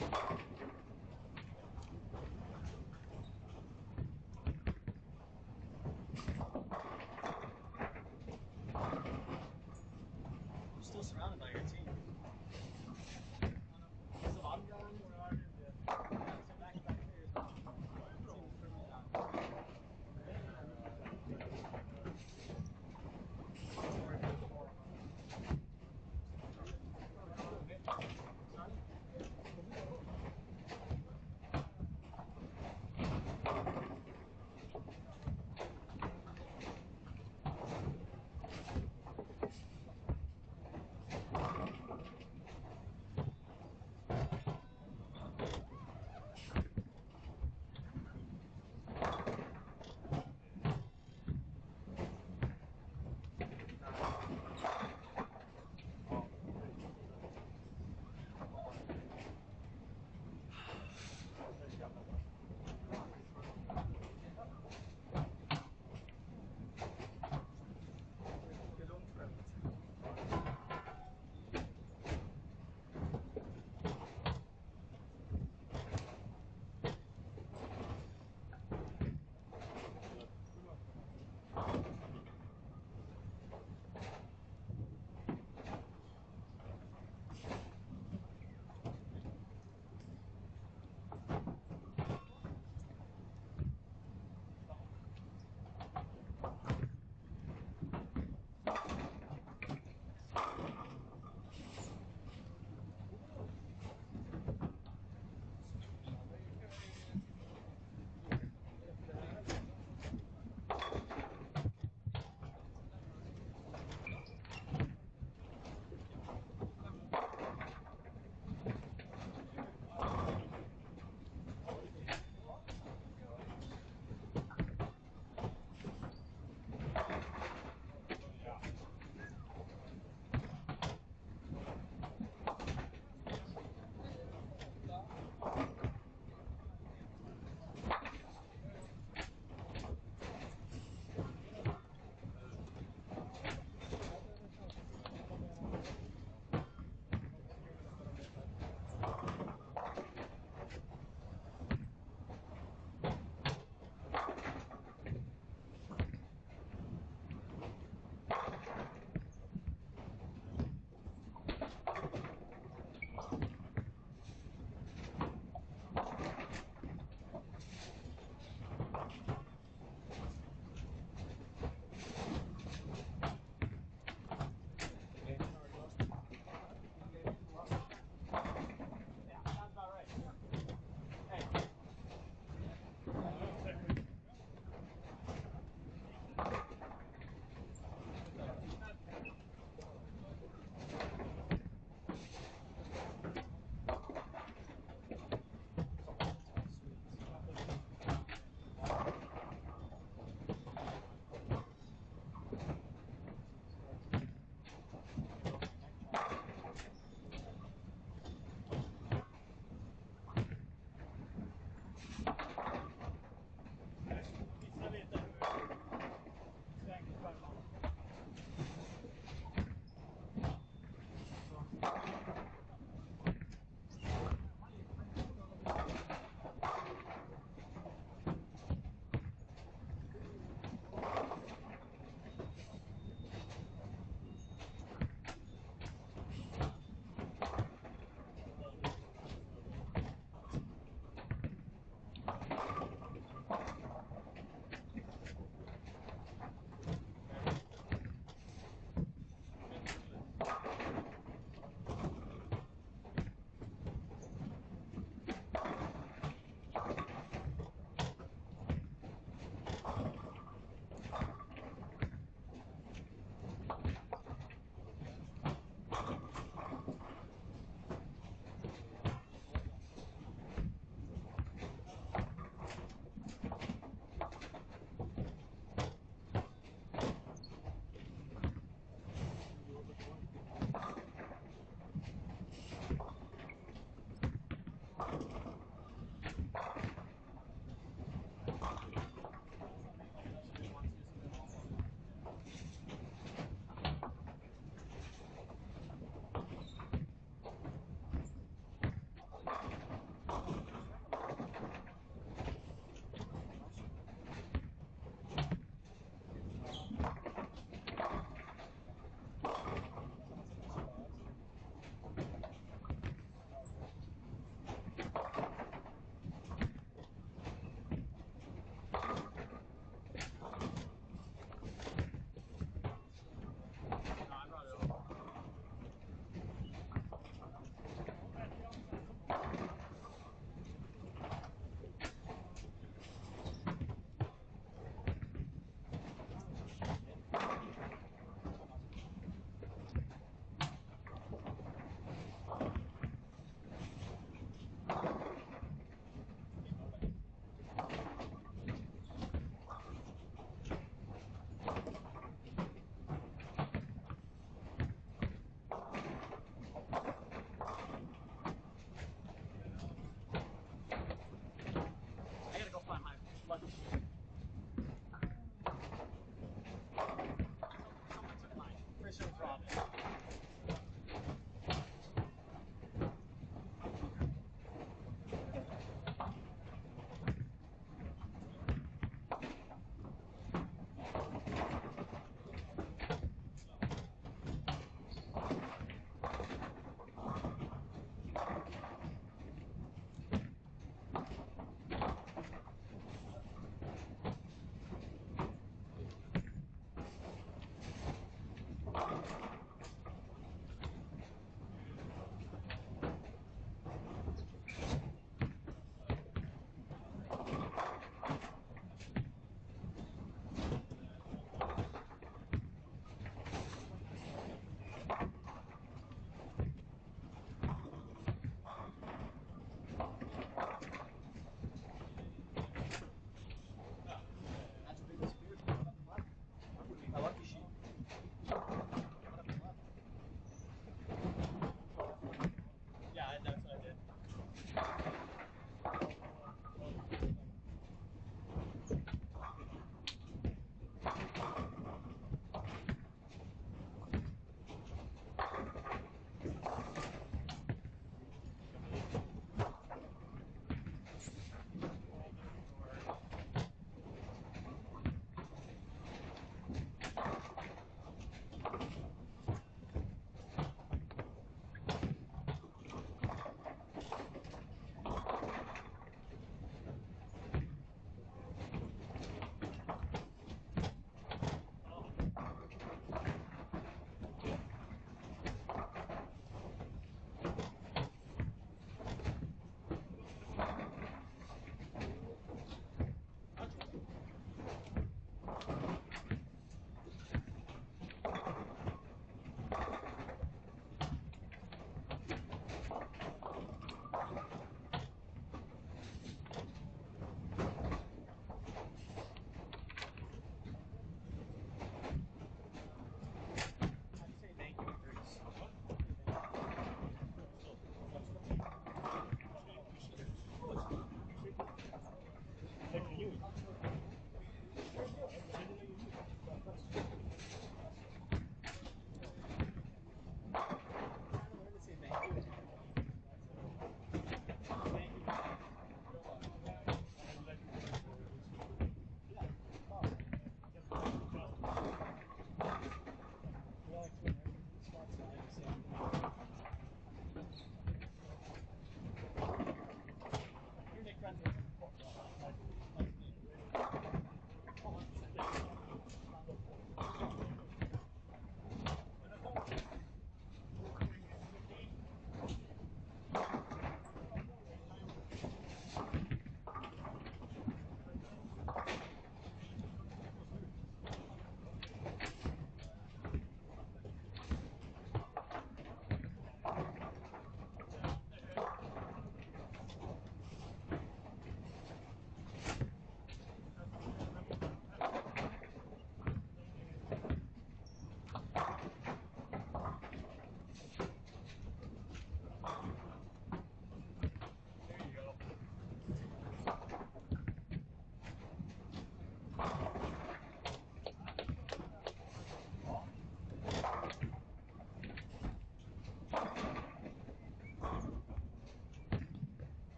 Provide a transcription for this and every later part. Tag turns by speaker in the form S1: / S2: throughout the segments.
S1: You're still surrounded by your team. Is the bottom guy on you? Yeah, so back there.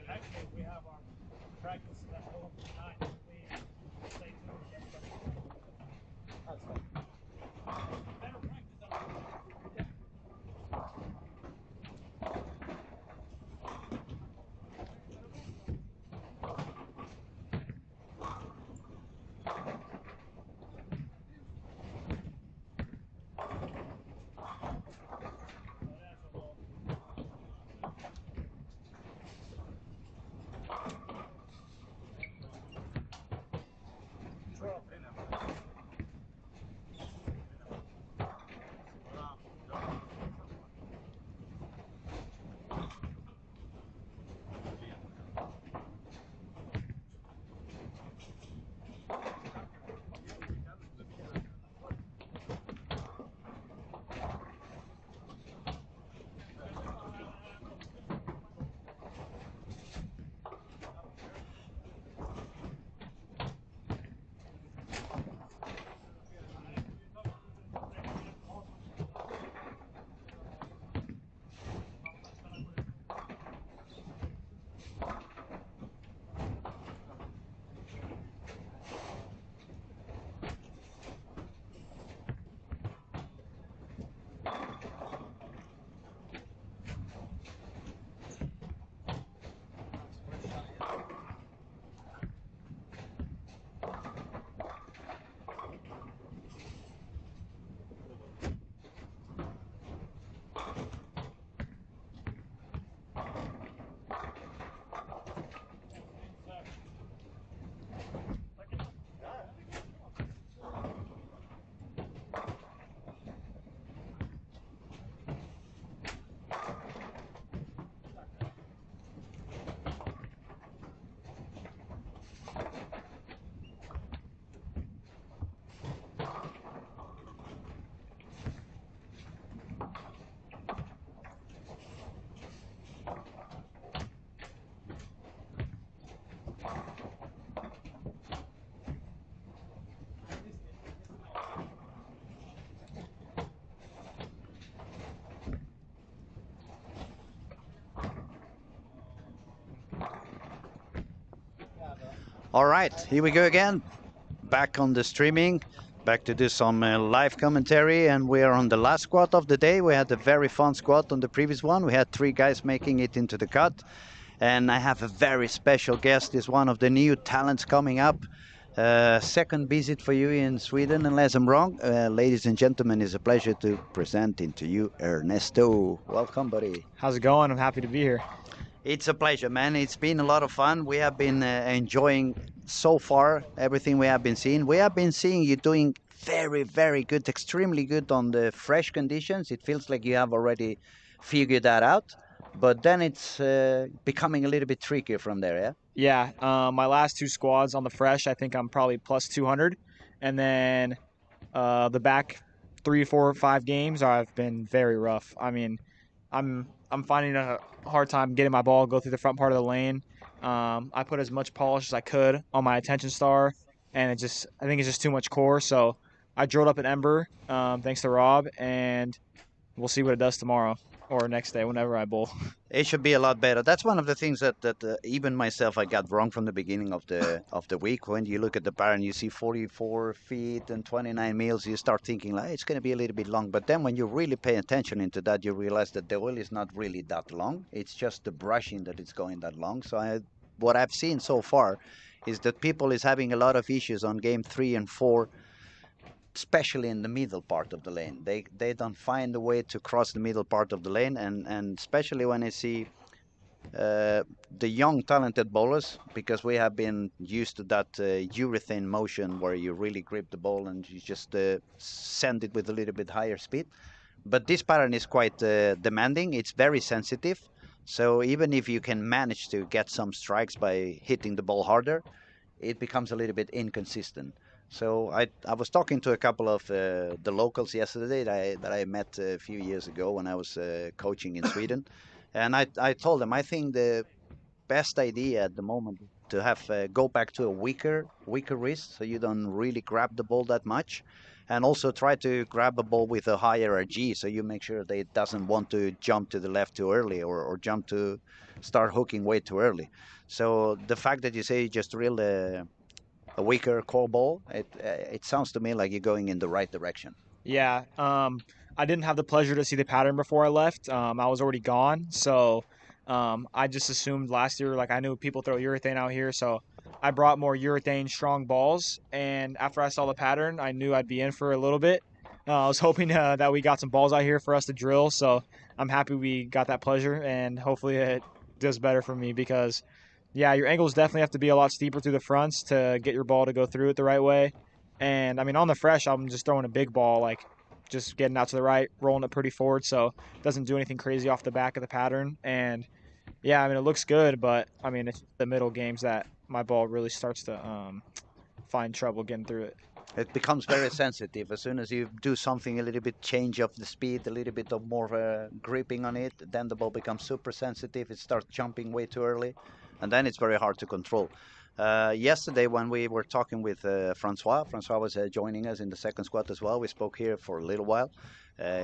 S1: Actually, we have our practice at home tonight. We stay tuned. That's fine. Better practice at home.
S2: All right, here we go again. Back on the streaming, back to do some live commentary, and we are on the last squat of the day. We had a very fun squat on the previous one. We had 3 guys making it into the cut, and I have a very special guest. Is one of the new talents coming up. Second visit for you in Sweden, unless I'm wrong. Ladies and gentlemen, it's a pleasure to present to you Ernesto. Welcome, buddy.
S3: How's it going? I'm happy to be here.
S2: It's a pleasure, man. It's been a lot of fun. We have been enjoying so far everything we have been seeing. We have been seeing you doing very, very good, extremely good on the fresh conditions. It feels like you have already figured that out. But then it's becoming a little bit trickier from there, yeah?
S3: Yeah, my last 2 squads on the fresh, I think I'm probably plus 200. And then the back 3, 4, 5 games, I've been very rough. I mean, I'm finding a hard time getting my ball go through the front part of the lane. I put as much polish as I could on my attention star, and I think it's just too much core. So I drilled up an Ember, thanks to Rob, and we'll see what it does tomorrow or next day, whenever I bowl.
S2: It should be a lot better. That's one of the things that even myself I got wrong from the beginning of the week. When you look at the pattern, you see 44 feet and 29 mils. You start thinking like it's going to be a little bit long. But then when you really pay attention into that, you realize that the oil is not really that long. It's just the brushing that it's going that long. So what I've seen so far is that people is having a lot of issues on game 3 and 4, especially in the middle part of the lane. They don't find a way to cross the middle part of the lane, and especially when I see the young talented bowlers, because we have been used to that urethane motion where you really grip the ball and you just send it with a little bit higher speed. But this pattern is quite demanding. It's very sensitive. So even if you can manage to get some strikes by hitting the ball harder, it becomes a little bit inconsistent. So I was talking to a couple of the locals yesterday that I met a few years ago when I was coaching in Sweden, and I told them I think the best idea at the moment to have go back to a weaker wrist, so you don't really grab the ball that much, and also try to grab a ball with a higher RG, so you make sure that it doesn't want to jump to the left too early or jump to start hooking way too early. So the fact that you say you just drill a weaker core ball, it sounds to me like you're going in the right direction.
S3: Yeah. I didn't have the pleasure to see the pattern before I left. I was already gone, so I just assumed last year, like I knew people throw urethane out here, so I brought more urethane strong balls. And after I saw the pattern, I knew I'd be in for a little bit. I was hoping that we got some balls out here for us to drill, so I'm happy we got that pleasure, and hopefully it does better for me because, yeah, your angles definitely have to be a lot steeper through the fronts to get your ball to go through it the right way. And I mean, on the fresh, I'm just throwing a big ball, like just getting out to the right, rolling it pretty forward, so it doesn't do anything crazy off the back of the pattern. And yeah, I mean, it looks good, but I mean, it's the middle games that my ball really starts to find trouble getting through it.
S2: It becomes very sensitive as soon as you do something a little bit change of the speed, a little bit of more gripping on it. Then the ball becomes super sensitive. It starts jumping way too early, and then it's very hard to control. Yesterday, when we were talking with Francois was joining us in the second squad as well. We spoke here for a little while.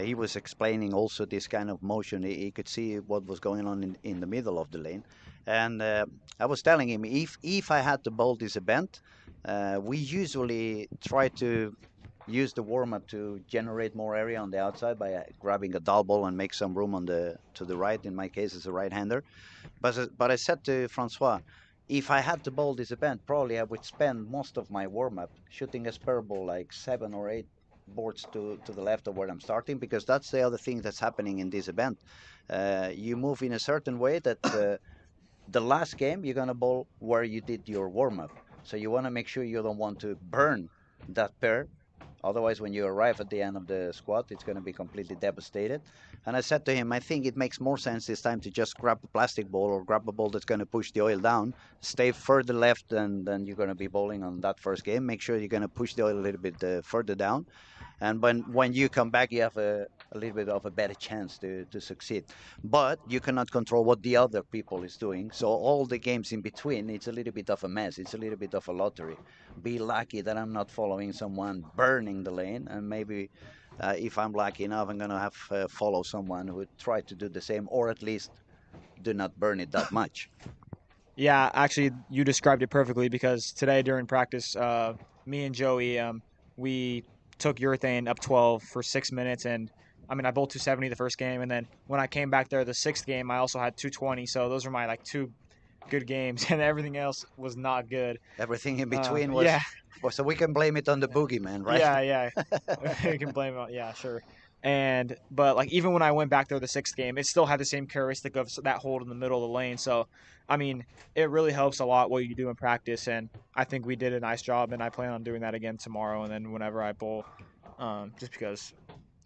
S2: He was explaining also this kind of motion. He could see what was going on in the middle of the lane, and I was telling him if I had to bowl this event, we usually try to use the warm-up to generate more area on the outside by grabbing a dull ball and make some room on the to the right. In my case, as a right-hander, but I said to Francois, if I had to bowl this event, probably I would spend most of my warm-up shooting a spur ball like 7 or 8 boards to the left of where I'm starting, because that's the other thing that's happening in this event. You move in a certain way that the last game you're gonna bowl where you did your warm-up. So you want to make sure you don't want to burn that pair. Otherwise, when you arrive at the end of the squat, it's going to be completely devastated. And I said to him, I think it makes more sense this time to just grab a plastic ball or grab a ball that's going to push the oil down, stay further left than you're going to be bowling on that first game. Make sure you're going to push the oil a little bit further down. And when you come back, you have a little bit of a better chance to succeed. But you cannot control what the other people is doing. So all the games in between, it's a little bit of a mess. It's a little bit of a lottery. Be lucky that I'm not following someone burning the lane, and maybe if I'm lucky enough, I'm gonna have follow someone who try to do the same, or at least do not burn it that much.
S3: Yeah, actually, you described it perfectly because today during practice, me and Joey, we took urethane up 12 for 6 minutes, and I mean, I bowled 270 the first game, and then when I came back there the sixth game, I also had 220. So those are my like two good games, and everything else was not good.
S2: Everything in between was.
S3: Yeah,
S2: Well, so we can blame it on the boogeyman, right?
S3: yeah. You can blame it. Yeah, sure. And but like even when I went back there the sixth game, it still had the same characteristic of that hold in the middle of the lane. So, I mean, it really helps a lot what you do in practice, and I think we did a nice job, and I plan on doing that again tomorrow, and then whenever I bowl, just because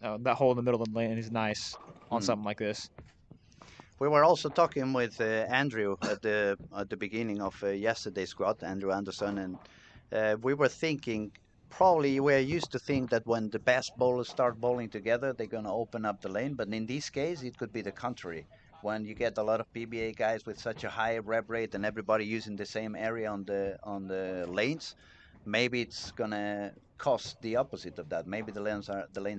S3: that hole in the middle of the lane is nice on something like this.
S2: We were also talking with Andrew at the beginning of yesterday's squad, Andrew Anderson, and we were thinking probably we're used to think that when the best bowlers start bowling together, they're going to open up the lane. But in this case, it could be the contrary. When you get a lot of PBA guys with such a high rev rate and everybody using the same area on the lanes, maybe it's going to cause the opposite of that. Maybe the lanes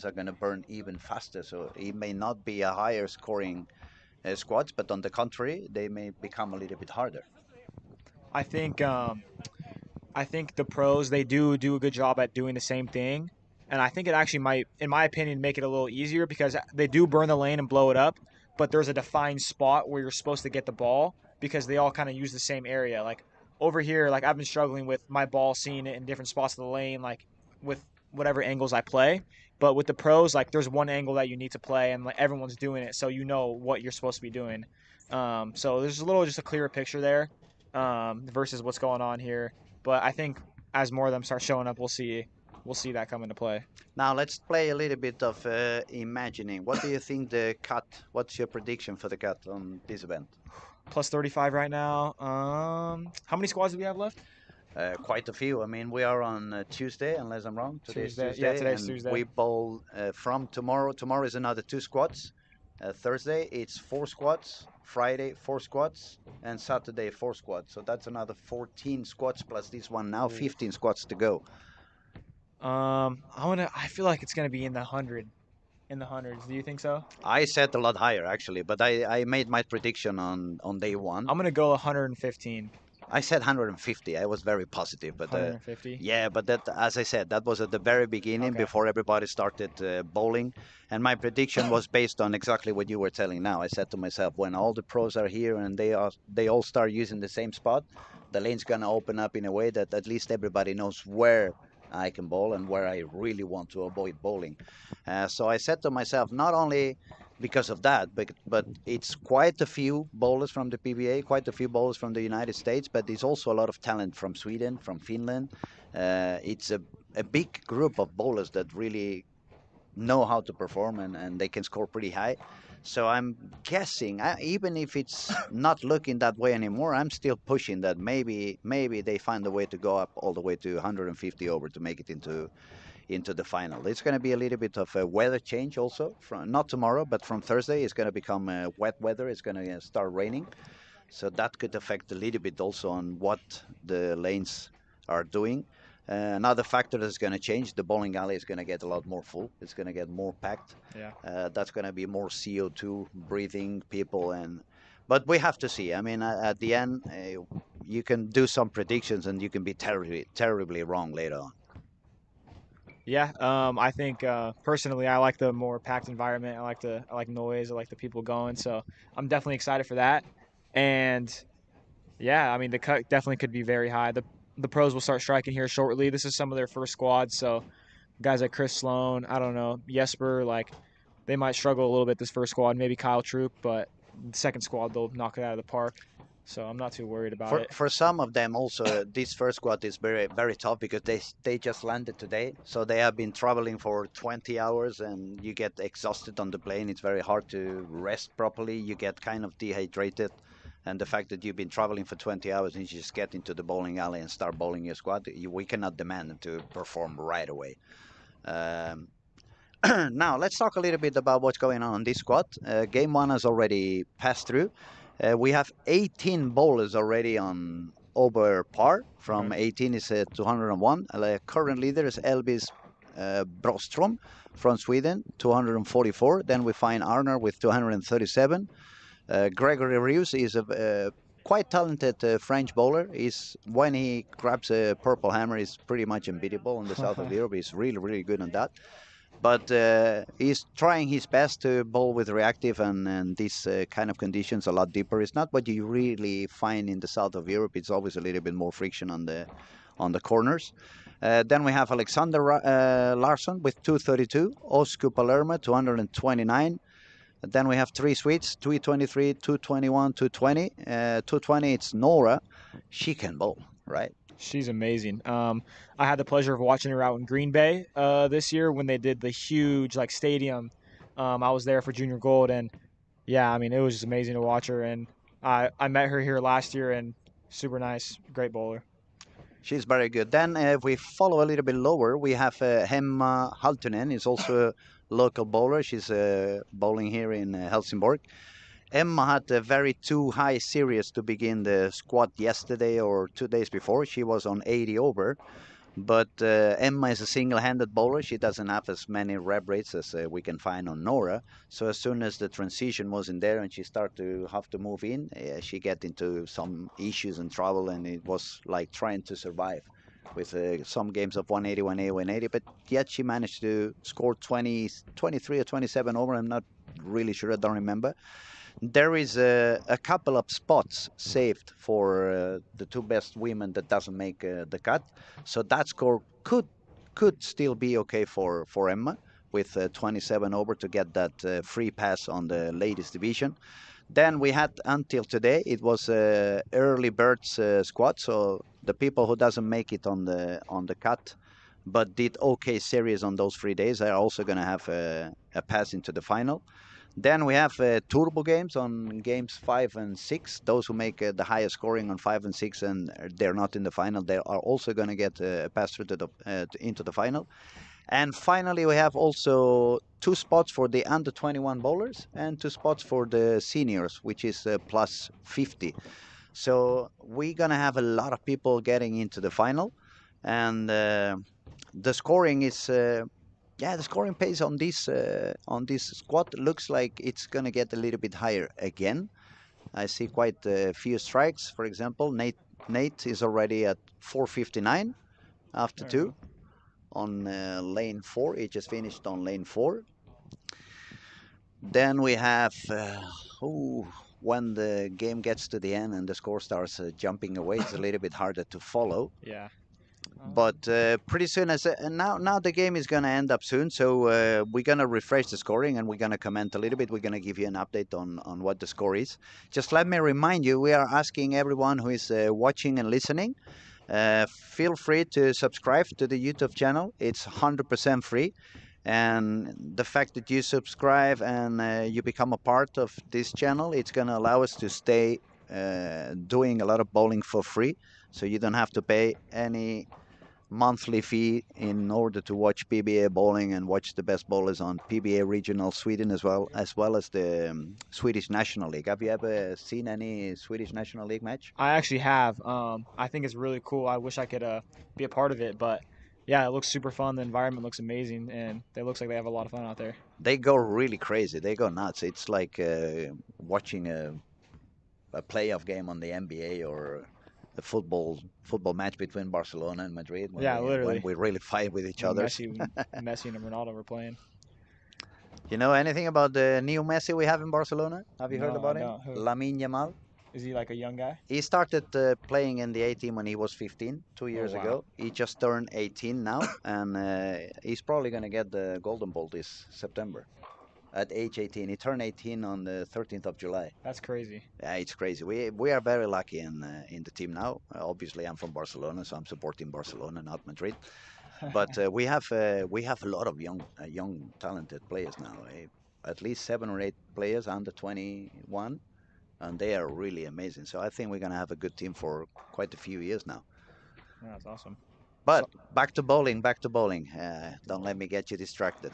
S2: are going to burn even faster. So it may not be a higher scoring squads, but on the contrary, they may become a little bit harder.
S3: I think the pros they do a good job at doing the same thing, and I think it actually might, in my opinion, make it a little easier because they do burn the lane and blow it up, but there's a defined spot where you're supposed to get the ball because they all kind of use the same area. Like over here, like I've been struggling with my ball seeing it in different spots of the lane, like with whatever angles I play. But with the pros, like there's one angle that you need to play, and like everyone's doing it, so you know what you're supposed to be doing. So there's just a clearer picture there versus what's going on here. But I think as more of them start showing up, we'll see that come into play.
S2: Now let's play a little bit of imagining. What do you think the cut? What's your prediction for the cut on this event?
S3: Plus 35 right now. How many squads do we have left?
S2: Quite a few. I mean, we are on Tuesday, unless I'm wrong. Today's
S3: Tuesday.
S2: Tuesday.
S3: Yeah, today's
S2: and
S3: Tuesday.
S2: we bowl from tomorrow. Tomorrow is another 2 squads. Thursday it's 4 squats, Friday 4 squats, and Saturday 4 squats. So that's another 14 squats plus this one now,
S3: Ooh.
S2: 15 squats to go.
S3: I feel like it's gonna be in the hundreds. Do you think so?
S2: I set a lot higher actually, but I made my prediction on day one.
S3: I'm gonna go 115.
S2: I said 150. I was very positive, but
S3: 150.
S2: yeah, but that, as I said, that was at the very beginning
S3: Okay.
S2: before everybody started bowling, and my prediction was based on exactly what you were telling now. I said to myself, when all the pros are here and they all start using the same spot, the lane's gonna open up in a way that at least everybody knows where I can bowl and where I really want to avoid bowling. So I said to myself, not only because of that. But it's quite a few bowlers from the PBA, quite a few bowlers from the United States, but there's also a lot of talent from Sweden, from Finland. It's a big group of bowlers that really know how to perform and they can score pretty high. So I'm guessing, even if it's not looking that way anymore, I'm still pushing that maybe they find a way to go up all the way to 150 over to make it into the final. It's going to be a little bit of a weather change also. From not tomorrow, but from Thursday, it's going to become wet weather. It's going to start raining, so that could affect a little bit also on what the lanes are doing. Another factor that's going to change: the bowling alley is going to get a lot more full. It's going to get more packed.
S3: Yeah.
S2: That's going to be more CO2 breathing people But we have to see. I mean, at the end, you can do some predictions and you can be terribly wrong later on.
S3: Yeah, I think personally, I like the more packed environment. I like noise. I like the people going. So I'm definitely excited for that. And yeah, I mean the cut definitely could be very high. The pros will start striking here shortly. This is some of their first squads. So guys like Chris Sloan, I don't know, Jesper, like they might struggle a little bit this first squad. Maybe Kyle Troop, but the second squad they'll knock it out of the park. So I'm not too worried about it.
S2: For some of them also this first squad is very tough because they just landed today, so they have been traveling for 20 hours and you get exhausted on the plane. It's very hard to rest properly. You get kind of dehydrated, and the fact that you've been traveling for 20 hours and you just get into the bowling alley and start bowling your squad, we cannot demand them to perform right away. Um, Now let's talk a little bit about what's going on this squad. Game one has already passed through. We have 18 bowlers already on over par. From
S3: Okay.
S2: 18 is 201. Current leader is Elvis Brostrom from Sweden, 244. Then we find Arner with 237. Gregory Rius is a quite talented French bowler. When he grabs a purple hammer, he's pretty much unbeatable in the south of Europe. He's really good on that, but he's trying his best to bowl with reactive and these kind of conditions a lot deeper. It's not what you really find in the south of Europe. It's always a little bit more friction on the corners. Then we have Alexander Larsen with 232, Oscar Palermo 229. Then we have three Swedes, 223, 221, 220. 220, it's Nora. She can bowl, right?
S3: She's amazing. I had the pleasure of watching her out in Green Bay this year when they did the huge like stadium. I was there for Junior Gold, and yeah, I mean it was just amazing to watch her. And I met her here last year, and super nice, great bowler.
S2: She's very good. Then if we follow a little bit lower, we have Hemma Haltunen. Is also a local bowler. She's bowling here in Helsingborg. Emma had a very too high series to begin the squad yesterday or 2 days before. She was on 80 over. But Emma is a single-handed bowler. She doesn't have as many rep rates as we can find on Nora. So as soon as the transition was in there and she started to have to move in, she get into some issues and trouble, and it was like trying to survive with some games of 180, 180, 180. But yet she managed to score 20, 23 or 27 over. I'm not really sure. I don't remember. There is a couple of spots saved for the two best women that doesn't make the cut, so that score could still be okay for Emma with 27 over to get that free pass on the ladies division. Then we had until today it was early birds squad, so the people who doesn't make it on the cut but did okay series on those 3 days are also going to have a pass into the final. Then we have turbo games on games 5 and 6. Those who make the highest scoring on 5 and 6 and they're not in the final, they are also going to get a pass through to into the final. And finally, we have also 2 spots for the under 21 bowlers and 2 spots for the seniors, which is plus 50. So we're gonna have a lot of people getting into the final, and the scoring is. Yeah, the scoring pace on this squad looks like it's gonna get a little bit higher again. I see quite a few strikes. For example, Nate is already at 459 after
S3: There we
S2: two
S3: go.
S2: on lane 4. He just finished on lane 4. Then we have when the game gets to the end and the score starts jumping away, it's a little bit harder to follow.
S3: Yeah.
S2: But pretty soon, now the game is gonna end up soon, so we're gonna refresh the scoring and we're gonna comment a little bit. We're gonna give you an update on what the score is. Just let me remind you, we are asking everyone who is watching and listening. Feel free to subscribe to the YouTube channel. It's 100% free. And the fact that you subscribe and you become a part of this channel, it's going to allow us to stay doing a lot of bowling for free. So you don't have to pay any monthly fee in order to watch PBA bowling and watch the best bowlers on PBA regional Sweden as well as the Swedish National League. Have you ever seen any Swedish National League match?
S3: I actually have. I think it's really cool. I wish I could be a part of it, but yeah, it looks super fun. The environment looks amazing, and it looks like they have a lot of fun out there.
S2: They go really crazy. They go nuts. It's like watching a playoff game on the NBA or a football match between Barcelona and Madrid when
S3: Yeah, literally.
S2: we really fight with each
S3: When
S2: other.
S3: Messi and Ronaldo were playing.
S2: You know anything about the new Messi we have in Barcelona? Have you heard
S3: No,
S2: about
S3: I
S2: him?
S3: don't. Who?
S2: Lamine Yamal.
S3: Is he like a young guy?
S2: He started playing in the A team when he was 15, 2 years
S3: wow.
S2: ago. He just turned 18 now, and he's probably going to get the Golden Ball this September at age 18. He turned 18 on the 13th of July.
S3: That's crazy.
S2: Yeah, it's crazy. We are very lucky in the team now. Obviously, I'm from Barcelona, so I'm supporting Barcelona, not Madrid. But we have a lot of young talented players now. At least 7 or 8 players under 21, and they are really amazing. So I think we're gonna have a good team for quite a few years now.
S3: Yeah, that's awesome.
S2: But back to bowling. Don't let me get you distracted.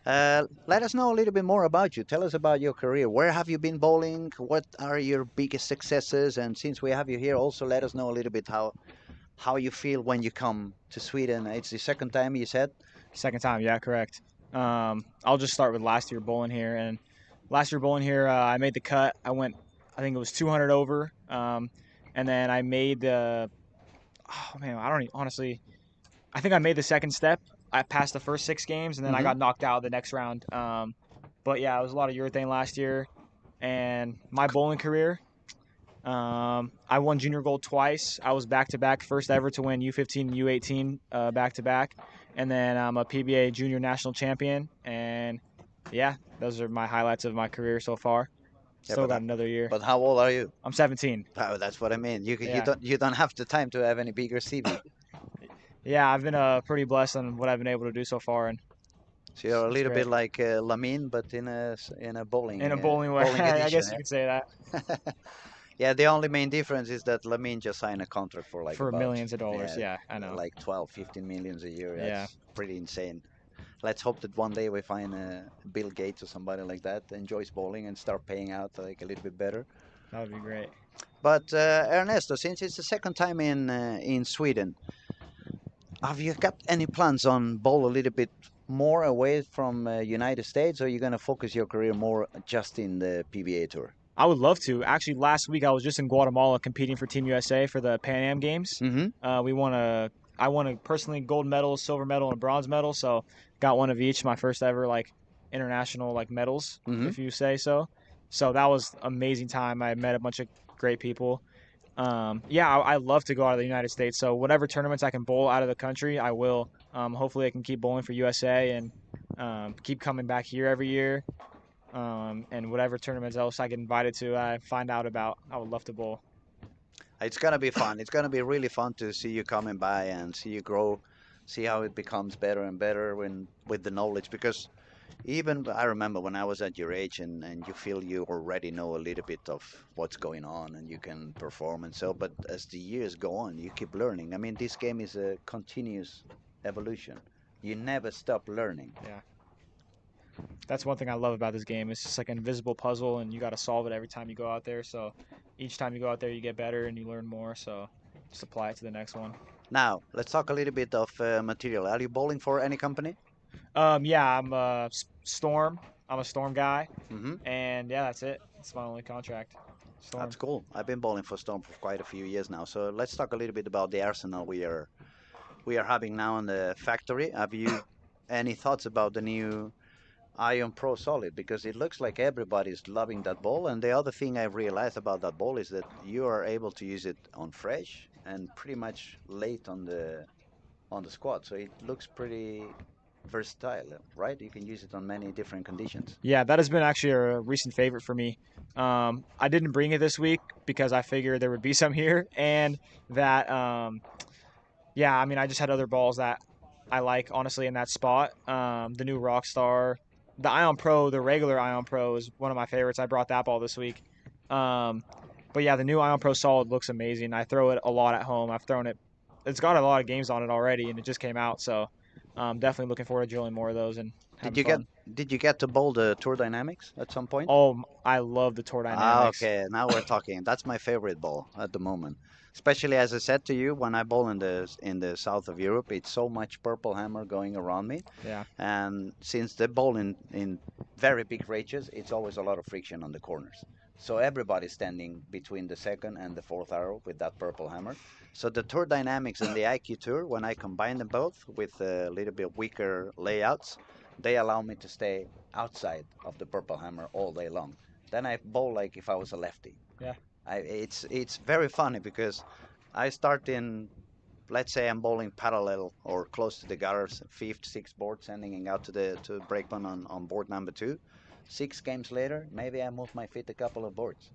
S2: Let us know a little bit more about you. Tell us about your career. Where have you been bowling? What are your biggest successes? And since we have you here, also let us know a little bit how you feel when you come to Sweden. It's the second time you said.
S3: Second time, yeah, correct. I'll just start with last year bowling here. And last year bowling here, I made the cut. I think it was 200 over. And then I made the, oh man, I don't even, honestly, I think I made the second step. I passed the first 6 games, and then I got knocked out the next round. But yeah, it was a lot of urethane last year. And my bowling career, I won junior gold twice. I was back-to-back, first ever to win U15 and U18 back-to-back. And then I'm a PBA junior national champion. And yeah, those are my highlights of my career so far.
S2: Yeah,
S3: Still got another year.
S2: But how old are you?
S3: I'm 17.
S2: Oh, that's what I mean.
S3: Yeah.
S2: You don't have the time to have any bigger CV.
S3: Yeah, I've been pretty blessed on what I've been able to do so far, and
S2: So you're a
S3: it's
S2: little
S3: great.
S2: bit like Lamine, but in a bowling
S3: way.
S2: bowling
S3: I
S2: edition,
S3: guess you could say that.
S2: Yeah, the only main difference is that Lamine just signed a contract for
S3: For
S2: about,
S3: millions of dollars. Yeah, I know.
S2: like 12, 15 millions a year.
S3: Yeah.
S2: That's pretty insane. Let's hope that one day we find Bill Gates or somebody like that enjoys bowling and start paying out like a little bit better.
S3: That would be great.
S2: But Ernesto, since it's the second time in Sweden, have you got any plans on bowl a little bit more away from United States, or are you going to focus your career more just in the PBA tour?
S3: I would love to. Actually, last week I was just in Guatemala competing for Team USA for the Pan Am Games.
S2: Mm-hmm.
S3: I won a personally gold medal, silver medal, and a bronze medal. So got one of each. My first ever like international like medals, if you say so. So that was amazing time. I met a bunch of great people. I love to go out of the United States. So whatever tournaments I can bowl out of the country, I will. Hopefully I can keep bowling for USA and keep coming back here every year. And whatever tournaments else I get invited to, I find out about, I would love to bowl.
S2: It's gonna be fun. It's gonna be really fun to see you coming by and see you grow, see how it becomes better and better with the knowledge. Because even I remember when I was at your age and you feel you already know a little bit of what's going on and you can perform and so. But as the years go on, you keep learning. I mean, this game is a continuous evolution. You never stop learning.
S3: Yeah. That's one thing I love about this game. It's just like an invisible puzzle, and you got to solve it every time you go out there. So each time you go out there, you get better and you learn more. So just apply it to the next one.
S2: Now, let's talk a little bit of material. Are you bowling for any company?
S3: Yeah, I'm a Storm. I'm a Storm guy,
S2: Hmm.
S3: and yeah, that's it. That's my only contract. Storm.
S2: That's cool. I've been bowling for Storm for quite a few years now. So let's talk a little bit about the arsenal we are having now in the factory. Have you any thoughts about the new Ion Pro Solid? Because it looks like everybody's loving that ball. And the other thing I've realized about that ball is that you are able to use it on fresh and pretty much late on the squad. So it looks pretty versatile, right? You can use it on many different conditions.
S3: Yeah, that has been actually a recent favorite for me. I didn't bring it this week because I figured there would be some here, and that yeah, I mean, I just had other balls that I like, honestly, in that spot. The new Rockstar, the Ion Pro, the regular Ion Pro is one of my favorites. I brought that ball this week. Um, but yeah, the new Ion Pro Solid looks amazing. I throw it a lot at home. I've thrown it. It's got a lot of games on it already, and it just came out. So definitely looking forward to drilling more of those and
S2: Did
S3: having
S2: you get
S3: fun.
S2: did you get to bowl the Tour Dynamics at some point?
S3: Oh, I love the Tour
S2: Ah,
S3: Dynamics.
S2: okay. Now we're talking. That's my favorite ball at the moment. Especially as I said to you, when I bowl in the south of Europe, it's so much purple hammer going around me.
S3: Yeah.
S2: And since they bowl in very big ranges, it's always a lot of friction on the corners. So everybody's standing between the second and the fourth arrow with that purple hammer. So the Tour Dynamics and the IQ Tour, when I combine them both with a little bit weaker layouts, they allow me to stay outside of the purple hammer all day long. Then I bowl like if I was a lefty.
S3: Yeah.
S2: It's very funny because I start in, let's say I'm bowling parallel or close to the gutters, fifth, sixth board, sending out to the breakman on board number 2. 6 games later, maybe I move my feet a couple of boards,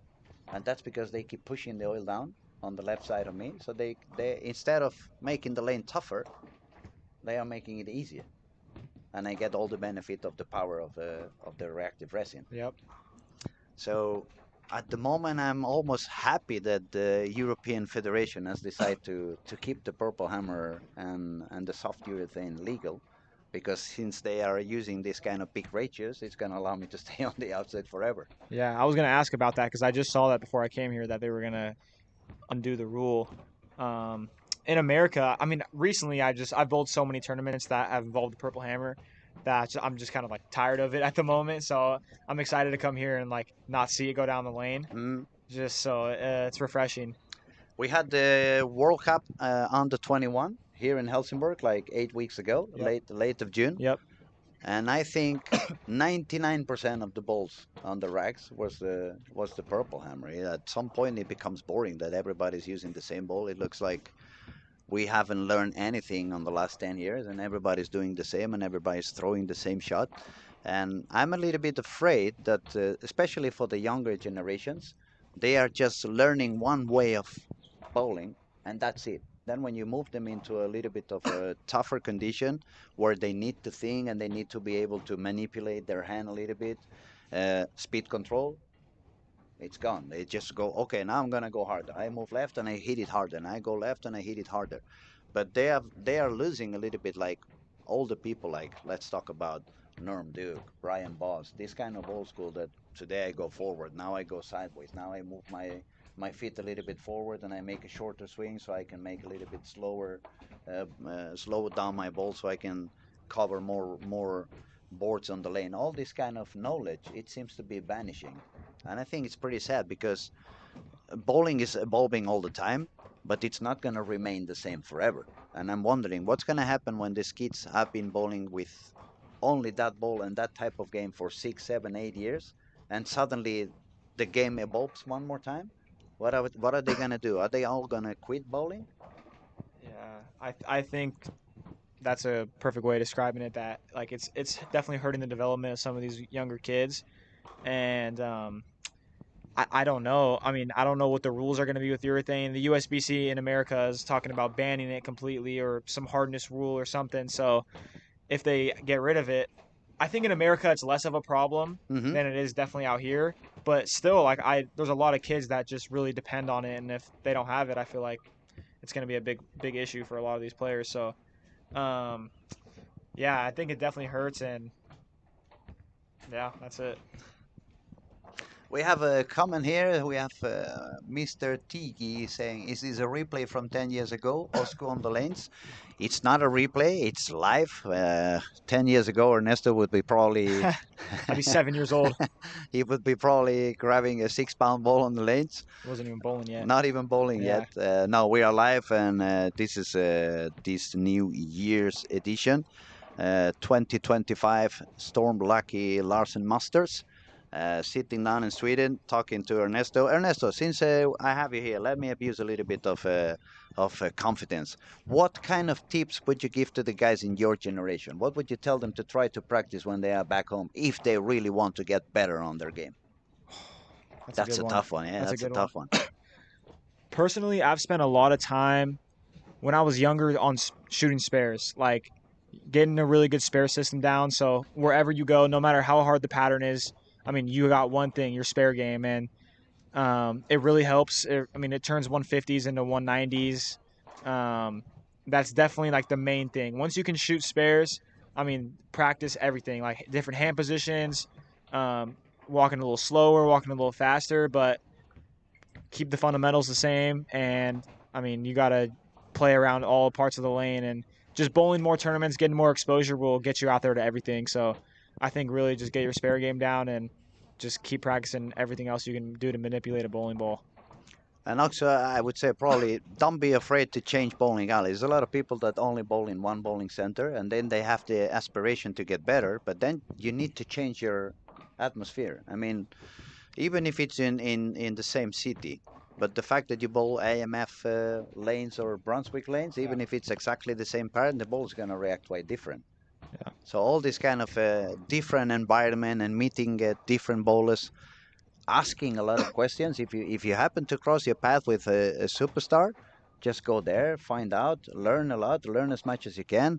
S2: and that's because they keep pushing the oil down on the left side of me. So they instead of making the lane tougher, they are making it easier, and I get all the benefit of the power of the reactive resin.
S3: Yep.
S2: So at the moment, I'm almost happy that the European Federation has decided to keep the purple hammer and the soft urethane legal, because since they are using this kind of big ratios, it's going to allow me to stay on the outside forever.
S3: Yeah, I was gonna ask about that because I just saw that before I came here that they were gonna undo the rule. Um, in America, I mean, recently I've bowled so many tournaments that have involved the purple hammer that I'm just kind of like tired of it at the moment. So I'm excited to come here and like not see it go down the lane,
S2: Mm.
S3: just so it's refreshing.
S2: We had the World Cup under 21 here in Helsingborg like 8 weeks ago,
S3: Yep.
S2: late of June.
S3: Yep.
S2: And I think 99% of the balls on the racks was the purple hammer. Yeah, at some point, it becomes boring that everybody's using the same ball. It looks like we haven't learned anything on the last 10 years, and everybody's doing the same, and everybody's throwing the same shot. And I'm a little bit afraid that, especially for the younger generations, they are just learning one way of bowling, and that's it. Then when you move them into a little bit of a tougher condition where they need to think and they need to be able to manipulate their hand a little bit, speed control, it's gone. They just go, okay, now I'm gonna go harder. I move left and I hit it harder, and I go left and I hit it harder. But they are losing a little bit, like older people, like let's talk about Norm Duke, Brian Boss, this kind of old school that today I go forward, now I go sideways, now I move my feet a little bit forward and I make a shorter swing so I can make a little bit slow down my ball so I can cover more boards on the lane. All this kind of knowledge, it seems to be vanishing. And I think it's pretty sad because bowling is evolving all the time, but it's not going to remain the same forever. And I'm wondering what's going to happen when these kids have been bowling with only that ball and that type of game for 6, 7, 8 years, and suddenly the game evolves one more time. What are they going to do? Are they all going to quit bowling?
S3: Yeah, I think that's a perfect way of describing it. That like it's definitely hurting the development of some of these younger kids, and I don't know. I mean, I don't know what the rules are going to be with urethane. The USBC in America is talking about banning it completely or some hardness rule or something. So if they get rid of it, I think in America it's less of a problem
S2: Hmm.
S3: than it is definitely out here. But still, like there's a lot of kids that just really depend on it, and if they don't have it, I feel like it's going to be a big issue for a lot of these players. So um, Yeah, I think it definitely hurts, and yeah, that's it.
S2: We have a comment here. We have Mr. Tiki saying, "Is this a replay from 10 years ago? Osco on the lanes." It's not a replay. It's live. 10 years ago, Ernesto would be probably
S3: I'd be 7 years old.
S2: he would be probably grabbing a 6-pound ball on the lanes.
S3: Wasn't even bowling yet.
S2: Not even bowling
S3: Yeah.
S2: yet. No, we are live, and this is this New Year's edition, 2025 Storm Lucky Larsen Masters. Sitting down in Sweden, talking to Ernesto. Ernesto, since I have you here, let me abuse a little bit of confidence. What kind of tips would you give to the guys in your generation? What would you tell them to try to practice when they are back home, if they really want to get better on their game? That's a tough one. Yeah, that's a tough one.
S3: Personally, I've spent a lot of time when I was younger on shooting spares, like getting a really good spare system down. So wherever you go, no matter how hard the pattern is, I mean, you got one thing, your spare game, and it really helps. It turns 150s into 190s. That's definitely like the main thing. Once you can shoot spares, practice everything, like different hand positions, walking a little slower, walking a little faster, but keep the fundamentals the same. And you got to play around all parts of the lane, and just bowling more tournaments, getting more exposure will get you out there to everything. So I think really just get your spare game down and just keep practicing everything else you can do to manipulate a bowling ball.
S2: And also, I would say probably don't be afraid to change bowling alleys. There's a lot of people that only bowl in one bowling center, and then they have the aspiration to get better, but then you need to change your atmosphere. Even if it's in the same city, but the fact that you bowl AMF lanes or Brunswick lanes, even if it's exactly the same pattern, the ball is going to react quite different.
S3: Yeah.
S2: So all this kind of different environment and meeting different bowlers, asking a lot of questions. If you happen to cross your path with a superstar, just go there, find out, learn a lot, learn as much as you can,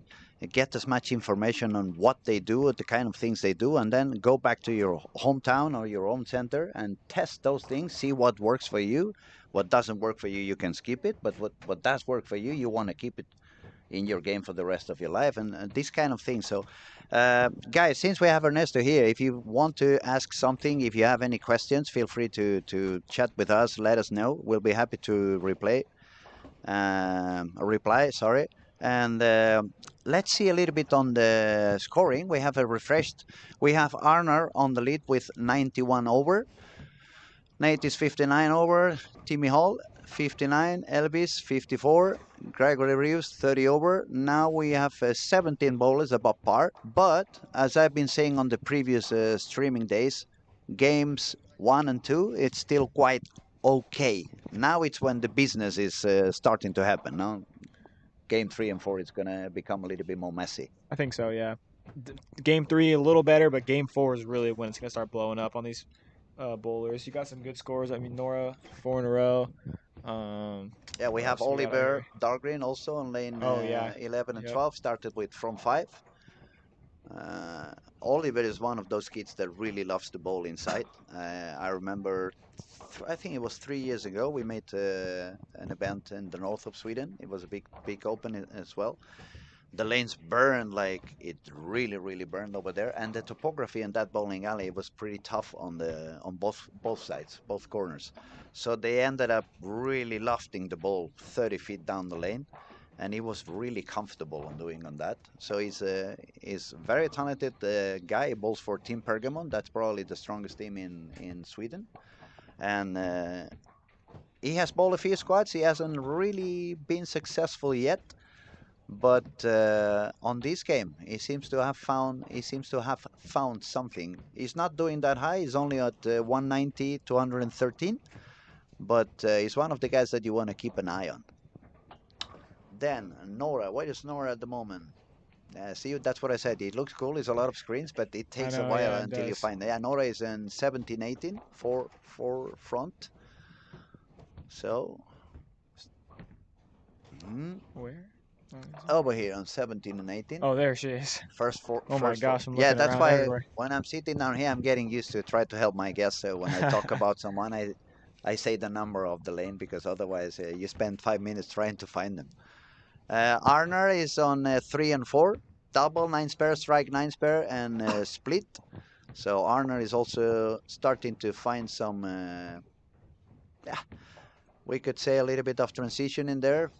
S2: get as much information on what they do, the kind of things they do, and then go back to your hometown or your own center and test those things, see what works for you. What doesn't work for you, you can skip it, but what does work for you, you want to keep it in your game for the rest of your life, and this kind of thing. So guys, since we have Ernesto here, if you want to ask something, if you have any questions, feel free to chat with us, let us know. We'll be happy to reply, sorry. And let's see a little bit on the scoring. We have we have Arnar on the lead with 91 over. Nate is 59 over, Timmy Hall 59, Elvis 54, Gregory Reeves 30 over. Now we have 17 bowlers above par, but as I've been saying on the previous streaming days, games 1 and 2, it's still quite okay. Now it's when the business is starting to happen. Now, game 3 and 4 is going to become a little bit more messy.
S3: I think so, yeah. Game 3 a little better, but game 4 is really when it's going to start blowing up on these bowlers. You got some good scores. Nora 4 in a row.
S2: Yeah, we have Oliver Dahlgren also on lane 11 and 12. Started with from 5. Oliver is one of those kids that really loves to bowl inside. I remember, I think it was 3 years ago, we made an event in the north of Sweden. It was a big open as well. The lanes burned, like it really burned over there, and the topography in that bowling alley was pretty tough on both sides, both corners. So they ended up really lofting the ball 30 feet down the lane, and he was really comfortable on doing on that. So he's a very talented guy. He bowls for Team Pergamon. That's probably the strongest team in Sweden, and he has bowled a few squads. He hasn't really been successful yet. But on this game, he seems to have found something. He's not doing that high. He's only at 190, 213. But he's one of the guys that you want to keep an eye on. Then Nora, where is Nora at the moment? See, that's what I said. It looks cool. It's a lot of screens, but it takes a while until you find it. Yeah, Nora is in 17, 18 for front. So.
S3: Where?
S2: Over here on 17 and 18.
S3: Oh, there she is.
S2: First four.
S3: Oh my gosh!
S2: Yeah, that's why
S3: everywhere.
S2: When I'm sitting down here, I'm getting used to try to help my guests. So when I talk about someone, I say the number of the lane, because otherwise you spend 5 minutes trying to find them. Arnar is on 3 and 4. double 9-spare, strike 9-spare, and split. So Arner is also starting to find some, yeah, we could say a little bit of transition in there.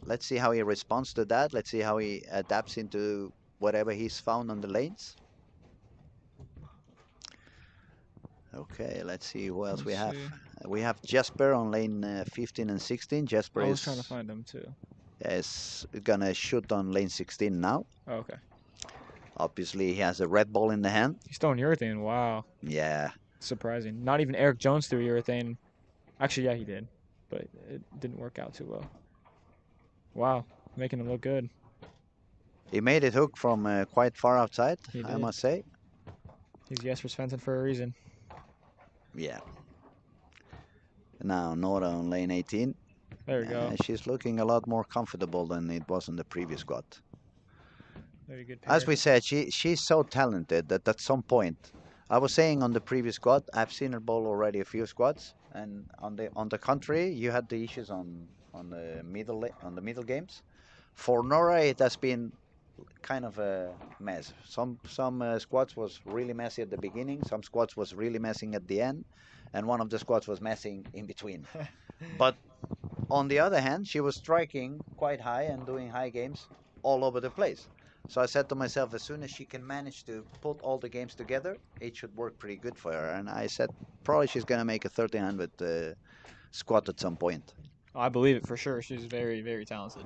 S2: Let's see how he responds to that. Let's see how he adapts into whatever he's found on the lanes. Okay, let's see who else we have. We have Jesper on lane 15 and 16. Jesper
S3: I was trying to find him too.
S2: is gonna shoot on lane 16 now.
S3: Oh, okay.
S2: Obviously, he has a red ball in the hand.
S3: He's throwing urethane. Wow.
S2: Yeah.
S3: Surprising. Not even Eric Jones threw urethane. Actually, yeah, he did, but it didn't work out too well. Wow, making him look good.
S2: He made it hook from quite far outside,
S3: He
S2: I
S3: did.
S2: must say.
S3: He's Jesper's fencing for a reason.
S2: Yeah. Now Nora on lane 18.
S3: There we go.
S2: She's looking a lot more comfortable than it was in the previous squad.
S3: Very good pair.
S2: As we said, she's so talented that at some point, I was saying on the previous squad, I've seen her bowl already a few squads, and on the contrary, you had the issues on the middle games. For Nora, it has been kind of a mess. Some squads was really messy at the beginning, some squads was really messing at the end, and one of the squads was messing in between. But on the other hand, she was striking quite high and doing high games all over the place. So I said to myself, as soon as she can manage to put all the games together, it should work pretty good for her. And I said, probably she's going to make a 1300 squad at some point.
S3: I believe it for sure. She's very, very talented.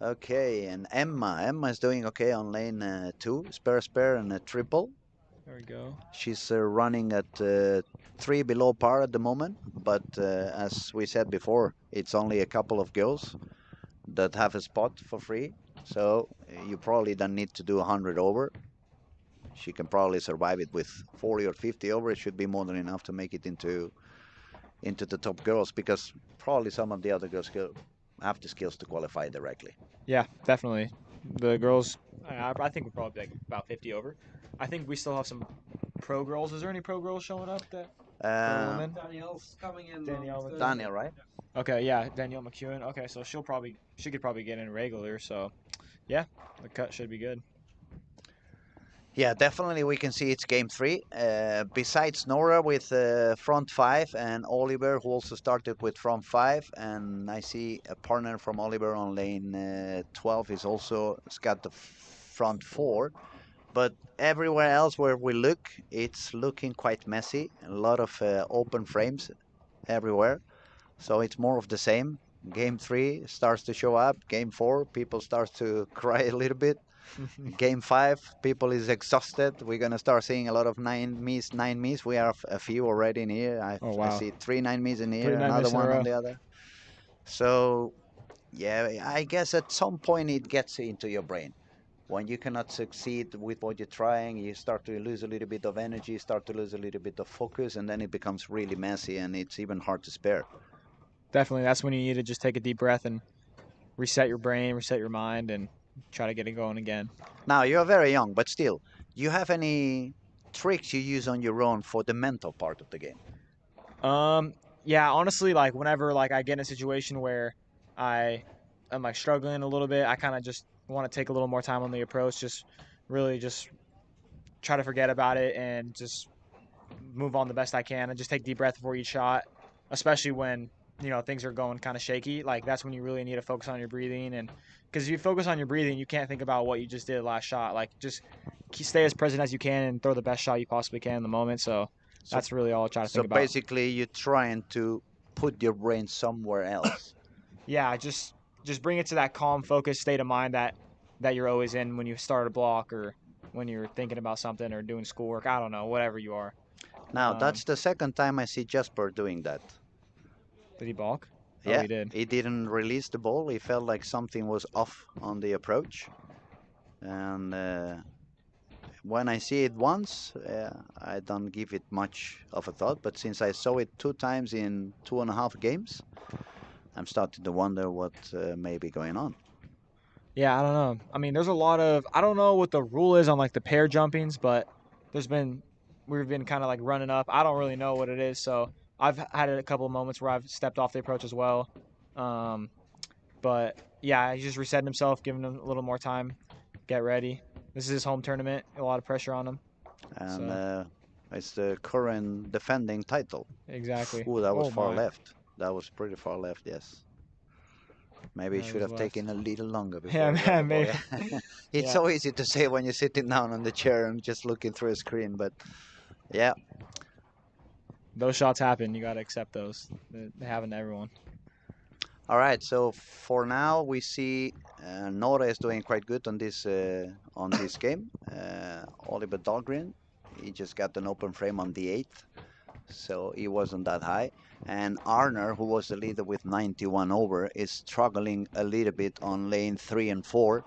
S2: Okay, and Emma is doing okay on lane 2, spare, and a triple.
S3: There we go.
S2: She's running at 3 below par at the moment, but as we said before, it's only a couple of girls that have a spot for free, so you probably don't need to do 100 over. She can probably survive it with 40 or 50 over. It should be more than enough to make it into the top girls, because probably some of the other girls have the skills to qualify directly.
S3: Yeah, definitely. The girls, I think we're probably like about 50 over. I think we still have some pro girls. Is there any pro girls showing up that for women?
S1: Danielle's coming in.
S2: Daniel, right?
S3: Okay, yeah, Danielle McEwen. Okay, so she could probably get in regular. So, yeah, the cut should be good.
S2: Yeah, definitely we can see it's game 3. Besides Nora with front 5 and Oliver, who also started with front 5, and I see a partner from Oliver on lane 12 is also got the front 4. But everywhere else where we look, it's looking quite messy. A lot of open frames everywhere. So it's more of the same. Game 3 starts to show up. Game 4, people start to cry a little bit. Game 5, people is exhausted. We're gonna start seeing a lot of 9-miss. We have a few already in here. I see 3 9-miss in here, another one on the other. So, yeah, I guess at some point it gets into your brain. When you cannot succeed with what you're trying, you start to lose a little bit of energy, start to lose a little bit of focus, and then it becomes really messy, and it's even hard to spare.
S3: Definitely, that's when you need to just take a deep breath and reset your brain, reset your mind, and try to get it going again.
S2: Now, you're very young, but still, do you have any tricks you use on your own for the mental part of the game?
S3: Yeah, honestly, like whenever like I get in a situation where I'm like struggling a little bit, I kind of just want to take a little more time on the approach, just really just try to forget about it and just move on the best I can and just take a deep breath before each shot, especially when, things are going kind of shaky. Like that's when you really need to focus on your breathing, and because if you focus on your breathing, you can't think about what you just did last shot. Like just stay as present as you can and throw the best shot you possibly can in the moment. So that's really all I try to think about.
S2: So basically, you're trying to put your brain somewhere else.
S3: Yeah, just bring it to that calm, focused state of mind that you're always in when you start a block or when you're thinking about something or doing schoolwork. I don't know, whatever you are.
S2: Now, that's the second time I see Jasper doing that.
S3: Did he balk?
S2: Yeah,
S3: oh, he did.
S2: He didn't release the ball. He felt like something was off on the approach. And when I see it once, I don't give it much of a thought. But since I saw it 2 times in 2.5 games, I'm starting to wonder what may be going on.
S3: Yeah, I don't know. I mean, there's a lot of, I don't know what the rule is on like the pair jumpings, but we've been kind of like running up. I don't really know what it is. So I've had a couple of moments where I've stepped off the approach as well. But yeah, he's just resetting himself, giving him a little more time, get ready. This is his home tournament, a lot of pressure on him.
S2: And
S3: So
S2: it's the current defending title.
S3: exactly.
S2: Ooh, that was
S3: Oh
S2: far
S3: my,
S2: left. That was pretty far left, yes. Maybe it
S3: that
S2: should
S3: was
S2: have
S3: left.
S2: taken a little longer
S3: Yeah,
S2: before he got the
S3: man,
S2: ball.
S3: maybe.
S2: Yeah. It's
S3: Yeah,
S2: so easy to say when you're sitting down on the chair and just looking through a screen, but yeah.
S3: those shots happen. You got to accept those. They happen to everyone.
S2: All right, so for now we see Nora is doing quite good on this game. Oliver Dahlgren, he just got an open frame on the 8th, so he wasn't that high. And Arner, who was the leader with 91 over, is struggling a little bit on lane 3 and 4.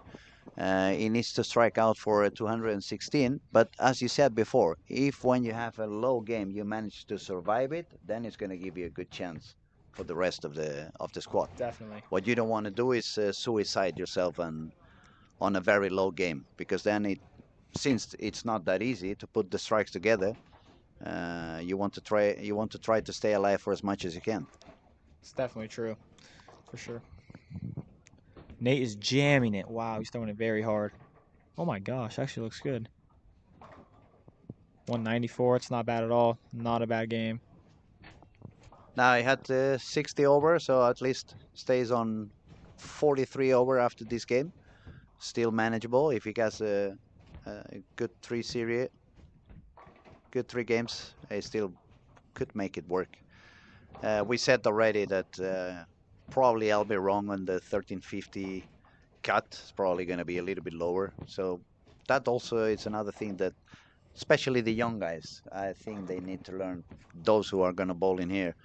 S2: He needs to strike out for 216, but as you said before, if when you have a low game you manage to survive it, then it's going to give you a good chance for the rest of the squad.
S3: Definitely.
S2: What you don't want to do is suicide yourself on a very low game, because then since it's not that easy to put the strikes together, you want to try to stay alive for as much as you can.
S3: It's definitely true, for sure. Nate is jamming it. Wow, he's throwing it very hard. Oh my gosh, actually looks good. 194. It's not bad at all. Not a bad game.
S2: Now he had 60 over, so at least stays on 43 over after this game. Still manageable if he gets a good good 3 games. He still could make it work. We said already that probably I'll be wrong on the 1350 cut. It's probably going to be a little bit lower. So that also is another thing that, especially the young guys, I think they need to learn. Those who are going to bowl in here,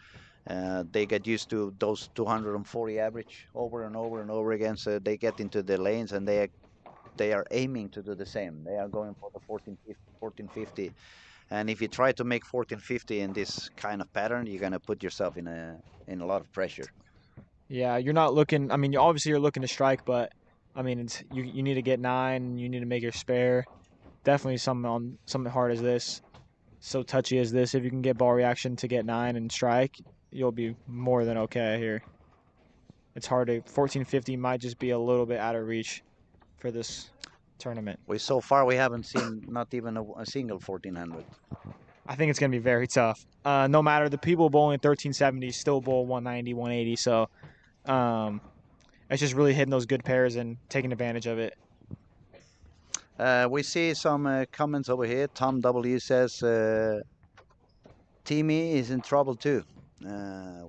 S2: they get used to those 240 average over and over and over again. So they get into the lanes and they are aiming to do the same. They are going for the 1450. And if you try to make 1450 in this kind of pattern, you're going to put yourself in a lot of pressure.
S3: Yeah, you're not looking. I mean, obviously you're looking to strike, but I mean, you need to get 9. You need to make your spare. Definitely something hard as this, so touchy as this. If you can get ball reaction to get 9 and strike, you'll be more than okay here. It's hard to 1450 might just be a little bit out of reach for this tournament.
S2: So far we haven't seen not even a single 1400.
S3: I think it's going to be very tough. No matter the people bowling 1370 still bowl 190, 180. So it's just really hitting those good pairs and taking advantage of it.
S2: We see some comments over here. Tom W says Timmy is in trouble too.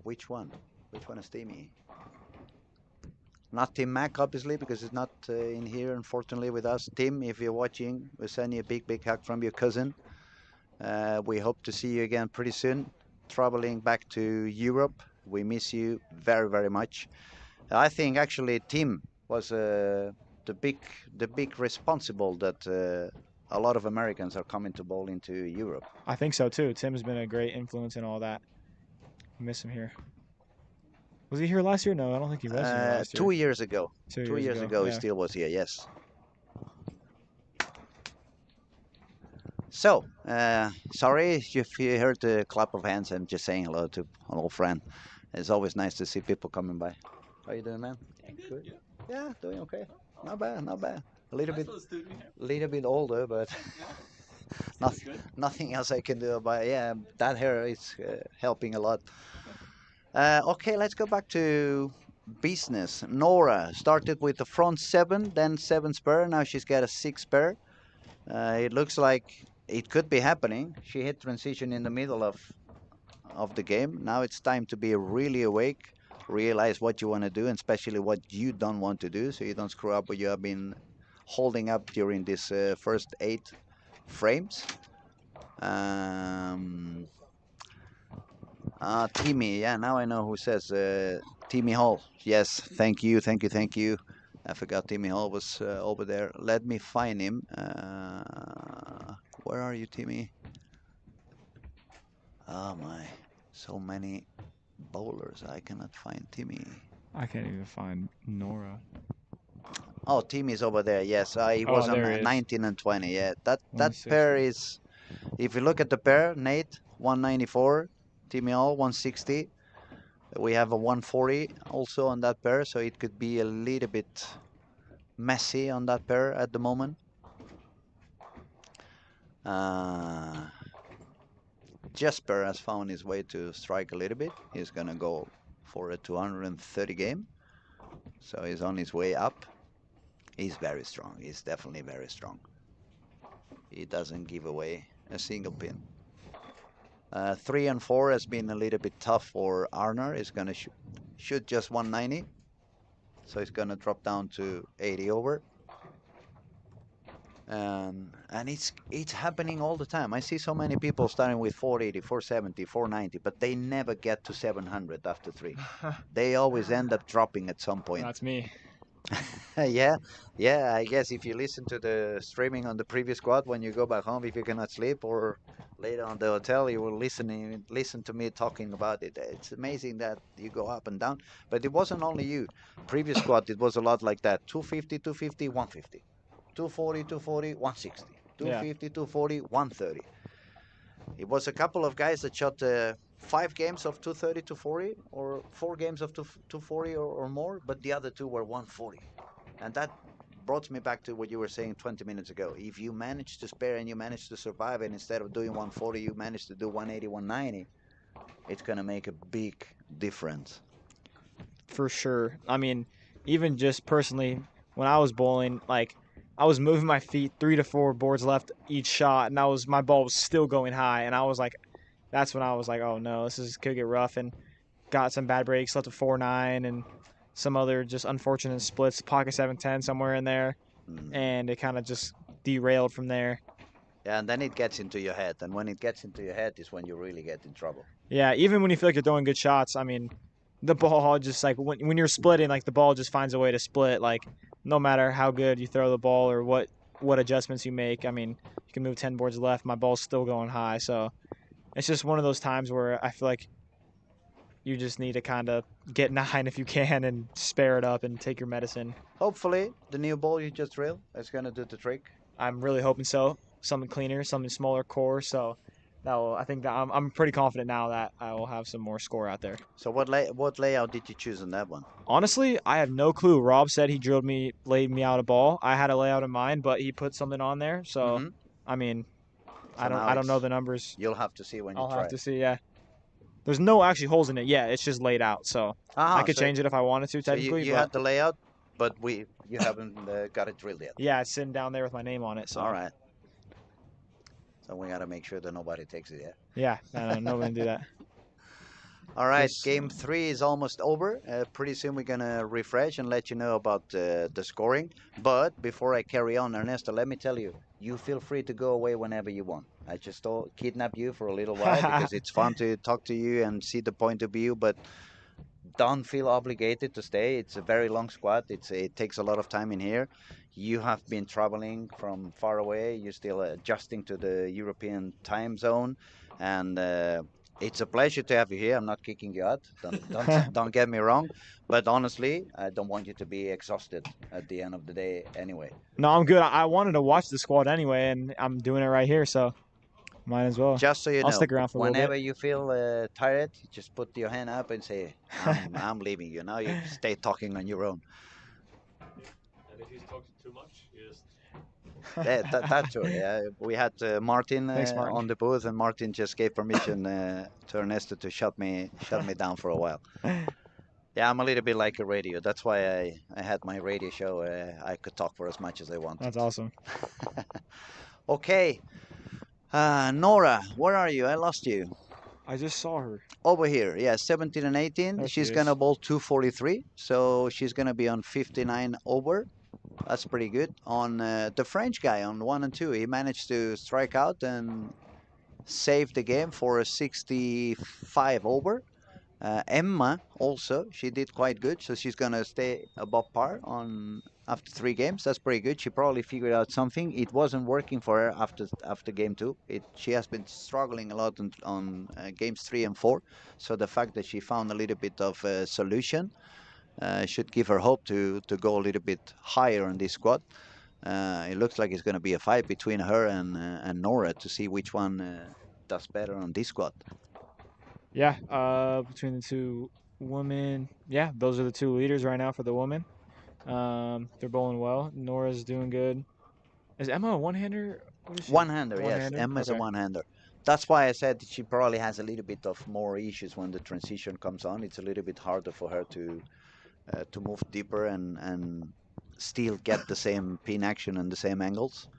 S2: Which one? Which one is Timmy? Not Tim Mack, obviously, because he's not in here, unfortunately, with us. Tim, if you're watching, we send you a big, big hug from your cousin. We hope to see you again pretty soon. Traveling back to Europe, we miss you very, very much. I think actually Tim was the big responsible that a lot of Americans are coming to bowl into Europe.
S3: I think so too. Tim's been a great influence in all that. Miss him here. Was he here last year? No, I don't think he was here last year.
S2: 2 years ago.
S3: 2
S2: years ago,
S3: yeah.
S2: he still was here. Yes. So, sorry if you heard the clap of hands. I'm just saying hello to an old friend. It's always nice to see people coming by. How you doing, man?
S1: Yeah, good.
S2: Yeah, doing okay. Not bad, not bad. A little bit older, but nothing else I can do about it. Yeah, that hair is helping a lot. Okay, let's go back to business. Nora started with the front 7, then 7 spare. Now she's got a 6 spare. It looks like it could be happening. She hit transition in the middle of the game. Now it's time to be really awake, realize what you want to do, and especially what you don't want to do, so you don't screw up what you have been holding up during this first 8 frames. Timmy, yeah, now I know who says Timmy Hall. Yes, thank you. I forgot Timmy Hall was over there. Let me find him. Where are you, Timmy? Oh my, so many bowlers. I cannot find Timmy.
S3: I can't even find Nora.
S2: Oh, Timmy's over there. Yes, he was on 19 and 20. Yeah, that pair is. If you look at the pair, Nate 194, Timmy Hall 160. We have a 140 also on that pair, so it could be a little bit messy on that pair at the moment. Jesper has found his way to strike a little bit. He's gonna go for a 230 game, so he's on his way up. He's very strong. He's definitely very strong. He doesn't give away a single pin. 3 and 4 has been a little bit tough for Arnar. He's gonna shoot just 190, so he's gonna drop down to 80 over. And it's happening all the time. I see so many people starting with 480, 470, 490, but they never get to 700 after 3. They always end up dropping at some point.
S3: That's me.
S2: Yeah, yeah. I guess if you listen to the streaming on the previous squad when you go back home, if you cannot sleep, or later on the hotel, you will listen to me talking about it. It's amazing that you go up and down. But it wasn't only you. Previous squad, it was a lot like that. 250, 250, 150. 240, 240, 160. 250, 240, 130. It was a couple of guys that shot 5 games of 230, 240, or 4 games of 240 or more, but the other 2 were 140. And that brought me back to what you were saying 20 minutes ago. If you manage to spare and you manage to survive, and instead of doing 140, you manage to do 180, 190, it's going to make a big difference.
S3: For sure. I mean, even just personally, when I was bowling, like, I was moving my feet 3 to 4 boards left each shot, and my ball was still going high, and I was like, that's when I was like, oh no, could get rough, and got some bad breaks, left a 4-9, and some other just unfortunate splits, pocket 7-10 somewhere in there, and it kind of just derailed from there.
S2: Yeah, and then it gets into your head, and when it gets into your head is when you really get in trouble.
S3: Yeah, even when you feel like you're throwing good shots, I mean, the ball just like when you're splitting, like the ball just finds a way to split. Like no matter how good you throw the ball or what adjustments you make, I mean, you can move 10 boards left, my ball's still going high. So it's just one of those times where I feel like you just need to kind of get 9 if you can and spare it up and take your medicine.
S2: Hopefully, the new ball you just drilled is going to do the trick.
S3: I'm really hoping so. Something cleaner, something smaller core. So I think that I'm pretty confident now that I will have some more score out there.
S2: So what layout did you choose on that one?
S3: Honestly, I have no clue. Rob said he laid me out a ball. I had a layout in mind, but he put something on there. So I mean,
S2: so
S3: I don't know the numbers.
S2: You'll have to see when you try.
S3: I'll have to see. Yeah. There's no actually holes in it. Yeah, it's just laid out. So I could change it if I wanted to. Technically,
S2: so you had the layout, but you haven't got it drilled yet.
S3: Yeah, it's sitting down there with my name on it. So
S2: all right. So we got to make sure that nobody takes it yet.
S3: Yeah, nobody do that.
S2: All right, game 3 is almost over. Pretty soon we're going to refresh and let you know about the scoring. But before I carry on, Ernesto, let me tell you, you feel free to go away whenever you want. I just kidnap you for a little while because it's fun to talk to you and see the point of view, but don't feel obligated to stay. It's a very long squad. It takes a lot of time in here. You have been traveling from far away. You're still adjusting to the European time zone, and it's a pleasure to have you here. I'm not kicking you out. Don't get me wrong, but honestly, I don't want you to be exhausted at the end of the day anyway.
S3: No, I'm good. I wanted to watch the squad anyway, and I'm doing it right here, so might as well.
S2: Just so you know,
S3: I'll stick around for a little bit.
S2: Whenever you feel tired, just put your hand up and say, I'm leaving you. Now you stay talking on your own.
S4: And if he's talking too much, you just...
S2: That's true. Yeah, we had Martin,
S3: Thanks, Martin
S2: on the booth, and Martin just gave permission to Ernesto to shut me down for a while. Yeah, I'm a little bit like a radio. That's why I had my radio show. I could talk for as much as I wanted.
S3: That's awesome.
S2: Okay. Nora, where are you? I lost you.
S3: I just saw her.
S2: Over here, yeah, 17 and 18.
S3: There
S2: she's
S3: she
S2: going to
S3: is.
S2: bowl 243, so she's going to be on 59 over. That's pretty good. On the French guy on 1 and 2, he managed to strike out and save the game for a 65 over. Emma also, she did quite good, so she's going to stay above par on after 3 games. That's pretty good. She probably figured out something. It wasn't working for her after game 2. She has been struggling a lot on games 3 and 4. So the fact that she found a little bit of a solution should give her hope to go a little bit higher in this squad. It looks like it's going to be a fight between her and Nora to see which one does better on this squad.
S3: Yeah, between the two, women, yeah, those are the two leaders right now for the women. They're bowling well. Nora's doing good. Is Emma a one-hander? What is she?
S2: One-hander, yes.
S3: One-hander?
S2: Emma's a
S3: Okay.
S2: one-hander. That's why I said she probably has a little bit of more issues when the transition comes on. It's a little bit harder for her to move deeper and still get the same pin action and the same angles.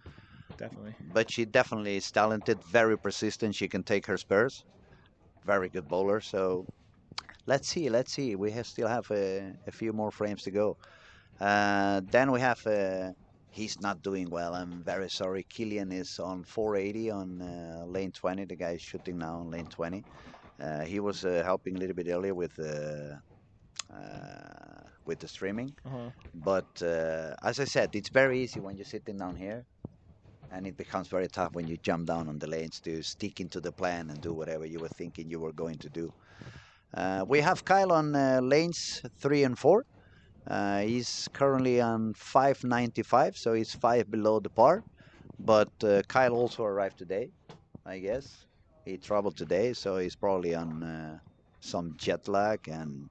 S3: Definitely.
S2: But she definitely is talented, very persistent. She can take her spares. Very good bowler. So let's see, let's see. We still have a few more frames to go. Then we have. He's not doing well. I'm very sorry. Killian is on 480 on lane 20. The guy is shooting now on lane 20. He was helping a little bit earlier with the streaming.
S3: Uh-huh.
S2: But as I said, it's very easy when you're sitting down here, and it becomes very tough when you jump down on the lanes to stick into the plan and do whatever you were thinking you were going to do. We have Kyle on lanes 3 and 4. He's currently on 595, so he's 5 below the par. But Kyle also arrived today, I guess. He traveled today, so he's probably on some jet lag and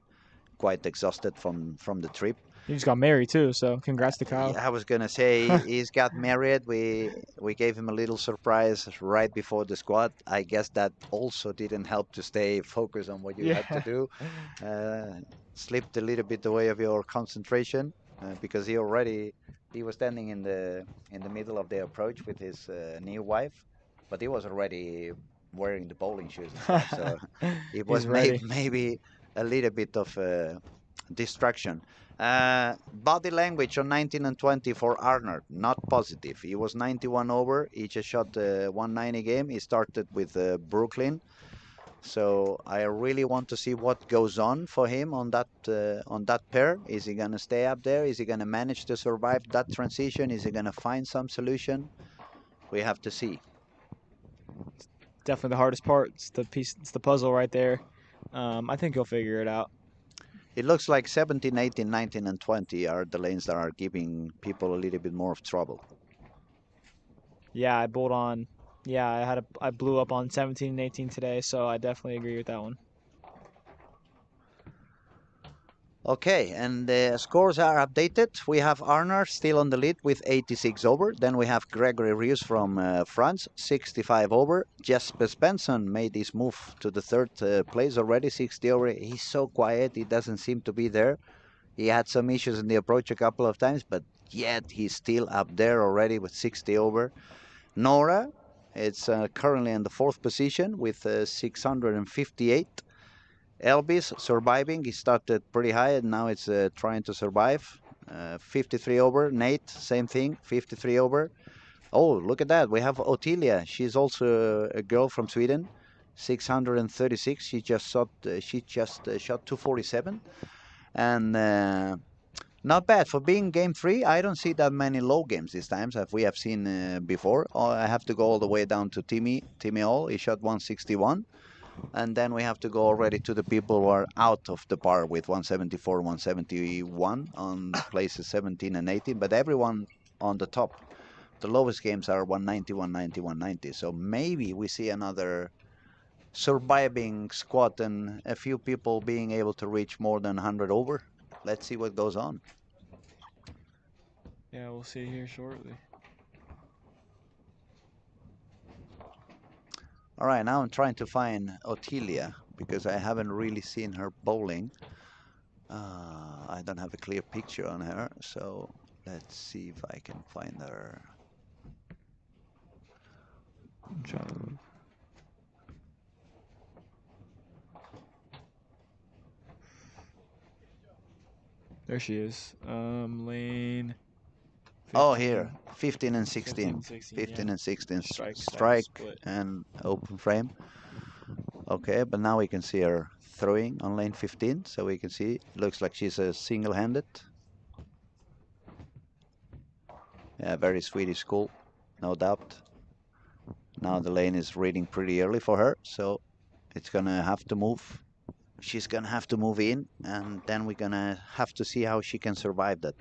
S2: quite exhausted from the trip.
S3: He just got married too, so congrats to Kyle.
S2: Yeah, I was gonna say he's got married. We gave him a little surprise right before the squad. I guess that also didn't help to stay focused on what you had to
S3: Yeah.
S2: do. Slipped a little bit away of your concentration because he was standing in the middle of the approach with his new wife, but he was already wearing the bowling shoes and stuff. So it was
S3: He's ready.
S2: maybe a little bit of distraction. Body language on 19 and 20 for Arnold, not positive. He was 91 over. He just shot 190 game. He started with Brooklyn. So I really want to see what goes on for him on that pair. Is he gonna stay up there? Is he gonna manage to survive that transition? Is he gonna find some solution? We have to see.
S3: Definitely the hardest part. It's the piece. It's the puzzle right there. I think he'll figure it out.
S2: It looks like 17, 18, 19, and 20 are the lanes that are giving people a little bit more of trouble.
S3: Yeah, I bowled on. Yeah, I blew up on 17 and 18 today, so I definitely agree with that one.
S2: Okay, and the scores are updated. We have Arnar still on the lead with 86 over. Then we have Gregory Rius from France, 65 over. Jesper Svensson made his move to the third place already, 60 over. He's so quiet, he doesn't seem to be there. He had some issues in the approach a couple of times, but yet he's still up there already with 60 over. Nora, it's currently in the fourth position with 658. Elvis surviving. He started pretty high and now it's trying to survive. 53 over. Nate, same thing, 53 over. Oh, look at that. We have Otilia. She's also a girl from Sweden. 636. She just shot 247. And not bad for being game 3. I don't see that many low games this time as we have seen before. I have to go all the way down to Timmy Hall. He shot 161. And then we have to go already to the people who are out of the par with 174, 171 on places 17 and 18. But everyone on the top, the lowest games are 190, 190, 190. So maybe we see another surviving squad and a few people being able to reach more than 100 over. Let's see what goes on.
S3: Yeah, we'll see here shortly.
S2: All right, now I'm trying to find Otilia because I haven't really seen her bowling. I don't have a clear picture on her, so let's see if I can find her.
S3: I'm trying to look. There she is. Lane. 15.
S2: Oh, here, 15 and 16. 15
S3: yeah.
S2: and 16.
S3: Strike,
S2: Strike
S3: split.
S2: and open frame. Okay, but now we can see her throwing on lane 15, so we can see, looks like she's a single-handed. Yeah, very Swedish school, no doubt. Now the lane is reading pretty early for her, so it's gonna have to move. She's gonna have to move in, and then we're gonna have to see how she can survive that.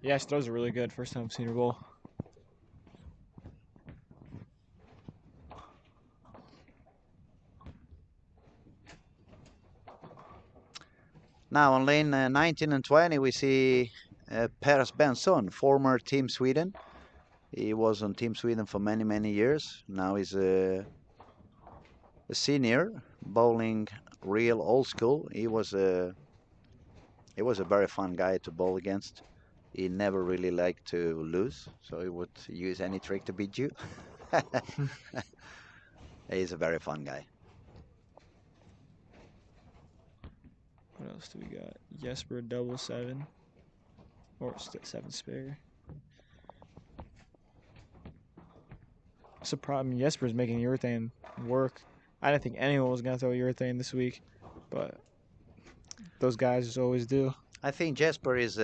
S3: Yeah, she throws it really good. First time I've seen her bowl.
S2: Now on lane 19 and 20, we see Per Benson, former Team Sweden. He was on Team Sweden for many, many years. Now he's a senior, bowling real old school. He was a very fun guy to bowl against. He never really liked to lose, so he would use any trick to beat you. He's a very fun guy.
S3: What else do we got? Jesper double 7. Or 7 spare. Surprised. I mean, Jesper's making urethane work. I didn't think anyone was going to throw urethane this week, but those guys just always do.
S2: I think Jesper is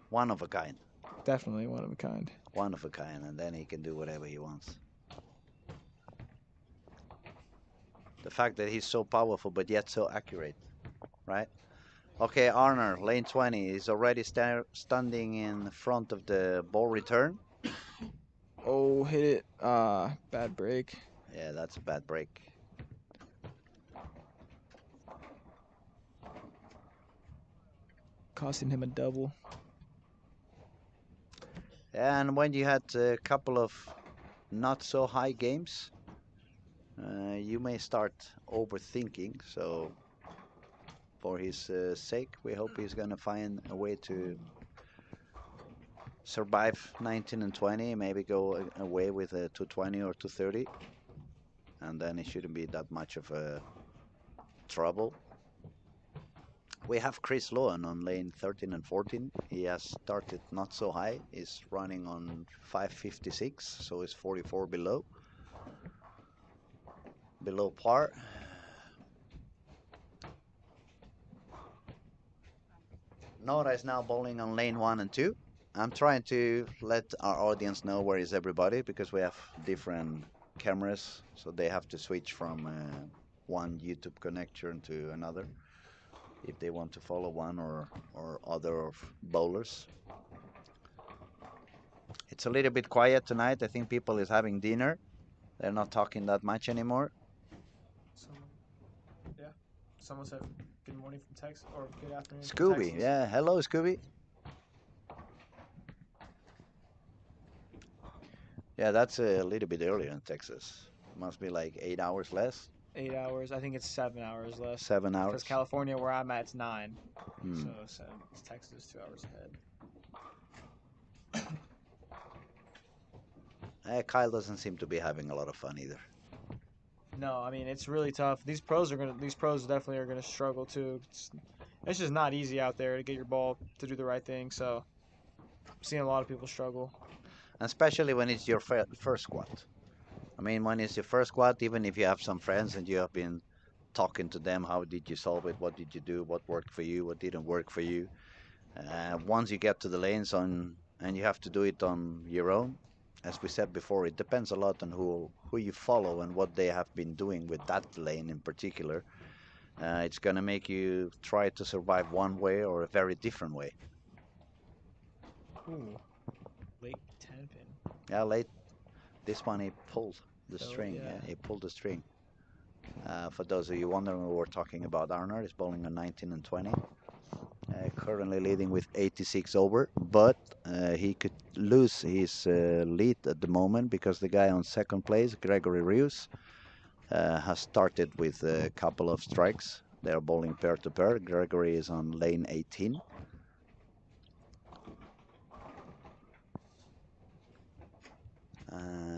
S2: one of a kind.
S3: Definitely one of a kind.
S2: One of a kind, and then he can do whatever he wants. The fact that he's so powerful but yet so accurate, right? Okay, Arner, lane 20, is already standing in front of the ball return.
S3: Oh, hit it. Bad break.
S2: Yeah, that's a bad break.
S3: Costing him a double.
S2: And when you had a couple of not so high games, you may start overthinking. So for his sake, we hope he's going to find a way to survive 19 and 20, maybe go away with a 220 or 230, and then it shouldn't be that much of a trouble. We have Chris Lohan on lane 13 and 14. He has started not so high. He's running on 556, so it's 44 below par. Nora is now bowling on lane 1 and 2. I'm trying to let our audience know where is everybody, because we have different cameras, so they have to switch from one YouTube connection to another if they want to follow one or other of bowlers. It's a little bit quiet tonight. I think people is having dinner. They're not talking that much anymore.
S3: Someone said good morning from Texas, or good afternoon from
S2: Scooby,
S3: Texas.
S2: yeah, hello Scooby. Yeah, that's a little bit earlier in Texas. Must be like 8 hours less.
S3: 8 hours. I think it's 7 hours less.
S2: 7 hours.
S3: Because California, where I'm at, it's 9.
S2: Hmm.
S3: So it's Texas 2 hours ahead.
S2: Kyle doesn't seem to be having a lot of fun either.
S3: No, I mean it's really tough. These pros definitely are gonna struggle too. It's just not easy out there to get your ball to do the right thing. So I'm seeing a lot of people struggle.
S2: Especially when it's your first squad. I mean, when it's your first squad, even if you have some friends and you have been talking to them, how did you solve it? What did you do? What worked for you? What didn't work for you? Once you get to the lanes and you have to do it on your own, as we said before, it depends a lot on who you follow and what they have been doing with that lane in particular. It's going to make you try to survive one way or a very different way.
S3: Ooh, late 10 pin.
S2: Yeah, late. This one he pulled the string.
S3: Yeah.
S2: He pulled the string. For those of you wondering what we're talking about, Arnold is bowling on 19 and 20. Currently leading with 86 over, but he could lose his lead at the moment because the guy on second place, Gregory Rios, has started with a couple of strikes. They're bowling pair to pair. Gregory is on lane 18.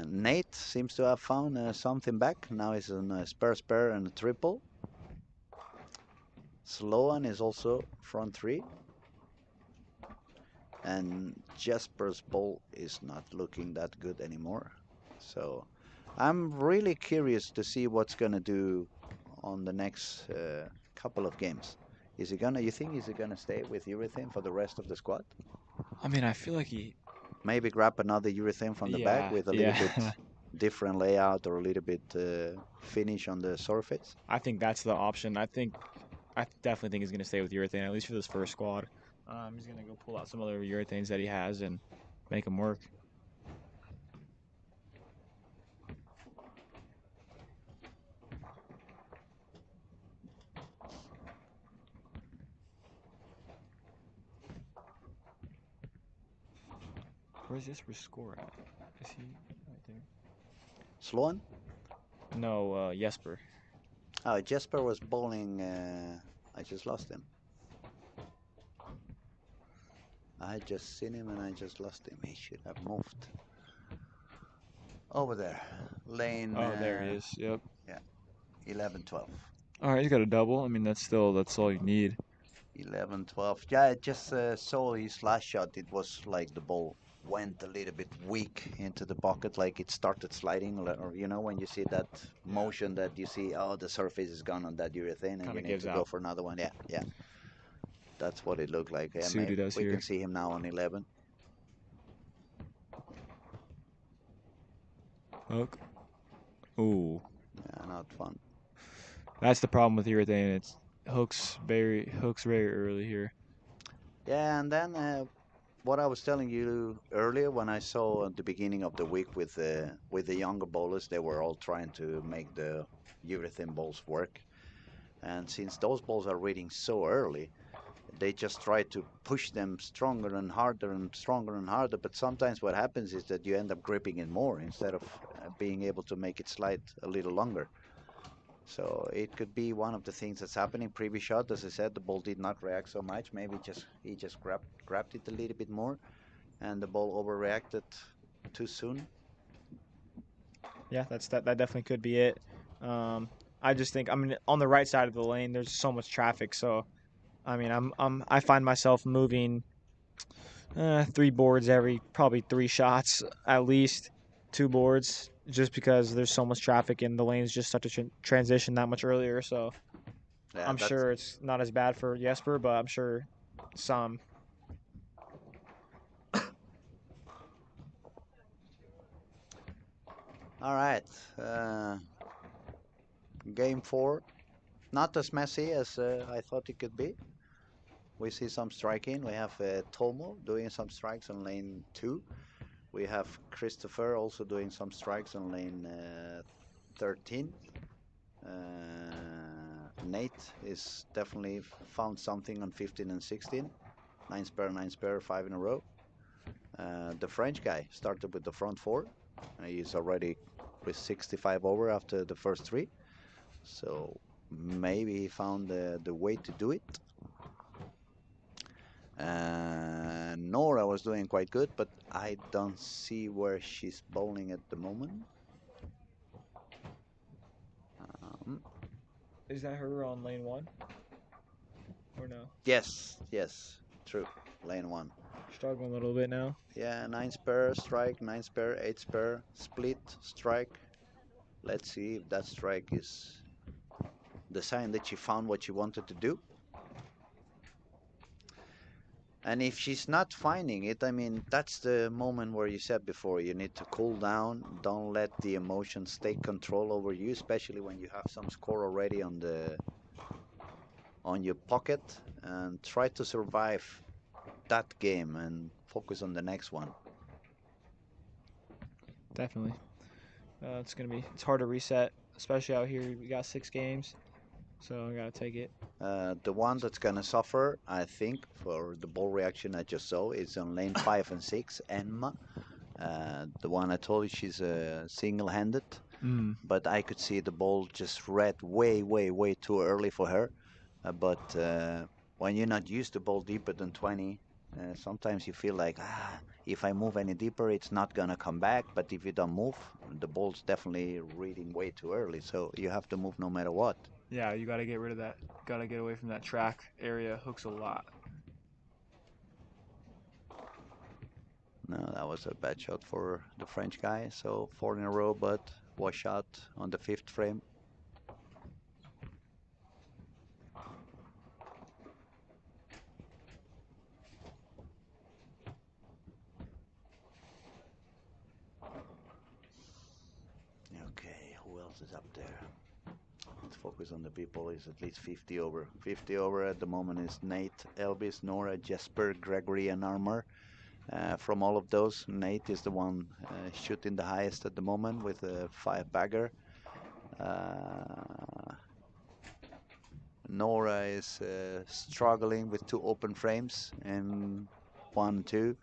S2: Nate seems to have found something back. Now he's on a spare and a triple. Sloan is also front 3. And Jesper's ball is not looking that good anymore. So I'm really curious to see what's going to do on the next couple of games. You think he's gonna stay with urethane for the rest of the squad?
S3: I mean, I feel like he.
S2: Maybe grab another urethane from the back with a little bit different layout or a little bit finish on the surface.
S3: I think that's the option. I definitely think he's going to stay with urethane, at least for this first squad. He's going to go pull out some other urethanes that he has and make them work. Where's Jesper's score at? Is he right there?
S2: Sloan?
S3: No, Jesper.
S2: Oh, Jesper was bowling. I just lost him. I just seen him and I just lost him. He should have moved over there. Lane.
S3: Oh, there he is. Yep.
S2: Yeah, 11-12.
S3: All right, he's got a double. I mean, that's all you need.
S2: 11-12. Yeah, I just saw his last shot. It was like the ball went a little bit weak into the pocket, like it started sliding, or you know, when you see that motion that you see, oh, the surface is gone on that urethane, and
S3: Kinda
S2: you need
S3: gives
S2: to go
S3: out.
S2: for another one. Yeah, yeah. That's what it looked like. Yeah,
S3: See what he does
S2: we
S3: here.
S2: can see him now on 11.
S3: Hook. Ooh,
S2: Yeah, not fun.
S3: that's the problem with urethane. It's hooks very early here.
S2: Yeah, and then what I was telling you earlier, when I saw at the beginning of the week with the younger bowlers, they were all trying to make the urethane balls work. And since those balls are reading so early, they just try to push them stronger and harder and stronger and harder. But sometimes what happens is that you end up gripping it more instead of being able to make it slide a little longer. So it could be one of the things that's happening. Previous shot, as I said, the ball did not react so much. Maybe he just grabbed it a little bit more, and the ball overreacted too soon.
S3: Yeah, that definitely could be it. I just think, I mean, on the right side of the lane, there's so much traffic. So, I mean, I find myself moving 3 boards every probably 3 shots at least, 2 boards, just because there's so much traffic and the lanes just start to transition that much earlier. So
S2: Yeah,
S3: I'm
S2: that's
S3: sure it's not as bad for Jesper, but I'm sure some.
S2: all right. Game 4, not as messy as I thought it could be. We see some striking. We have Tomo doing some strikes on lane 2. We have Christopher also doing some strikes on lane 13. Nate is definitely found something on 15 and 16. 9 spare, 5 in a row. The French guy started with the front 4. He's already with 65 over after the first 3. So maybe he found the way to do it. Nora was doing quite good, but I don't see where she's bowling at the moment.
S3: Is that her on lane 1? Or no?
S2: Yes, true. Lane 1.
S3: Struggling a little bit now.
S2: Yeah, 9 spare, strike, 9 spare, 8 spare, split, strike. Let's see if that strike is the sign that she found what she wanted to do. And if she's not finding it, I mean, that's the moment where you said before, you need to cool down. Don't let the emotions take control over you, especially when you have some score already on your pocket, and try to survive that game and focus on the next one.
S3: Definitely. It's hard to reset, especially out here. We got 6 games, so I gotta take it.
S2: The one that's gonna suffer, I think, for the ball reaction I just saw is on lane 5 and 6, Emma. The one I told you, she's single-handed, but I could see the ball just read way too early for her. But when you're not used to ball deeper than 20, sometimes you feel like, if I move any deeper, it's not gonna come back. But if you don't move, the ball's definitely reading way too early. So you have to move no matter what.
S3: Yeah, you gotta get rid of that. Gotta get away from that track area. Hooks a lot.
S2: No, that was a bad shot for the French guy. So 4 in a row, but wash out on the 5th frame. Okay, who else is up there? Let's focus on the people. Is at least 50 over. 50 over at the moment is Nate, Elvis, Nora, Jesper, Gregory, and Armor. From all of those, Nate is the one shooting the highest at the moment with a 5-bagger. Nora is struggling with 2 open frames and 1, 2.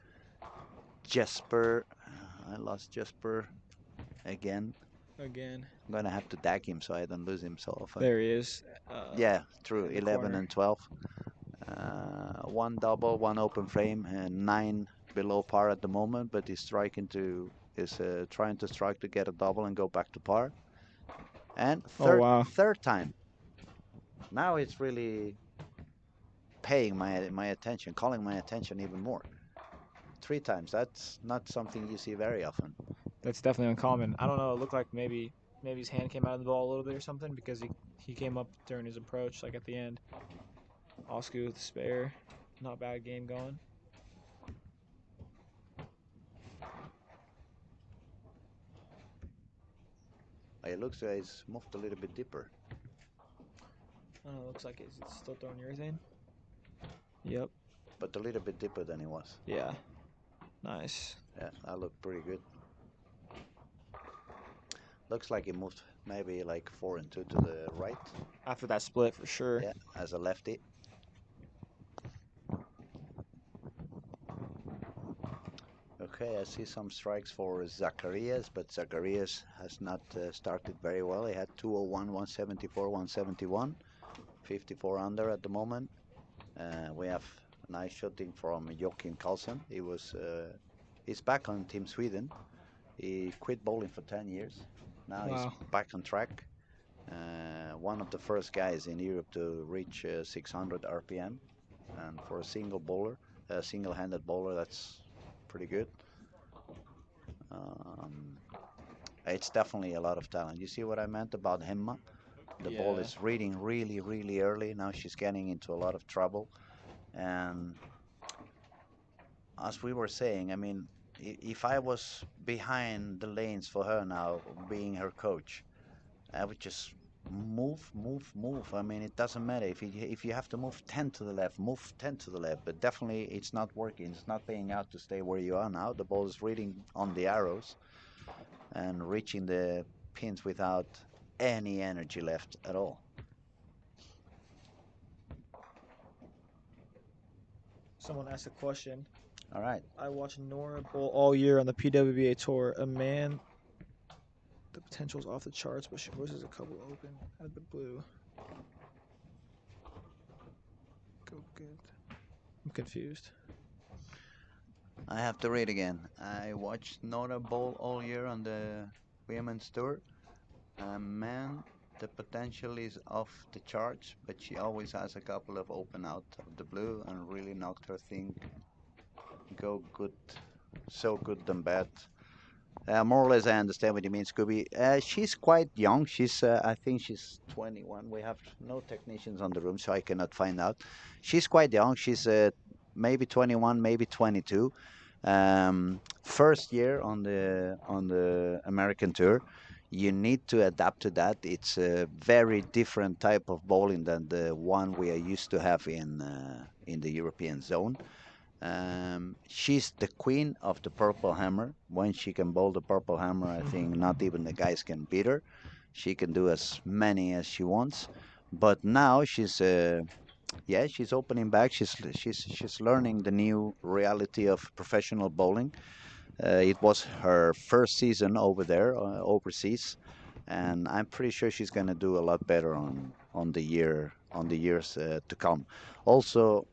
S2: Jesper. I lost Jesper again.
S3: Again,
S2: I'm gonna have to dag him so I don't lose him so often.
S3: there he is.
S2: Yeah, true.
S3: in the
S2: 11
S3: corner.
S2: and 12. One double, one open frame, and 9 below par at the moment. But he's trying to strike to get a double and go back to par. And
S3: Oh wow.
S2: third time. Now it's really paying my attention, calling my attention even more. 3 times. That's not something you see very often.
S3: That's definitely uncommon. I don't know. It looked like maybe his hand came out of the ball a little bit or something because he came up during his approach, like at the end. Oscar with the spare. Not bad game going.
S2: It looks like it's moved a little bit deeper.
S3: I don't know. It looks like it's still throwing urethane. Yep.
S2: But a little bit deeper than it was.
S3: Yeah. Nice.
S2: Yeah, that looked pretty good. Looks like he moved maybe like 4 and 2 to the right.
S3: After that split, for sure.
S2: Yeah, as a lefty. Okay, I see some strikes for Zacharias, but Zacharias has not started very well. He had 201, 174, 171, 54 under at the moment. We have nice shooting from Joachim Carlsen. He's back on Team Sweden. He quit bowling for 10 years. Now
S3: Wow.
S2: he's back on track. One of the first guys in Europe to reach 600 RPM. And for a single-handed bowler, that's pretty good. It's definitely a lot of talent. You see what I meant about Hemma? The ball
S3: Yeah.
S2: is reading really, really early. Now she's getting into a lot of trouble. And as we were saying, I mean, if I was behind the lanes for her now, being her coach, I would just move, move, move. I mean, it doesn't matter if you have to move 10 to the left, move 10 to the left. But definitely, it's not working. It's not paying out to stay where you are now. The ball is reading on the arrows and reaching the pins without any energy left at all.
S3: Someone asked a question.
S2: All right.
S3: I watched Nora bowl all year on the PWBA tour. A man, the potential's off the charts, but she voices a couple open at the blue. Go good. I'm confused.
S2: I have to read again. I watched Nora bowl all year on the women's tour. Man, the potential is off the charts, but she always has a couple of open out of the blue and really knocked her thing go good, so good than bad. More or less, I understand what you mean, Scooby. She's quite young. I think she's 21. We have no technicians on the room, so I cannot find out. She's quite young. She's maybe 21, maybe 22. First year on the American tour. You need to adapt to that. It's a very different type of bowling than the one we are used to have in the European zone. She's the queen of the purple hammer. When she can bowl the purple hammer, I think not even the guys can beat her. She can do as many as she wants. But now she's opening back. She's learning the new reality of professional bowling. It was her first season over there, overseas, and I'm pretty sure she's going to do a lot better on the years to come. Also,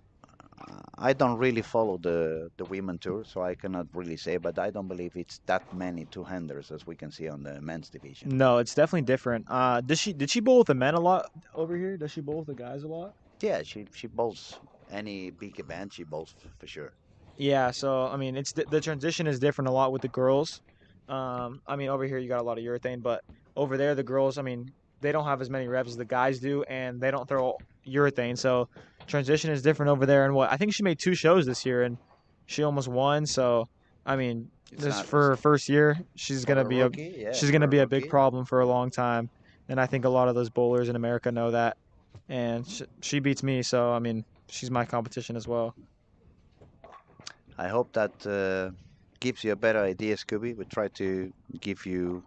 S2: I don't really follow the women tour, so I cannot really say, but I don't believe it's that many two-handers as we can see on the men's division.
S3: No, it's definitely different. Did she bowl with the men a lot over here? Does she bowl with the guys a lot?
S2: Yeah, she bowls any big event. She bowls for sure.
S3: Yeah, so I mean, it's the transition is different a lot with the girls. I mean, over here you got a lot of urethane, but over there the girls, I mean, they don't have as many reps as the guys do, and they don't throw urethane. So transition is different over there. And what I think she made 2 shows this year, and she almost won. So I mean, this for her first year, she's gonna be a big problem for a long time. And I think a lot of those bowlers in America know that. And she beats me, so I mean, she's my competition as well.
S2: I hope that gives you a better idea, Scooby. We try to give you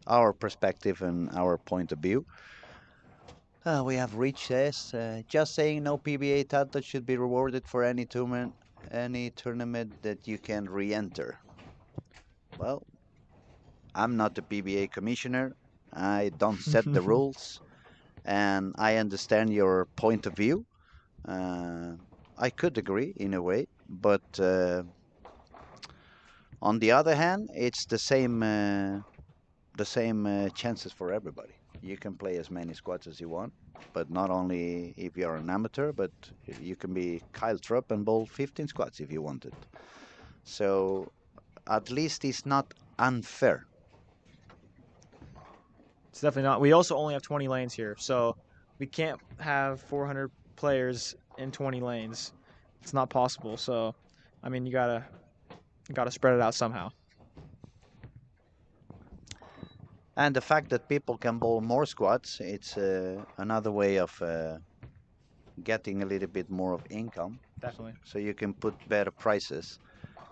S2: our perspective and our point of view. We have Rich says, just saying no PBA title should be rewarded for any tournament Any tournament that you can re-enter. Well, I'm not the PBA commissioner. I don't set the rules, and I understand your point of view. Uh, I could agree in a way, but on the other hand, it's the same chances for everybody. You can play as many squads as you want, but not only if you're an amateur, but you can be Kyle Trupp and bowl 15 squads if you wanted. So at least it's not unfair.
S3: It's definitely not. We also only have 20 lanes here, so we can't have 400 players in 20 lanes. It's not possible. So, I mean, you gotta spread it out somehow.
S2: And the fact that people can bowl more squads, it's another way of getting a little bit more of income.
S3: Definitely.
S2: So you can put better prices.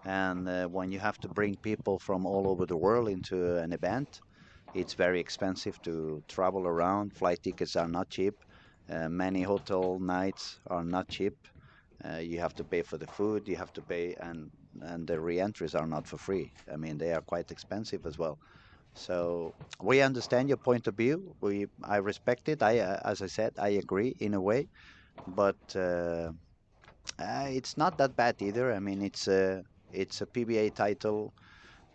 S2: And when you have to bring people from all over the world into an event, it's very expensive to travel around. Flight tickets are not cheap. Many hotel nights are not cheap. You have to pay for the food. You have to pay, and the re-entries are not for free. I mean, they are quite expensive as well. So we understand your point of view. I respect it. As I said, I agree in a way, but it's not that bad either. I mean, it's a PBA title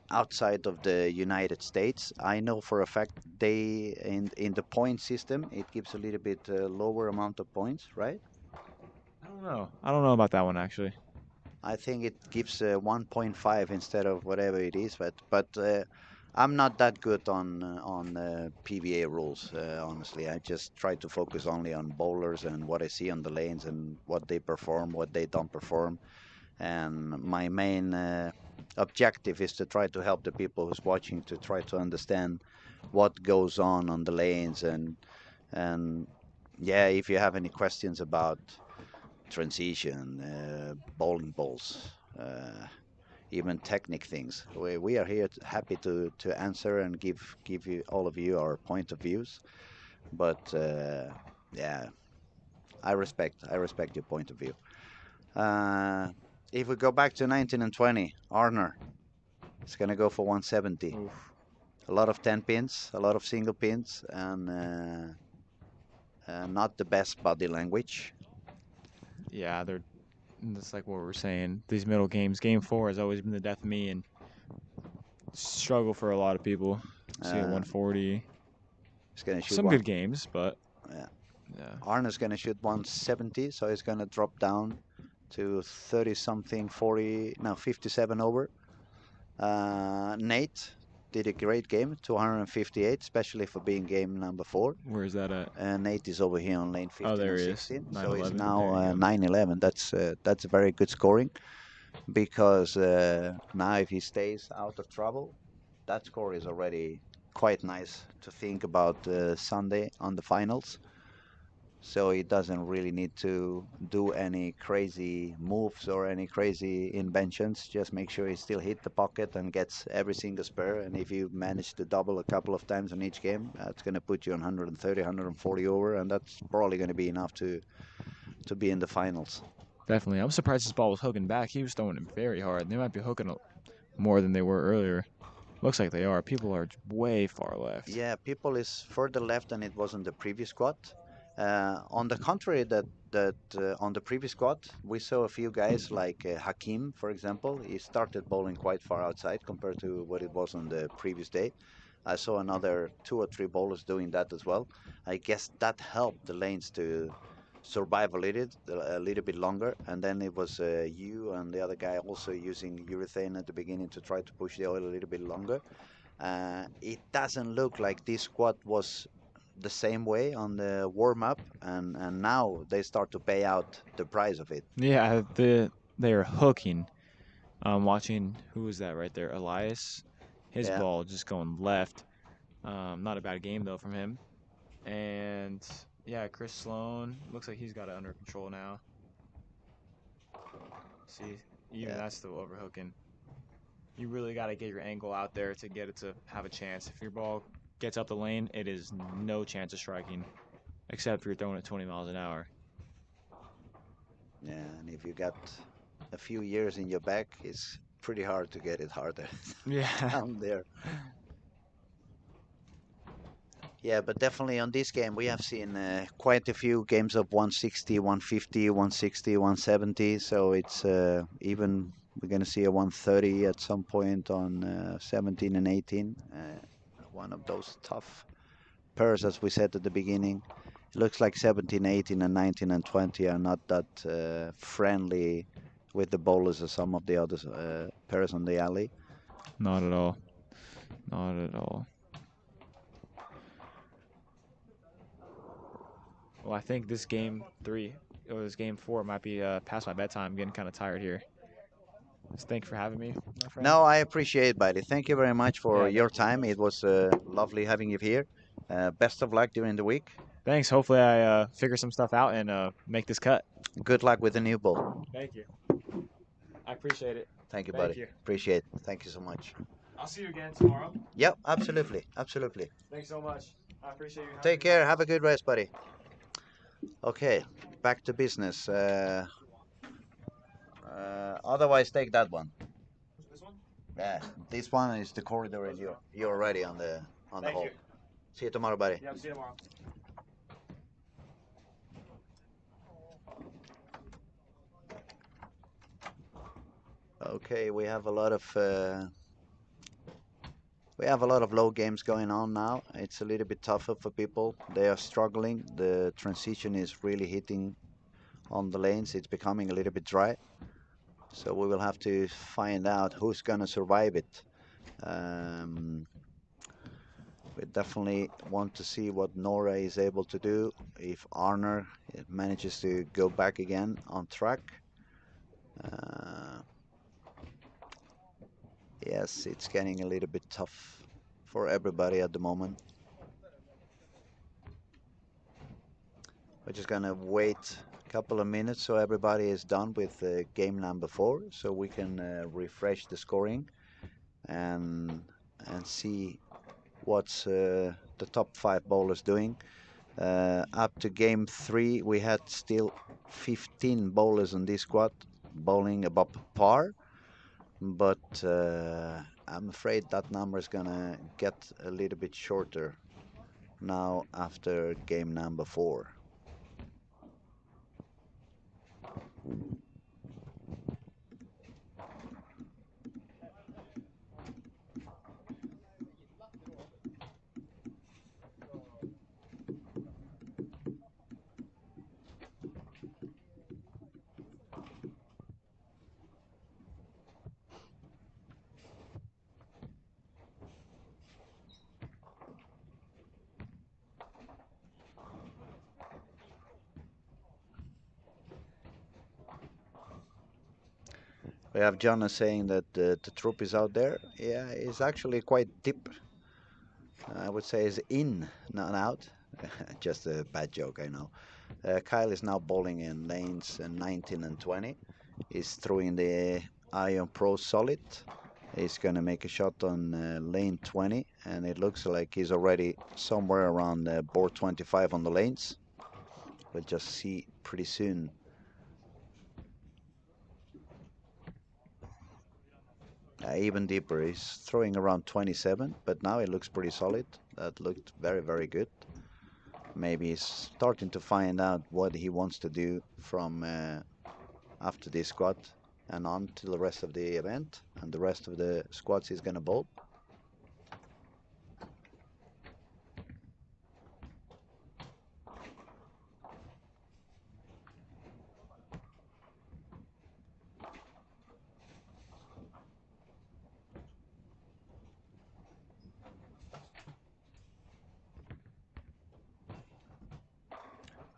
S2: outside of the United States. I know for a fact they in the point system it gives a little bit lower amount of points, right?
S3: I don't know. I don't know about that one actually.
S2: I think it gives 1.5 instead of whatever it is, but I'm not that good on PBA rules. Honestly, I just try to focus only on bowlers and what I see on the lanes and what they perform, what they don't perform. And my main objective is to try to help the people who's watching to try to understand what goes on the lanes and yeah, if you have any questions about transition, bowling balls, even technique things. We are here happy to answer and give you all of you our point of views. But yeah, I respect your point of view. Uh, if we go back to 19 and 20, Arner, it's gonna go for 170.
S3: Oof.
S2: A lot of 10 pins, a lot of single pins, and not the best body language.
S3: Yeah, they're. That's like what we're saying. These middle games. Game 4 has always been the death of me and struggle for a lot of people. See at
S2: Uh,
S3: 140.
S2: he's gonna shoot
S3: Some
S2: one.
S3: good games, but
S2: Yeah.
S3: yeah.
S2: Arner's gonna shoot 170, so he's gonna drop down to 30 something, 40, no, 57 over. Nate did a great game, 258, especially for being game number 4.
S3: Where is that at?
S2: Nate is over here on lane 15
S3: Oh, there
S2: and
S3: he is.
S2: 16, so he's
S3: 911.
S2: now
S3: There you go.
S2: 911. That's a very good scoring because now if he stays out of trouble, that score is already quite nice to think about Sunday on the finals. So he doesn't really need to do any crazy moves or any crazy inventions. Just make sure he still hit the pocket and gets every single spare. And if you manage to double a couple of times in each game, that's going to put you on 130, 140 over, and that's probably going to be enough to be in the finals.
S3: Definitely. I'm surprised this ball was hooking back. He was throwing it very hard. They might be hooking more than they were earlier. Looks like they are. People are way far left.
S2: Yeah, people is further left than it was on the previous squad. On the contrary, that on the previous squad, we saw a few guys like Hakim, for example. He started bowling quite far outside compared to what it was on the previous day. I saw another 2 or 3 bowlers doing that as well. I guess that helped the lanes to survive a little bit longer. And then it was you and the other guy also using urethane at the beginning to try to push the oil a little bit longer. It doesn't look like this squad was the same way on the warm up, and now they start to pay out the price of it.
S3: Yeah, they're hooking. I'm watching. Who is that right there? Elias. His
S2: Yeah,
S3: ball just going left. Not a bad game though from him. And yeah, Chris Sloan looks like he's got it under control now. See, even
S2: yeah,
S3: that's still overhooking. You really got to get your angle out there to get it to have a chance. If your ball gets up the lane, it is no chance of striking, except if you're throwing it 20 miles an hour.
S2: yeah. And if you got a few years in your back, it's pretty hard to get it harder
S3: Yeah.
S2: down there. Yeah, but definitely on this game, we have seen quite a few games of 160, 150, 160, 170. So it's even we're going to see a 130 at some point on 17 and 18. One of those tough pairs, as we said at the beginning. It looks like 17, 18, and 19 and 20 are not that friendly with the bowlers as some of the other pairs on the alley.
S3: Not at all. Not at all. Well, I think this game 3 or this game 4 might be past my bedtime. I'm getting kind of tired here. Just thank you for having me, my friend.
S2: No, I appreciate, buddy. Thank you very much for
S3: Yeah,
S2: your
S3: thank you.
S2: time. It was lovely having you here. Best of luck during the week.
S3: Thanks. Hopefully, I figure some stuff out and make this cut.
S2: Good luck with the new ball.
S3: Thank you. I appreciate it.
S2: Thank you,
S3: Thank
S2: buddy.
S3: you.
S2: Appreciate it. Thank you so much.
S3: I'll see you again tomorrow.
S2: Yep, absolutely. Absolutely.
S3: Thanks so much. I appreciate you.
S2: Take care. Have a good rest, buddy. Okay, back to business. Otherwise, take that one.
S3: This one?
S2: Yeah, this one is the corridor, and you're already on the
S3: Thank
S2: hole.
S3: you.
S2: See you tomorrow, buddy.
S3: Yeah, see you tomorrow.
S2: Okay, we have a lot of low games going on now. It's a little bit tougher for people. They are struggling. The transition is really hitting on the lanes. It's becoming a little bit dry. So we will have to find out who's gonna survive it. We definitely want to see what Nora is able to do if Arner manages to go back again on track. Yes, it's getting a little bit tough for everybody at the moment. We're just gonna wait a couple of minutes so everybody is done with game number 4, so we can refresh the scoring and see what's the top 5 bowlers doing. Up to game 3, we had still 15 bowlers on this squad bowling above par, but I'm afraid that number is gonna get a little bit shorter now after game number 4. We have Jonas saying that the troop is out there. Yeah, it's actually quite deep. I would say it's in, not out. Just a bad joke, I know. Kyle is now bowling in lanes 19 and 20. He's throwing the Iron Pro Solid. He's going to make a shot on lane 20, and it looks like he's already somewhere around board 25 on the lanes. We'll just see pretty soon. Even deeper, he's throwing around 27, but now it looks pretty solid. That looked very, very good. Maybe he's starting to find out what he wants to do from after this squad and on to the rest of the event, and the rest of the squads he's gonna bowl.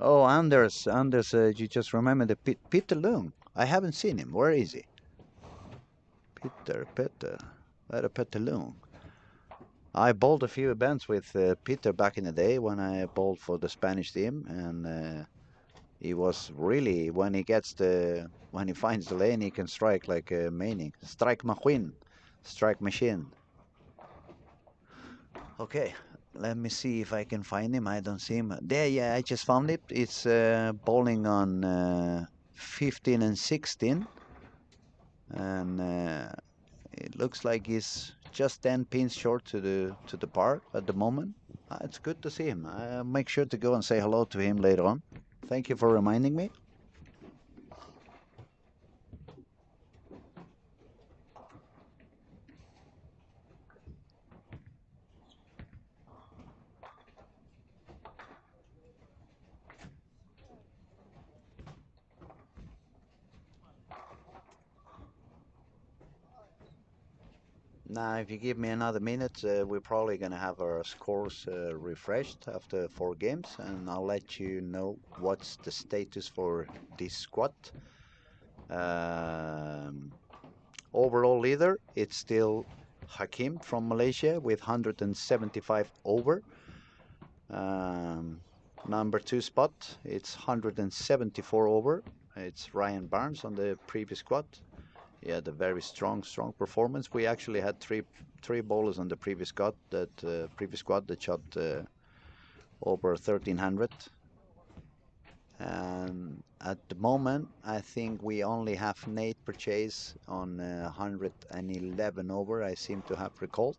S2: Oh, Anders, you just remember the Peter Lung. I haven't seen him. Where is he? Peter, where is Peter Lung? I bowled a few events with Peter back in the day when I bowled for the Spanish team, and he was really, when he finds the lane, he can strike like a maniac. Strike machine. Okay, let me see if I can find him. I don't see him. There, yeah, I just found it. It's bowling on 15 and 16. and it looks like he's just 10 pins short to the par at the moment. It's good to see him. I'll make sure to go and say hello to him later on. Thank you for reminding me. Now, if you give me another minute, we're probably going to have our scores refreshed after 4 games, and I'll let you know what's the status for this squad. Um, Overall leader, it's still Hakim from Malaysia with 175 over. Number 2 spot, it's 174 over. It's Ryan Barnes on the previous squad. He had a very strong performance. We actually had three bowlers on the previous squad that shot over 1300. And at the moment, I think we only have Nate Purchase on 111 over, I seem to have recalled.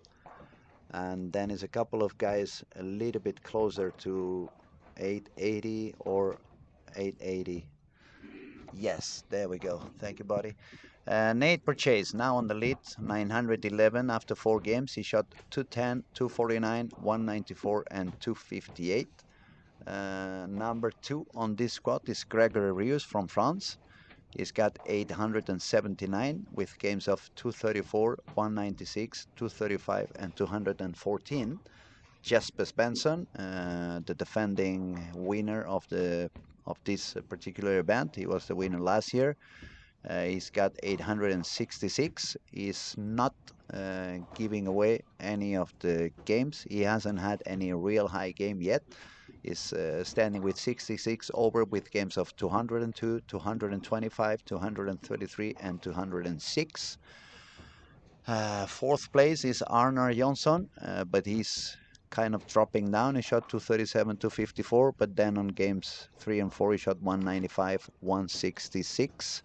S2: And then is a couple of guys a little bit closer to 880 or 880. Yes, there we go. Thank you, buddy. Nate Purchase now on the lead, 911 after 4 games. He shot 210, 249, 194, and 258. Number 2 on this squad is Gregory Rius from France. He's got 879 with games of 234, 196, 235, and 214. Jesper Svensson, the defending winner of this particular event. He was the winner last year. He's got 866. He's not giving away any of the games. He hasn't had any real high game yet. He's standing with 66 over with games of 202, 225, 233, and 206. Fourth place is Arnar Jonsson, but he's kind of dropping down. He shot 237, 254, but then on games 3 and 4 he shot 195, 166.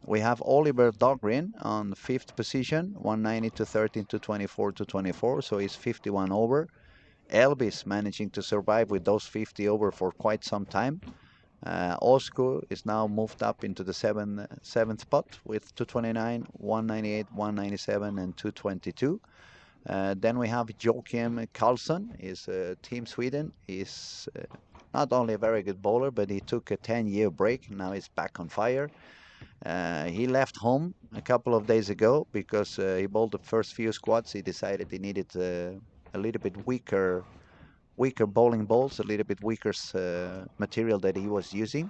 S2: We have Oliver Dahlgren on 5th position, 190 to 13 to 24 to 24, so he's 51 over. Elvis managing to survive with those 50 over for quite some time. Oscar is now moved up into the seventh spot with 229, 198, 197, and 222. Then we have Joachim Karlsson, is Team Sweden. He's not only a very good bowler, but he took a 10-year break. Now he's back on fire. He left home a couple of days ago because he bowled the first few squads. He decided he needed a little bit weaker bowling balls, a little bit weaker material that he was using.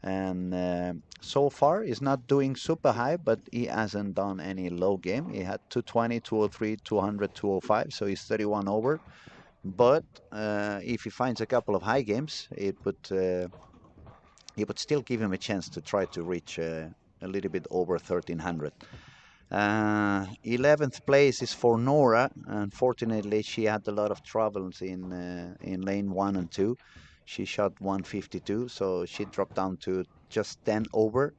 S2: And so far he's not doing super high, but he hasn't done any low game. He had 220, 203, 200, 205, so he's 31 over. But if he finds a couple of high games, it would still give him a chance to try to reach a little bit over 1300. 11th place is for Nora. Unfortunately, she had a lot of troubles in lane 1 and 2. She shot 152, so she dropped down to just 10 over.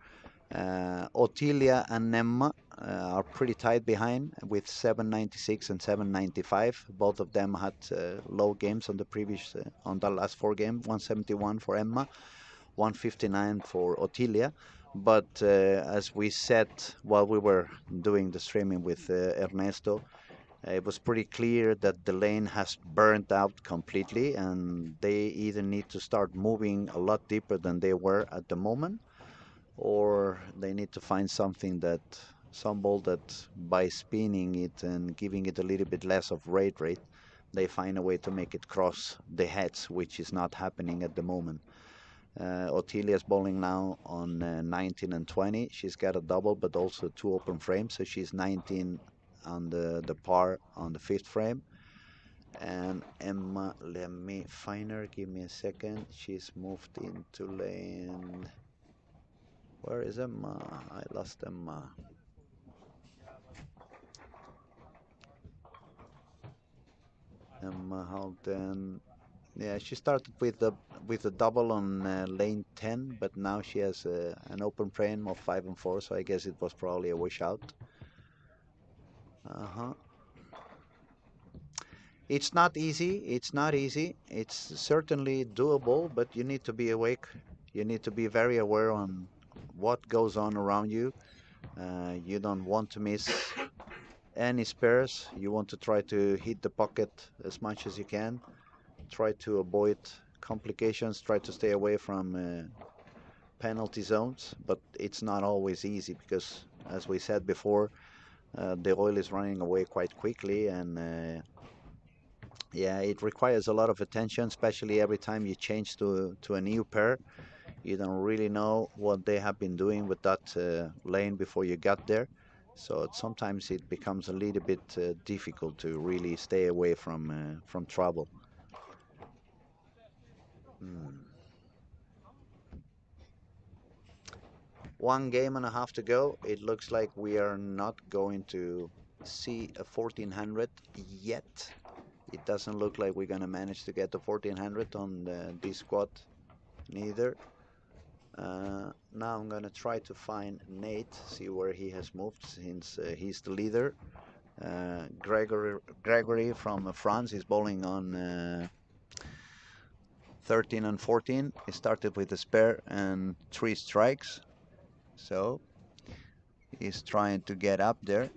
S2: Ottilia and Nemma are pretty tight behind with 796 and 795. Both of them had low games on the last 4 games. 171 for Emma, 159 for Ottilia. But as we said while we were doing the streaming with Ernesto, it was pretty clear that the lane has burnt out completely, and they either need to start moving a lot deeper than they were at the moment, or they need to find some ball that by spinning it and giving it a little bit less of rate, they find a way to make it cross the heads, which is not happening at the moment. Ottilia's bowling now on 19 and 20. She's got a double, but also 2 open frames, so she's 19 on the par on the 5th frame. And Emma, let me find her. Give me a second. She's moved into lane. Where is Emma? I lost Emma. Emma Halden. Yeah, she started with a double on lane 10, but now she has an open frame of 5 and 4, so I guess it was probably a wish out. Uh-huh. It's not easy. It's not easy. It's certainly doable, but you need to be awake. You need to be very aware on what goes on around you. You don't want to miss any spares. You want to try to hit the pocket as much as you can. Try to avoid complications. Try to stay away from penalty zones. But it's not always easy because, as we said before, the oil is running away quite quickly, and yeah, it requires a lot of attention, especially every time you change to a new pair. You don't really know what they have been doing with that lane before you got there. So sometimes it becomes a little bit difficult to really stay away from trouble. Hmm. 1.5 games to go. It looks like we are not going to see a 1400 yet. It doesn't look like we're gonna manage to get the 1400 on this squad neither. Now I'm gonna try to find Nate, see where he has moved since he's the leader. Gregory from France is bowling on 13 and 14. He started with a spare and 3 strikes, so he's trying to get up there.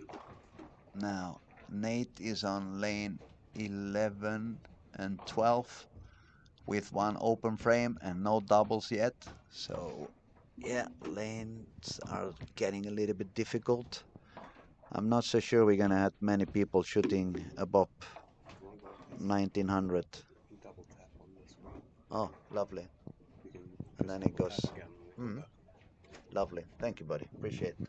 S2: Now Nate is on lane 11 and 12 with 1 open frame and no doubles yet. So yeah, lanes are getting a little bit difficult. I'm not so sure we're gonna have many people shooting above 1900. Oh, lovely. And then it goes. Lovely. Thank you, buddy. Appreciate it.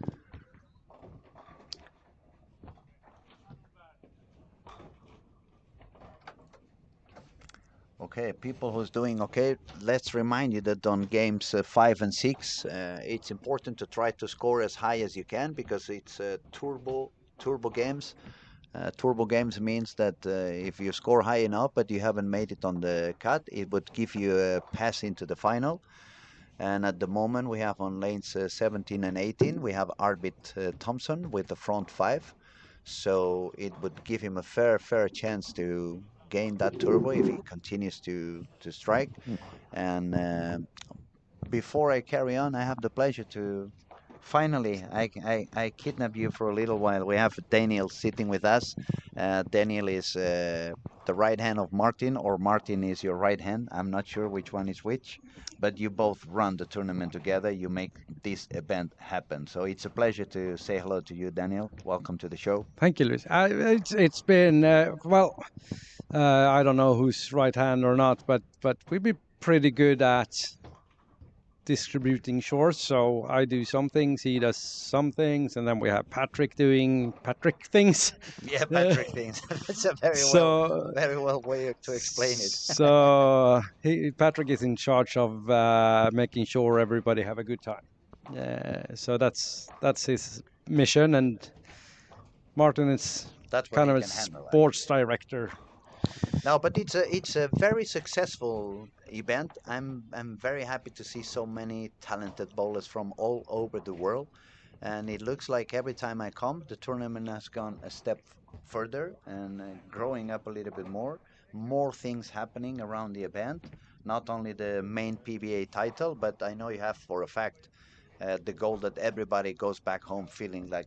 S2: Okay, people who's doing okay, let's remind you that on games 5 and 6, it's important to try to score as high as you can because it's turbo games. Turbo games means that if you score high enough but you haven't made it on the cut, it would give you a pass into the final. And at the moment we have on lanes 17 and 18, we have Arvid Thompson with the front 5. So it would give him a fair chance to gain that turbo if he continues to strike. And before I carry on, I have the pleasure to finally, I kidnap you for a little while. We have Daniel sitting with us. Daniel is the right hand of Martin, or Martin is your right hand. I'm not sure which one is which, but you both run the tournament together. You make this event happen. So it's a pleasure to say hello to you, Daniel. Welcome to the show.
S5: Thank you, Luis. It's been I don't know who's right hand or not, but we've been pretty good at distributing shorts. So I do some things, he does some things, and then we have Patrick doing Patrick things.
S2: Yeah, Patrick things. That's a very well way to explain it.
S5: So Patrick is in charge of making sure everybody have a good time. So that's his mission, and Martin is kind of a sports director.
S2: No, but it's a very successful event. I'm very happy to see so many talented bowlers from all over the world, and it looks like every time I come, the tournament has gone a step further and growing up a little bit more. More things happening around the event, not only the main PBA title, but I know you have for a fact the goal that everybody goes back home feeling like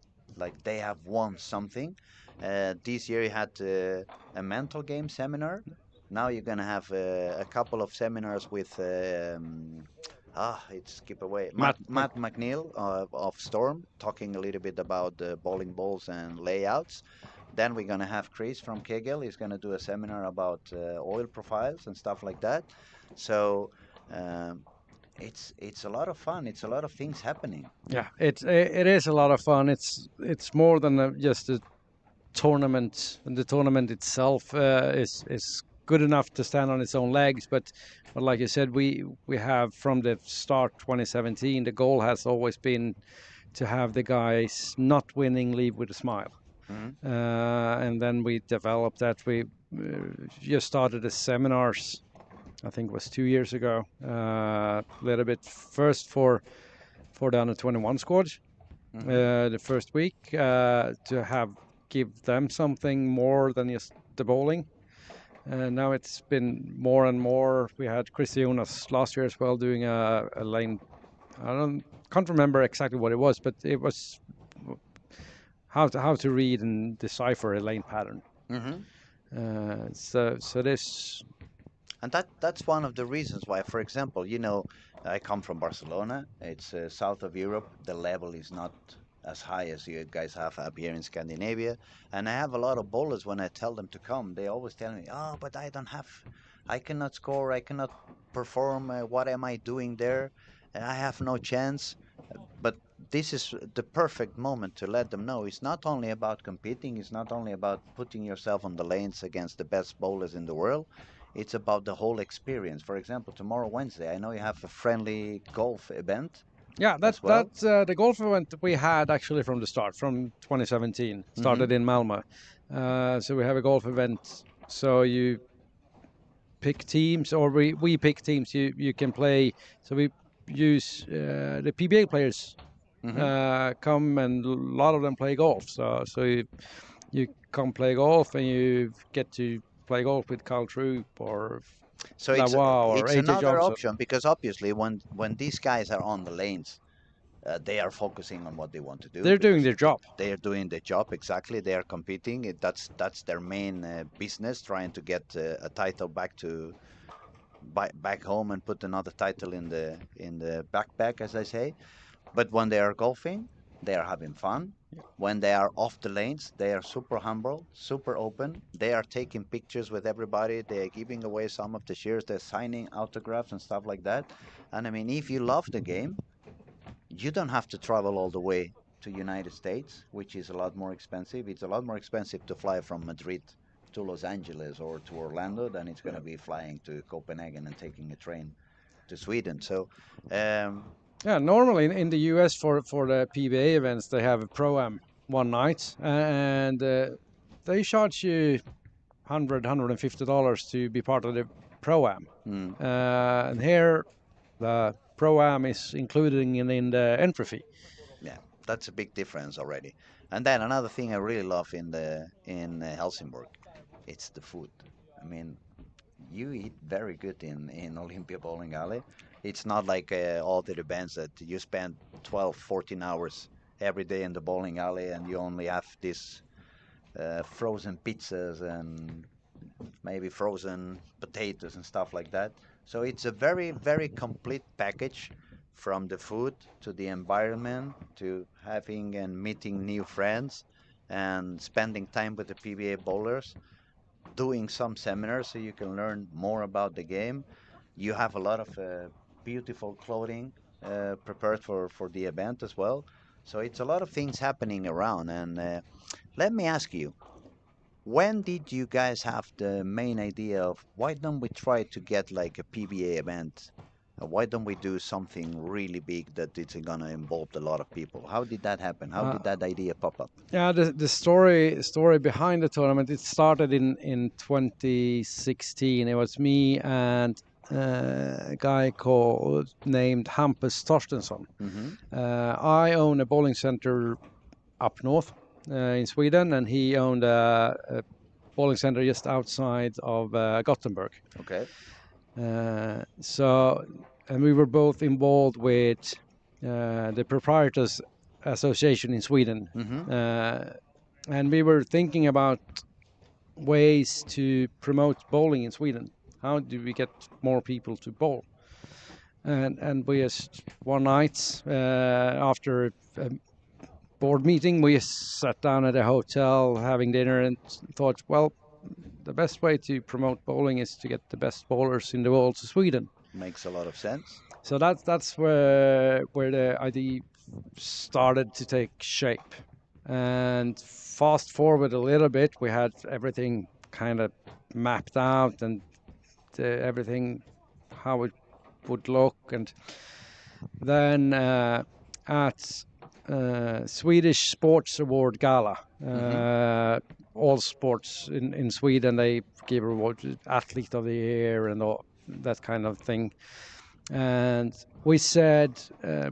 S2: they have won something. This year you had a mental game seminar. Now you're gonna have a couple of seminars with it's skip away Matt McNeil of Storm talking a little bit about the bowling balls and layouts. Then we're gonna have Chris from Kegel. He's gonna do a seminar about oil profiles and stuff like that. So it's a lot of fun. It's a lot of things happening.
S5: Yeah, it is a lot of fun. It's more than just a tournament, and the tournament itself is good enough to stand on its own legs. But like you said, we have from the start 2017, the goal has always been to have the guys not winning leave with a smile. And then we developed that. We just started the seminars I think it was 2 years ago. A little bit first for the under 21 squad. The first week to give them something more than just the bowling. Now it's been more and more. We had Chris Jonas last year as well doing a lane. Can't remember exactly what it was, but it was how to read and decipher a lane pattern. So this.
S2: And that's one of the reasons why, for example, I come from Barcelona. It's south of Europe. The level is not as high as you guys have up here in Scandinavia. And I have a lot of bowlers, when I tell them to come, they always tell me, oh, but I cannot score, I cannot perform. What am I doing there? I have no chance. But this is the perfect moment to let them know it's not only about competing, it's not only about putting yourself on the lanes against the best bowlers in the world. It's about the whole experience. For example, tomorrow, Wednesday, I know you have a friendly golf event.
S5: Yeah, that's the golf event we had actually from the start, from 2017. Started in Malmö. So we have a golf event. So you pick teams, or we pick teams. You can play. So we use the PBA players come, and a lot of them play golf. So you come play golf, and you get to play golf with Carl Troop or
S2: so it's
S5: AJ
S2: another
S5: Johnson.
S2: option, because obviously when these guys are on the lanes, they are focusing on what they want to do.
S5: They're doing their job.
S2: They are doing their job, exactly. They are competing. That's their main business, trying to get a title back home and put another title in the backpack, as I say. But when they are golfing, they are having fun. When they are off the lanes, they are super humble, super open. They are taking pictures with everybody. They are giving away some of the shares. They're signing autographs and stuff like that. And I mean, if you love the game, you don't have to travel all the way to United States, which is a lot more expensive. It's a lot more expensive to fly from Madrid to Los Angeles or to Orlando than it's going to be flying to Copenhagen and taking a train to Sweden. So
S5: normally in the US for the PBA events, they have a pro-am one night, and they charge you $150 to be part of the pro-am. And here the pro-am is included in the entry fee.
S2: Yeah, that's a big difference already. And then another thing I really love in Helsingborg, it's the food. I mean, you eat very good in Olympia Bowling Alley. It's not like all the events that you spend 12, 14 hours every day in the bowling alley and you only have these frozen pizzas and maybe frozen potatoes and stuff like that. So it's a very, very complete package, from the food to the environment to having and meeting new friends and spending time with the PBA bowlers, doing some seminars so you can learn more about the game. You have a lot of beautiful clothing prepared for the event as well. So it's a lot of things happening around. And let me ask you, when did you guys have the main idea of why don't we try to get like a PBA event? Why don't we do something really big that it's going to involve a lot of people? How did that happen? How did that idea pop up?
S5: Yeah, the story behind the tournament, it started in 2016. It was me and a guy named Hampus Torstensson. I own a bowling center up north in Sweden, and he owned a bowling center just outside of Gothenburg.
S2: Okay.
S5: And we were both involved with the Proprietors Association in Sweden. And we were thinking about ways to promote bowling in Sweden. How do we get more people to bowl? And we just one night after a board meeting, we sat down at a hotel having dinner and thought, well, the best way to promote bowling is to get the best bowlers in the world to Sweden.
S2: Makes a lot of sense.
S5: So that's where the idea started to take shape. And fast forward a little bit, we had everything kind of mapped out and everything, how it would look. And then at Swedish Sports Award Gala, all sports in Sweden, they give award Athlete of the Year and that kind of thing. And we said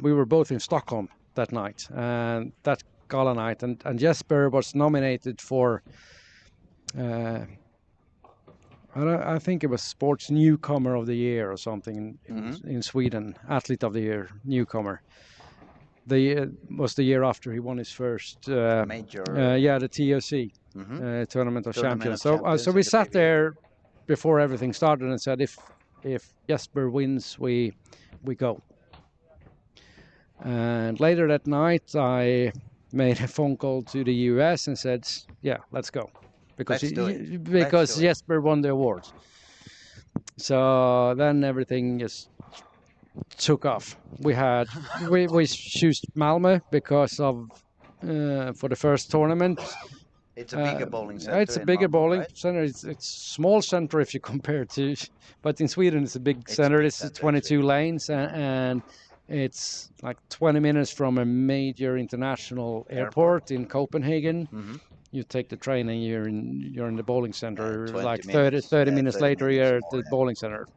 S5: we were both in Stockholm that night, and that gala night, and Jesper was nominated for. I think it was Sports Newcomer of the Year or something in Sweden, Athlete of the Year, newcomer. Was the year after he won his first
S2: Major.
S5: the TOC Tournament of Champions. So we sat there before everything started and said, if Jesper wins, we go. And later that night, I made a phone call to the US and said, yeah, let's go. Because Jesper won the award. So then everything just took off. We chose Malmö because of for the first tournament.
S2: It's a bigger bowling center.
S5: It's a bigger bowling
S2: right?
S5: center. It's small center if you compare to, but in Sweden it's a big center. It's 22 lanes and it's like 20 minutes from a major international airport in Copenhagen. You take the train and you're in the bowling center. Like 30 minutes later, you're at the bowling center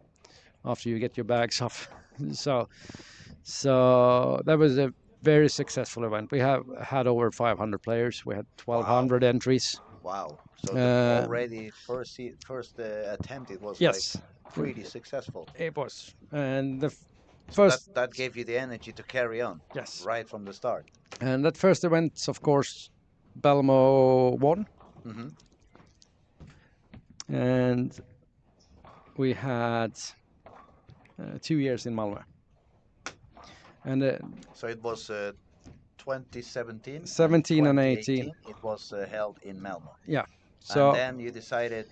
S5: after you get your bags off. So that was a very successful event. We have had over 500 players. We had 1,200 entries.
S2: Wow! So already first attempt, it was like pretty successful.
S5: It was, and the first
S2: that gave you the energy to carry on.
S5: Yes,
S2: right from the start.
S5: And that first event, of course, Belmo won. And we had 2 years in Malmö. And
S2: so it was 2017,
S5: 17 and 18.
S2: It was held in Malmö.
S5: Yeah. So
S2: and then you decided.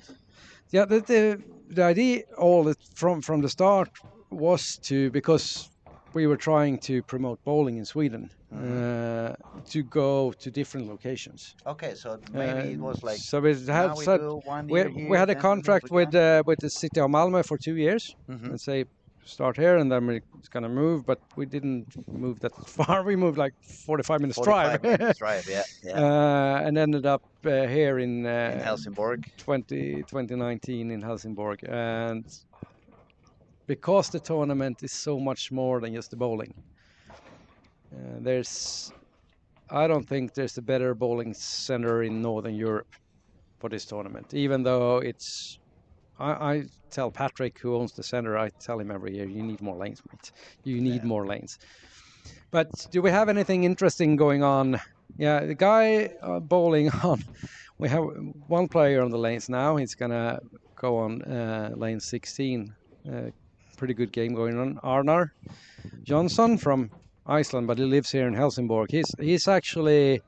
S5: Yeah, the idea from the start was because we were trying to promote bowling in Sweden to go to different locations.
S2: Okay, so maybe it was like.
S5: So we had a contract with the city of Malmö for 2 years. And say start here and then we're going to move, but we didn't move that far. We moved like 45 minutes drive.
S2: 45 minutes drive, yeah.
S5: And ended up here in
S2: Helsingborg.
S5: 2019 in Helsingborg. And because the tournament is so much more than just the bowling, I don't think there's a better bowling center in Northern Europe for this tournament, even though I tell Patrick, who owns the center, I tell him every year, you need more lanes, mate. You need more lanes. But do we have anything interesting going on? Yeah, the guy bowling on, we have one player on the lanes now. He's going to go on lane 16. Pretty good game going on. Arnar Johnson from Iceland, but he lives here in Helsingborg. He's actually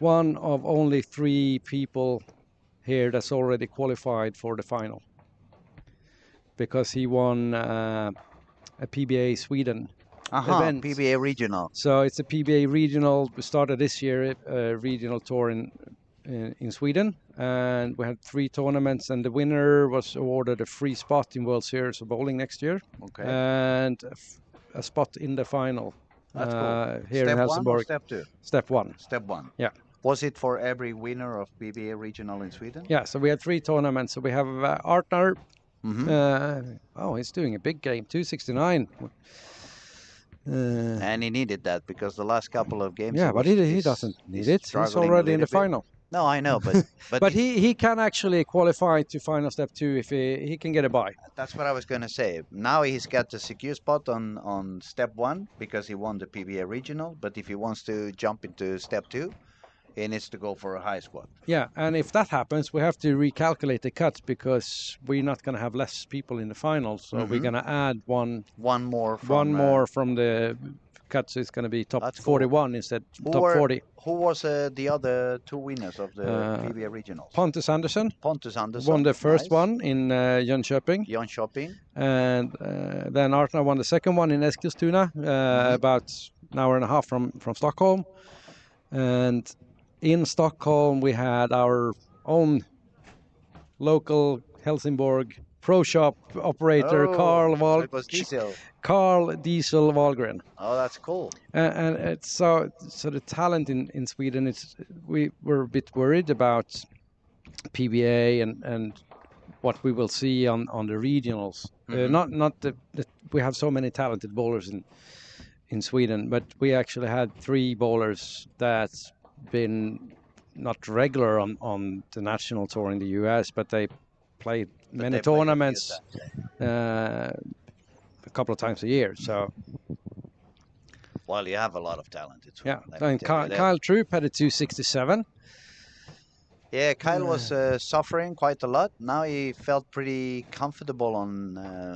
S5: one of only 3 people here that's already qualified for the final, because he won a PBA Sweden event.
S2: PBA regional.
S5: So it's a PBA regional. We started this year a regional tour in Sweden, and we had 3 tournaments, and the winner was awarded a free spot in World Series of Bowling next year.
S2: Okay.
S5: And a spot in the final.
S2: That's cool.
S5: Here in Helsingborg.
S2: Step 1 or
S5: Step 1.
S2: Step 1.
S5: Yeah.
S2: Was it for every winner of PBA regional in Sweden?
S5: Yeah, so we had 3 tournaments. So we have Arnar. He's doing a big game, 269.
S2: And he needed that because the last couple of games.
S5: Yeah, but he doesn't need it. He's already in the final.
S2: No, I know, but
S5: but he can actually qualify to final step 2 if he can get a bye.
S2: That's what I was going to say. Now he's got the secure spot on step 1 because he won the PBA regional. But if he wants to jump into step 2, he needs to go for a high squad.
S5: Yeah, and if that happens, we have to recalculate the cuts because we're not going to have less people in the finals. So we're going to add one more from the cuts. It's going to be top 41 instead top 40.
S2: Who was the other 2 winners of the PBA regionals?
S5: Pontus Andersson won the first one in Jönköping. And then Arnar won the second one in Eskilstuna, about an hour and a half from Stockholm. And in Stockholm, we had our own local Helsingborg pro shop operator, Carl Diesel Wahlgren.
S2: Oh, that's cool.
S5: And it's so the talent in Sweden, we were a bit worried about PBA and what we will see on the regionals. Not that we have so many talented bowlers in Sweden, but we actually had 3 bowlers that's been not regular on the national tour in the US, but they played many
S2: they played a few
S5: tournaments a couple of times a year. So
S2: Well, you have a lot of talent. It's
S5: yeah,
S2: let me
S5: and
S2: tell you that.
S5: Kyle Troop had a 267.
S2: Yeah, Kyle was suffering quite a lot. Now he felt pretty comfortable on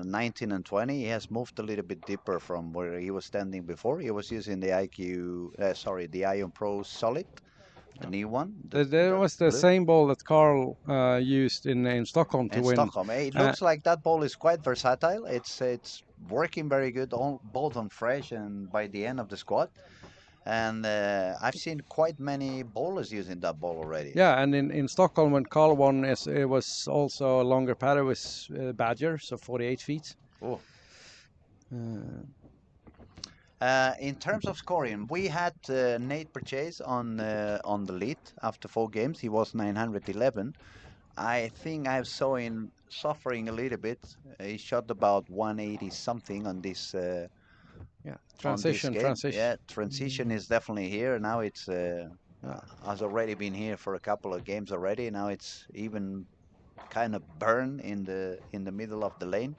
S2: 19 and 20. He has moved a little bit deeper from where he was standing before. He was using the the Ion Pro Solid, the new one.
S5: There was the
S2: blue.
S5: same ball that Carl used in Stockholm to
S2: In
S5: win.
S2: Stockholm. It looks like that ball is quite versatile. It's working very good both on fresh and by the end of the squad. And I've seen quite many bowlers using that ball already.
S5: Yeah, and in Stockholm when Carl won, it was also a longer pad. It was Badger, so 48 feet.
S2: Oh. In terms of scoring, we had Nate Purchase on the lead after 4 games. He was 911. I think I saw him suffering a little bit. He shot about 180 something on this.
S5: Transition.
S2: Yeah, transition is definitely here. Now it's has already been here for a couple of games already. Now it's even kind of burn in the middle of the lane.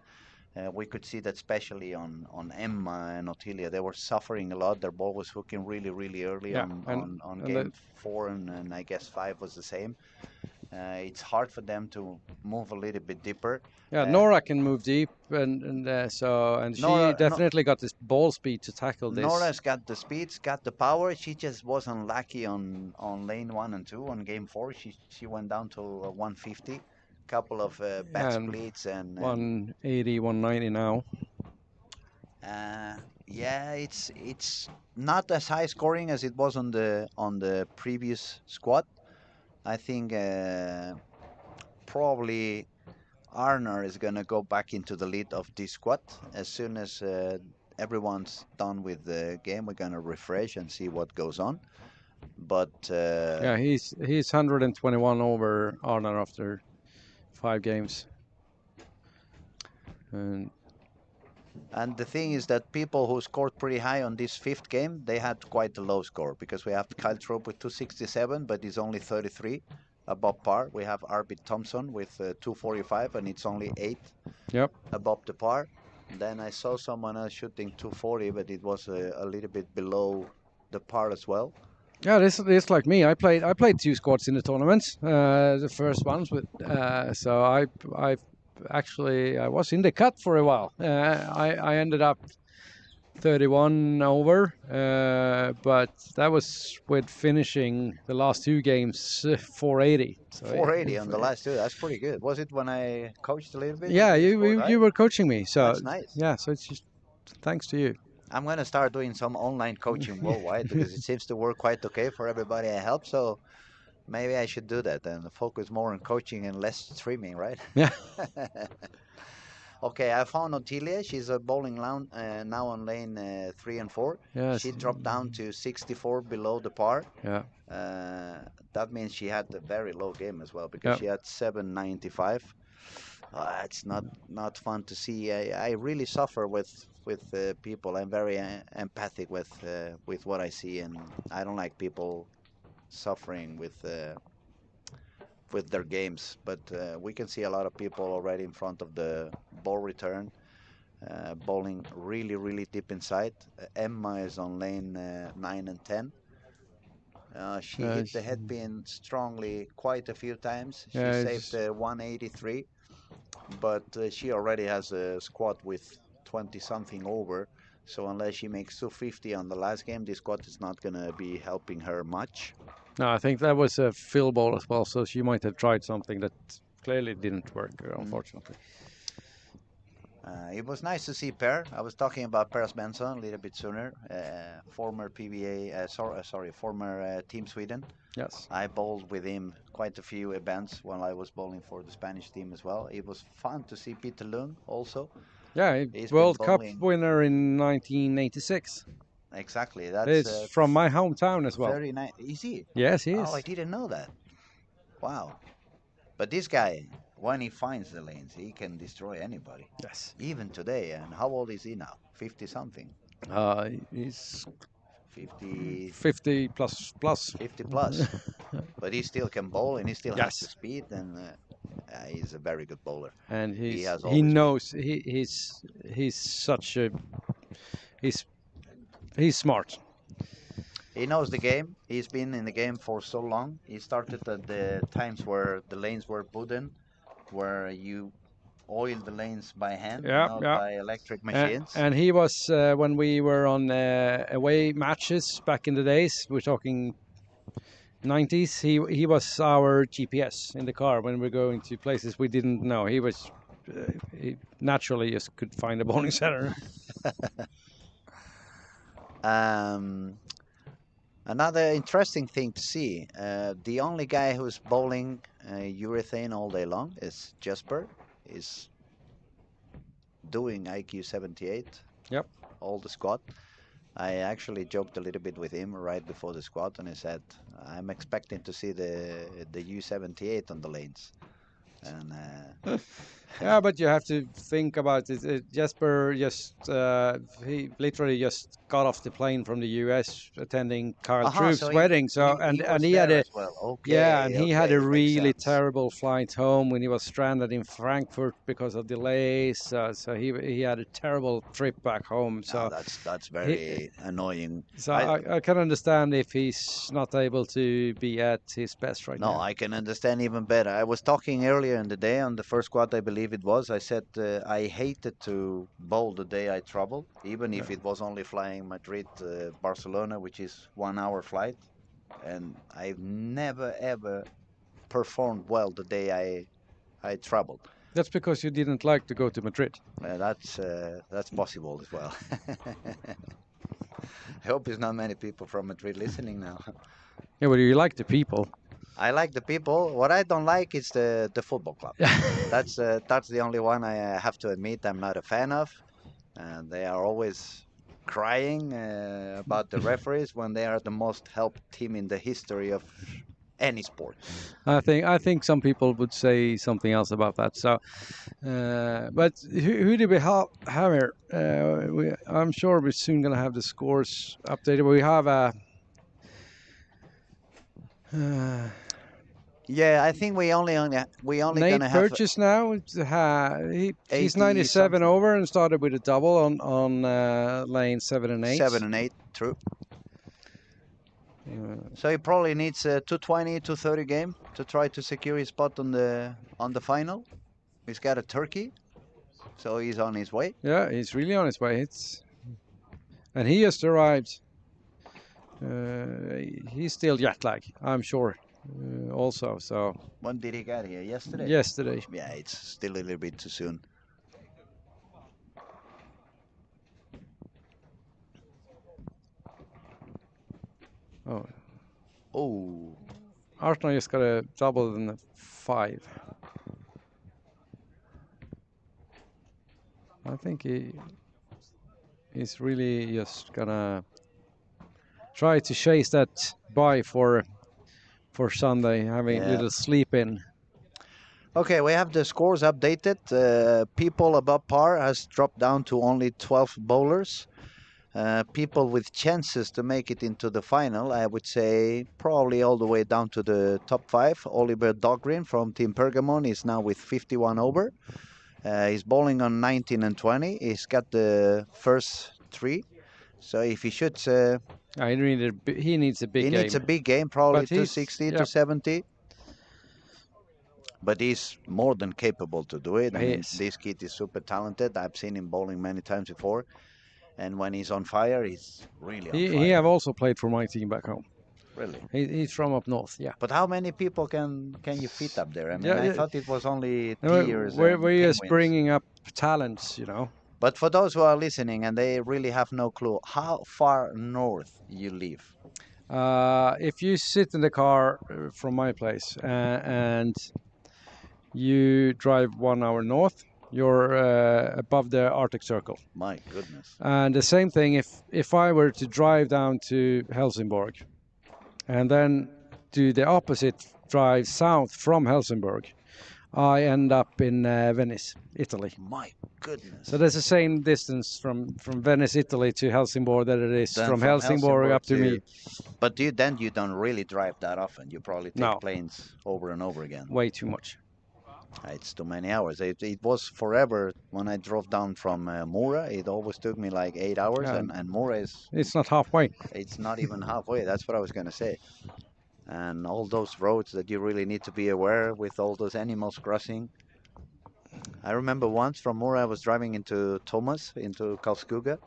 S2: We could see that especially on Emma and Ottilia. They were suffering a lot. Their ball was hooking really, really early on game 4 and I guess 5 was the same. It's hard for them to move a little bit deeper.
S5: Yeah, Nora can move deep, and she definitely got this ball speed to tackle this.
S2: Nora's got the speeds, got the power. She just wasn't lucky on lane 1 and 2 on game 4. She went down to 150, couple of bad splits and
S5: 180, 190 now.
S2: Yeah, it's not as high scoring as it was on the previous squad. I think probably Arner is going to go back into the lead of this squad. As soon as everyone's done with the game, we're going to refresh and see what goes on. But
S5: yeah, he's 121 over Arner after 5 games.
S2: And the thing is that people who scored pretty high on this 5th game, they had quite a low score because we have Kyle Trope with 267, but he's only 33 above par. We have Arvid Thompson with 245, and it's only 8 above the par. Then I saw someone else shooting 240, but it was a little bit below the par as well.
S5: Yeah, this like me. I played 2 squads in the tournaments, the first ones with. So I was in the cut for a while. I ended up 31 over, but that was with finishing the last 2 games 480. So
S2: 480 on the last 2. That's pretty good. Was it when I coached a little bit?
S5: Yeah, you were coaching me. So
S2: that's nice.
S5: Yeah, so it's just thanks to you.
S2: I'm going to start doing some online coaching worldwide because it seems to work quite okay for everybody I help. So maybe I should do that and focus more on coaching and less streaming, right?
S5: Yeah.
S2: Okay, I found Ottilia. She's a bowling now on lane 3 and 4.
S5: Yes.
S2: She dropped down to 64 below the par.
S5: Yeah.
S2: That means she had a very low game as well because she had 795. It's not fun to see. I really suffer with people. I'm very empathic with what I see, and I don't like people suffering with their games. But we can see a lot of people already in front of the ball return, bowling really, really deep inside. Emma is on lane 9 and 10. She hit the head pin strongly quite a few times. She saved 183, but she already has a squad with 20-something over. So unless she makes 250 on the last game, this squad is not going to be helping her much.
S5: No, I think that was a fill ball as well, so she might have tried something that clearly didn't work, unfortunately.
S2: It was nice to see Per. I was talking about Per Svensson a little bit sooner. Former PBA, former Team Sweden.
S5: Yes.
S2: I bowled with him quite a few events while I was bowling for the Spanish team as well. It was fun to see Peter Lung also.
S5: Yeah, World Cup winner in 1986.
S2: Exactly. That's
S5: it's from my hometown as well.
S2: Very nice. Is he?
S5: Yes, he is.
S2: Oh, I didn't know that. Wow. But this guy, when he finds the lanes, he can destroy anybody.
S5: Yes.
S2: Even today. And how old is he now? 50 something.
S5: He's
S2: 50,
S5: 50 plus.
S2: 50 plus. But he still can bowl and he still has the
S5: Yes.
S2: speed, and he's a very good bowler.
S5: And
S2: He has
S5: he
S2: always been.
S5: knows he's such a he's smart.
S2: He knows the game. He's been in the game for so long. He started at the times where the lanes were put in, where you oil the lanes by hand,
S5: Yeah,
S2: not
S5: yeah.
S2: by electric machines.
S5: And he was when we were on away matches back in the days. We're talking 90s. He was our GPS in the car when we're going to places we didn't know. He was he naturally just could find a bowling center.
S2: Another interesting thing to see, the only guy who's bowling urethane all day long is Jesper. He's doing IQ 78.
S5: Yep.
S2: All the squad. I actually joked a little bit with him right before the squad, and I said, I'm expecting to see the U78 on the lanes. And
S5: Yeah, but you have to think about it. Jesper just he literally just got off the plane from the US attending Carl Troop's
S2: so
S5: wedding. So
S2: he was
S5: he had
S2: there
S5: a
S2: as well. Okay,
S5: yeah, and he had
S2: okay,
S5: a
S2: makes
S5: really
S2: sense.
S5: terrible flight home when he was stranded in Frankfurt because of delays. So he had a terrible trip back home. So
S2: That's very annoying.
S5: so I can understand if he's not able to be at his best right
S2: No,
S5: now.
S2: I can understand even better. I was talking earlier in the day on the first squad, I believe it was. I said I hated to bowl the day I traveled, even if it was only flying Madrid, Barcelona, which is 1 hour flight. And I've never ever performed well the day I traveled.
S5: That's because you didn't like to go to Madrid.
S2: That's possible as well. I hope there's not many people from Madrid listening now.
S5: Yeah, but you like the people.
S2: I like the people. What I don't like is the football club. That's the only one I have to admit I'm not a fan of. They are always crying about the referees when they are the most helped team in the history of any sport.
S5: I think some people would say something else about that. So, but who do we have here? I'm sure we're soon going to have the scores updated. We have a.
S2: Yeah, I think we only
S5: Nate
S2: gonna have
S5: Purchase now. He's
S2: 80
S5: 97
S2: something.
S5: over and started with a double on lane 7 and 8.
S2: 7 and 8, true. So he probably needs a 220, 230 game to try to secure his spot on the final. He's got a turkey, so he's on his way.
S5: Yeah, he's really on his way. And he just arrived. He's still jet lag, I'm sure. Also, so.
S2: When did he get here? Yesterday.
S5: Yesterday.
S2: Yeah, it's still a little bit too soon.
S5: Oh.
S2: Oh.
S5: Arsenal just got a double in the 5. I think he's really just gonna try to chase that by for Sunday, having a little sleep in.
S2: Okay, we have the scores updated. People above par has dropped down to only 12 bowlers. People with chances to make it into the final, I would say probably all the way down to the top 5. Oliver Dahlgren from Team Pergamon is now with 51 over. He's bowling on 19 and 20. He's got the first 3. So if he shoots...
S5: he needs a big game.
S2: He needs a big game, probably
S5: But
S2: 260, 270. But he's more than capable to do it. I mean, this kid is super talented. I've seen him bowling many times before. And when he's on fire, he's really on fire.
S5: He have also played for my team back home.
S2: Really?
S5: He's from up north, yeah.
S2: But how many people can you fit up there? I mean, I thought it was only tiers.
S5: We're just bringing up talents, you know.
S2: But for those who are listening and they really have no clue, how far north you live?
S5: If you sit in the car from my place and you drive 1 hour north, you're above the Arctic Circle.
S2: My goodness.
S5: And the same thing if I were to drive down to Helsingborg and then do the opposite drive south from Helsingborg, I end up in Venice, Italy.
S2: My goodness.
S5: So that's the same distance from Venice, Italy to Helsingborg that it is
S2: Then
S5: from Helsingborg
S2: Helsingborg
S5: up to me.
S2: But then you don't really drive that often. You probably take
S5: No.
S2: planes over and over again.
S5: Way too much.
S2: It's too many hours. It was forever when I drove down from Mora. It always took me like 8 hours,
S5: Yeah.
S2: and Mora is
S5: It's not halfway.
S2: it's not even halfway. That's what I was gonna say. And all those roads that you really need to be aware with all those animals crossing. I remember once from Mora I was driving into Thomas, into Karlskoga,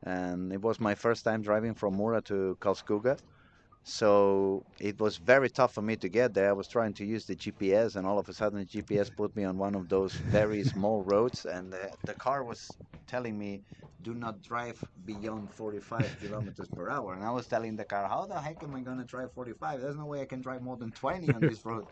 S2: and it was my first time driving from Mora to Karlskoga. So it was very tough for me to get there. I was trying to use the GPS, and all of a sudden the GPS put me on one of those very small roads, and the car was telling me, do not drive beyond 45 kilometers per hour. And I was telling the car, how the heck am I going to drive 45? There's no way I can drive more than 20 on this road.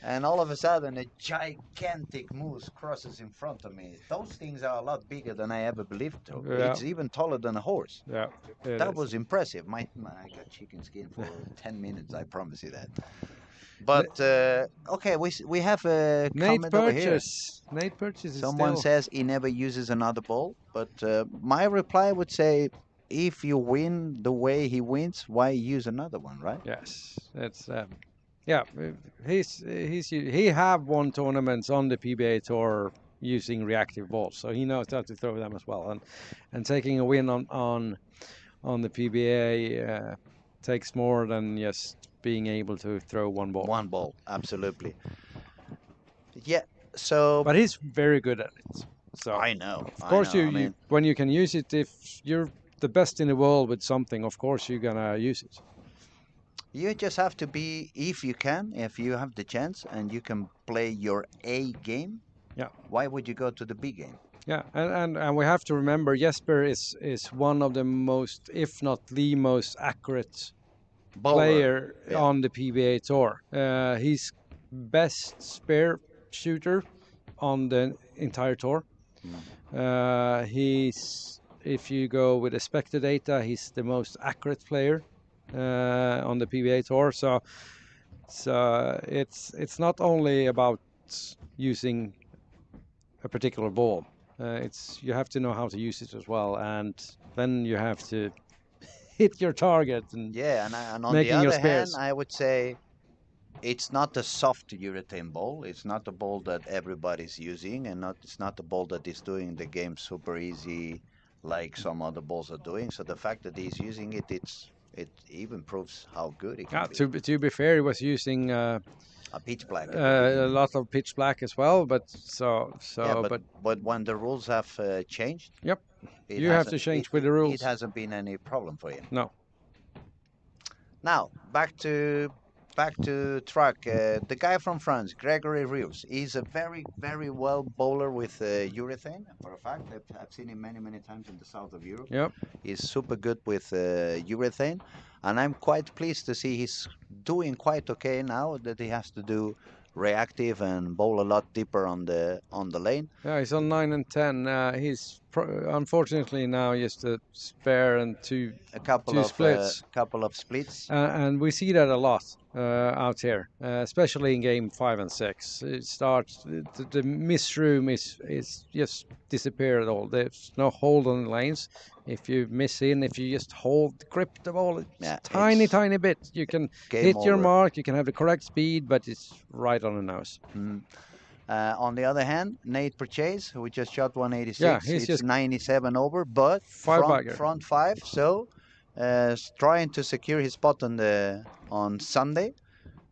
S2: And all of a sudden, a gigantic moose crosses in front of me. Those things are a lot bigger than I ever believed to.
S5: Yeah.
S2: It's even taller than a horse.
S5: Yeah.
S2: That was impressive. I got chicken skin for 10 minutes, I promise you that. But, okay, we have a
S5: Nate
S2: comment over here.
S5: Nate Purchase is
S2: Someone
S5: still...
S2: says he never uses another ball. But my reply would say, if you win the way he wins, why use another one, right?
S5: Yes, it's yeah. He have won tournaments on the PBA tour using reactive balls, so he knows how to throw them as well. And taking a win on the PBA takes more than just being able to throw one ball.
S2: One ball, absolutely. Yeah. So.
S5: But he's very good at it. So
S2: I know.
S5: Of course,
S2: I mean,
S5: when you can use it, if you're the best in the world with something, of course you're gonna use it.
S2: you just have to be, if you have the chance and you can play your A game.
S5: Yeah.
S2: Why would you go to the B game?
S5: Yeah, and we have to remember Jesper is one of the most, if not the most accurate player on the PBA tour. He's best spear shooter on the entire tour. He's, if you go with the Spectre data, he's the most accurate player on the PBA tour. So it's not only about using a particular ball. You have to know how to use it as well, and then you have to hit your target. And
S2: and on
S5: making
S2: the
S5: your
S2: other hand,
S5: spares.
S2: I would say it's not a soft urethane ball. It's not the ball that everybody's using, and it's not the ball that is doing the game super easy like some other balls are doing. So the fact that he's using it, it even proves how good it can be.
S5: To be fair, he was using
S2: A pitch black.
S5: a lot of pitch black as well, but
S2: but when the rules have changed,
S5: yep, you have to change with the rules.
S2: It hasn't been any problem for you.
S5: No.
S2: Now back to track. The guy from France, Gregory Rios, he's a very, very well bowler with urethane. For a fact, I've seen him many times in the south of Europe.
S5: Yep.
S2: He's super good with urethane, and I'm quite pleased to see he's doing quite okay now that he has to do reactive and bowl a lot deeper on the lane.
S5: Yeah, he's on 9 and 10. He's unfortunately now just a spare and two splits.
S2: Couple of splits.
S5: And we see that a lot out here, especially in game 5 and 6. It starts the miss room is just disappeared all. There's no hold on the lanes. If you miss if you just grip the ball, tiny bit, you can hit your mark. You can have the correct speed, but it's right on the nose.
S2: On the other hand, Nate Purchase, who just shot 186,
S5: yeah, he's
S2: it's
S5: just
S2: 97 over, but front five. So trying to secure his spot on Sunday.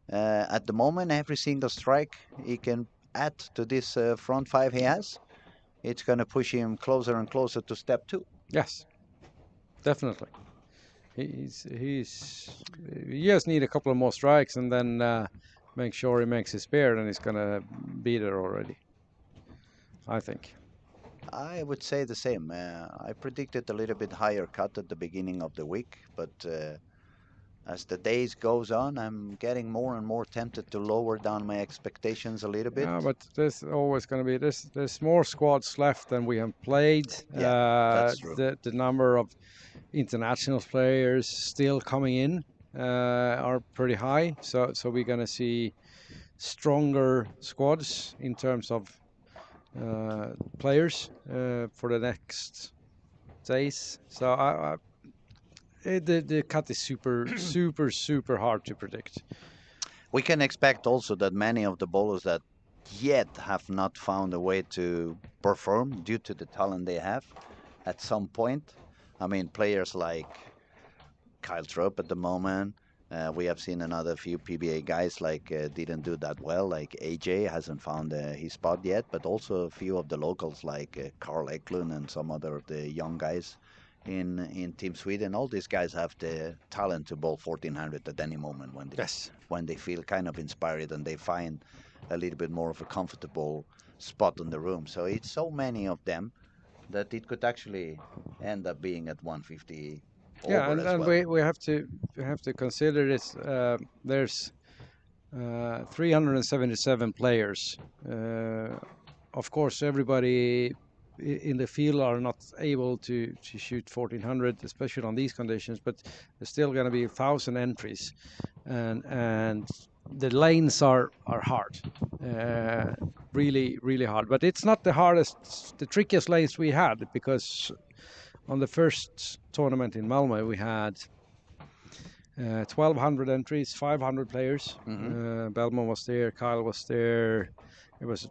S2: At the moment, every single strike he can add to this front five he has, it's going to push him closer and closer to step 2.
S5: Yes, definitely. He just need a couple of more strikes and then make sure he makes his spare, and he's gonna be there already, I think.
S2: I would say the same. I predicted a little bit higher cut at the beginning of the week, but as the days goes on, I'm getting more and more tempted to lower down my expectations a little bit.
S5: Yeah, but there's always going to be there's more squads left than we have played.
S2: Yeah, that's true.
S5: The number of international players still coming in are pretty high, so we're going to see stronger squads in terms of players for the next days. So the cut is super hard to predict.
S2: We can expect also that many of the bowlers that yet have not found a way to perform due to the talent they have at some point. I mean, players like Kyle Trupp at the moment. We have seen another few PBA guys like didn't do that well, like AJ hasn't found his spot yet, but also a few of the locals like Carl Eklund and some other of the young guys in Team Sweden. All these guys have the talent to bowl 1400 at any moment when they feel kind of inspired and they find a little bit more of a comfortable spot in the room. So it's so many of them that it could actually end up being at 150
S5: Yeah,
S2: over
S5: and,
S2: as
S5: and
S2: well.
S5: we have to consider this. There's 377 players. Of course, everybody in the field are not able to shoot 1400, especially on these conditions. But there's still going to be 1,000 entries, and the lanes are hard, really hard. But it's not the hardest, the trickiest lanes we had, because on the first tournament in Malmö we had 1,200 entries, 500 players. Belmont was there, Kyle was there. It was a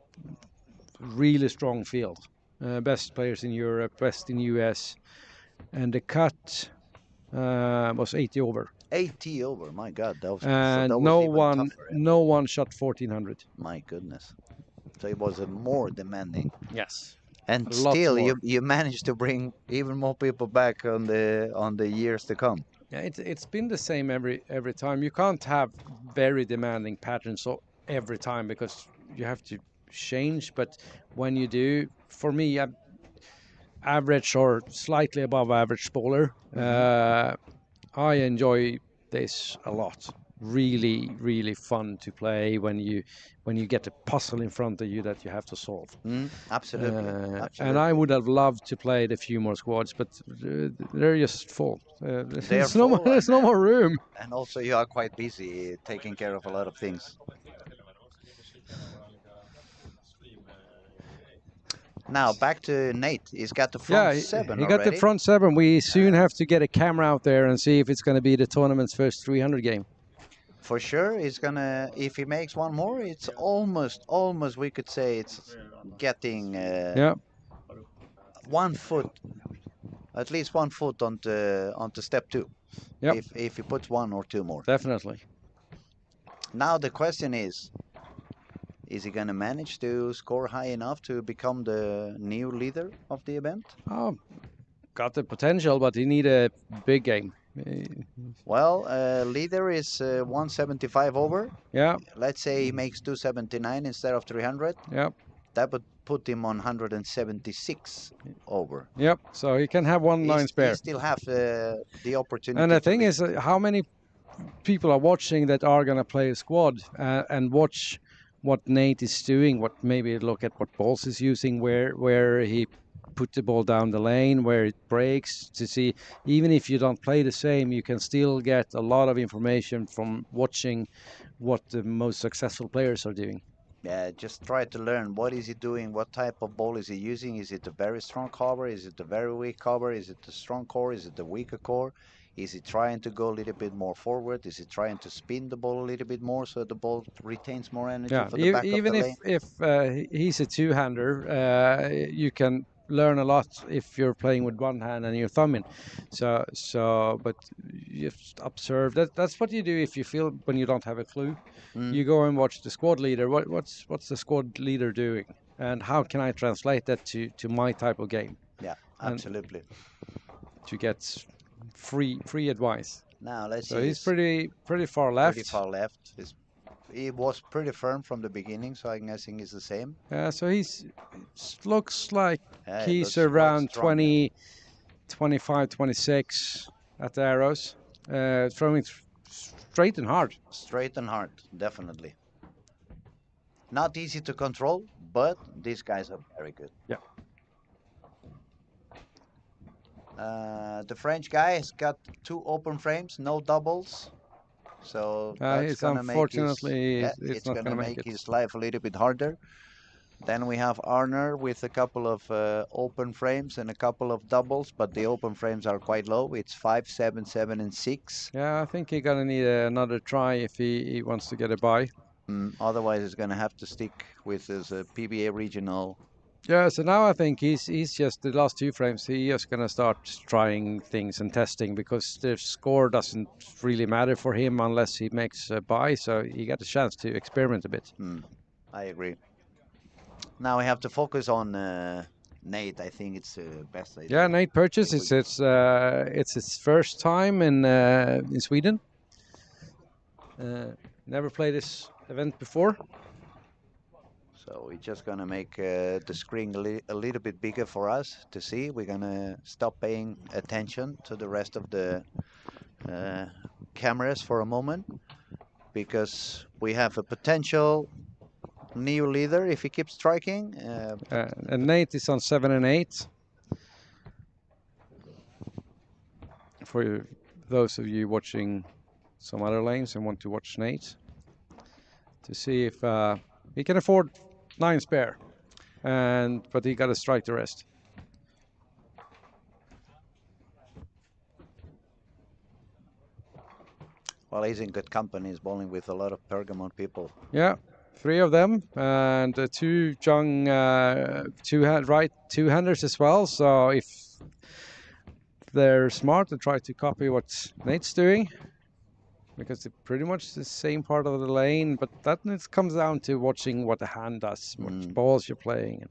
S5: really strong field. Best players in Europe, best in US, and the cut was 80 over.
S2: 80 over, my God, that was,
S5: And
S2: that was
S5: no
S2: even
S5: one,
S2: tougher.
S5: no one shot 1400.
S2: My goodness. So it was a more demanding.
S5: Yes.
S2: And
S5: A lot
S2: still,
S5: more.
S2: you managed to bring even more people back on the years to come.
S5: Yeah, it's been the same every time. You can't have very demanding patterns every time, because you have to change. But when you do, for me, average or slightly above average bowler, I enjoy this a lot. Really fun to play when you get a puzzle in front of you that you have to solve.
S2: Absolutely.
S5: And I would have loved to play a few more squads, but they're just full. There's
S2: full,
S5: there's no more room.
S2: And also, you are quite busy taking care of a lot of things. Now back to Nate. He's got the front seven
S5: he
S2: already.
S5: got the front seven. We soon have to get a camera out there and see if it's going to be the tournament's first 300 game.
S2: For sure, he's gonna. If he makes one more, it's almost. We could say it's getting 1 foot, at least 1 foot onto step 2.
S5: Yep.
S2: If he puts 1 or 2 more.
S5: Definitely.
S2: Now the question is he gonna manage to score high enough to become the new leader of the event?
S5: Oh, got the potential, but he need a big game.
S2: Well, leader is 175 over.
S5: Yeah.
S2: Let's say he makes 279 instead of 300.
S5: Yep.
S2: That would put him on 176 over.
S5: Yep. So he can have one line spare.
S2: He still have the opportunity.
S5: And the thing is, how many people are watching that are gonna play a squad and watch what Nate is doing? What maybe look at what balls he's using, where he put the ball down the lane, where it breaks, to see. Even if you don't play the same, you can still get a lot of information from watching what the most successful players are doing.
S2: Yeah, just try to learn what is he doing, what type of ball is he using. Is it a very strong cover? Is it a very weak cover? Is it a strong core? Is it a weaker core? Is he trying to go a little bit more forward? Is he trying to spin the ball a little bit more so the ball retains more energy for the back of the lane?
S5: Even if he's a two-hander, you can learn a lot if you're playing with one hand and your thumb in. But you just observe. That's what you do if you feel when you don't have a clue. You go and watch the squad leader. What's the squad leader doing, and how can I translate that to my type of game?
S2: Yeah, absolutely.
S5: And to get free advice.
S2: Now let's see.
S5: So he's pretty far left.
S2: Pretty far left. He was pretty firm from the beginning, so I'm guessing it's the same.
S5: So looks like he's
S2: looks
S5: around
S2: strong,
S5: 20, 25, 26 at the arrows. Throwing straight and hard.
S2: Straight and hard, definitely. Not easy to control, but these guys are very good.
S5: Yeah.
S2: The French guy has got 2 open frames, no doubles. So that's
S5: it's
S2: gonna make his
S5: unfortunately
S2: yeah,
S5: it's
S2: it's
S5: not
S2: gonna
S5: gonna make
S2: make
S5: it.
S2: his life a little bit harder. Then we have Arner with a couple of open frames and a couple of doubles, but the open frames are quite low. It's 5, 7, 7, and 6.
S5: Yeah, I think he's gonna need another try if he wants to get a bye.
S2: Otherwise, he's gonna have to stick with his PBA regional.
S5: Yeah, so now I think he's just the last two frames. He's just gonna start trying things and testing because the score doesn't really matter for him unless he makes a bye. So he got a chance to experiment a bit.
S2: I agree. Now we have to focus on Nate. I think it's the best idea.
S5: Yeah, Nate Purchase. It's his first time in Sweden. Never played this event before.
S2: So we're just gonna make the screen a little bit bigger for us to see. We're gonna stop paying attention to the rest of the cameras for a moment because we have a potential new leader if he keeps striking.
S5: And Nate is on 7 and 8. For those of you watching some other lanes and want to watch Nate, to see if he can afford 9 spare, but he got to strike the rest.
S2: Well, he's in good company. He's bowling with a lot of Pergamon people.
S5: Yeah, 3 of them, and 2 young two-handers as well. So if they're smart, they try to copy what Nate's doing, because it's pretty much the same part of the lane. But that it comes down to watching what the hand does, what balls you're playing.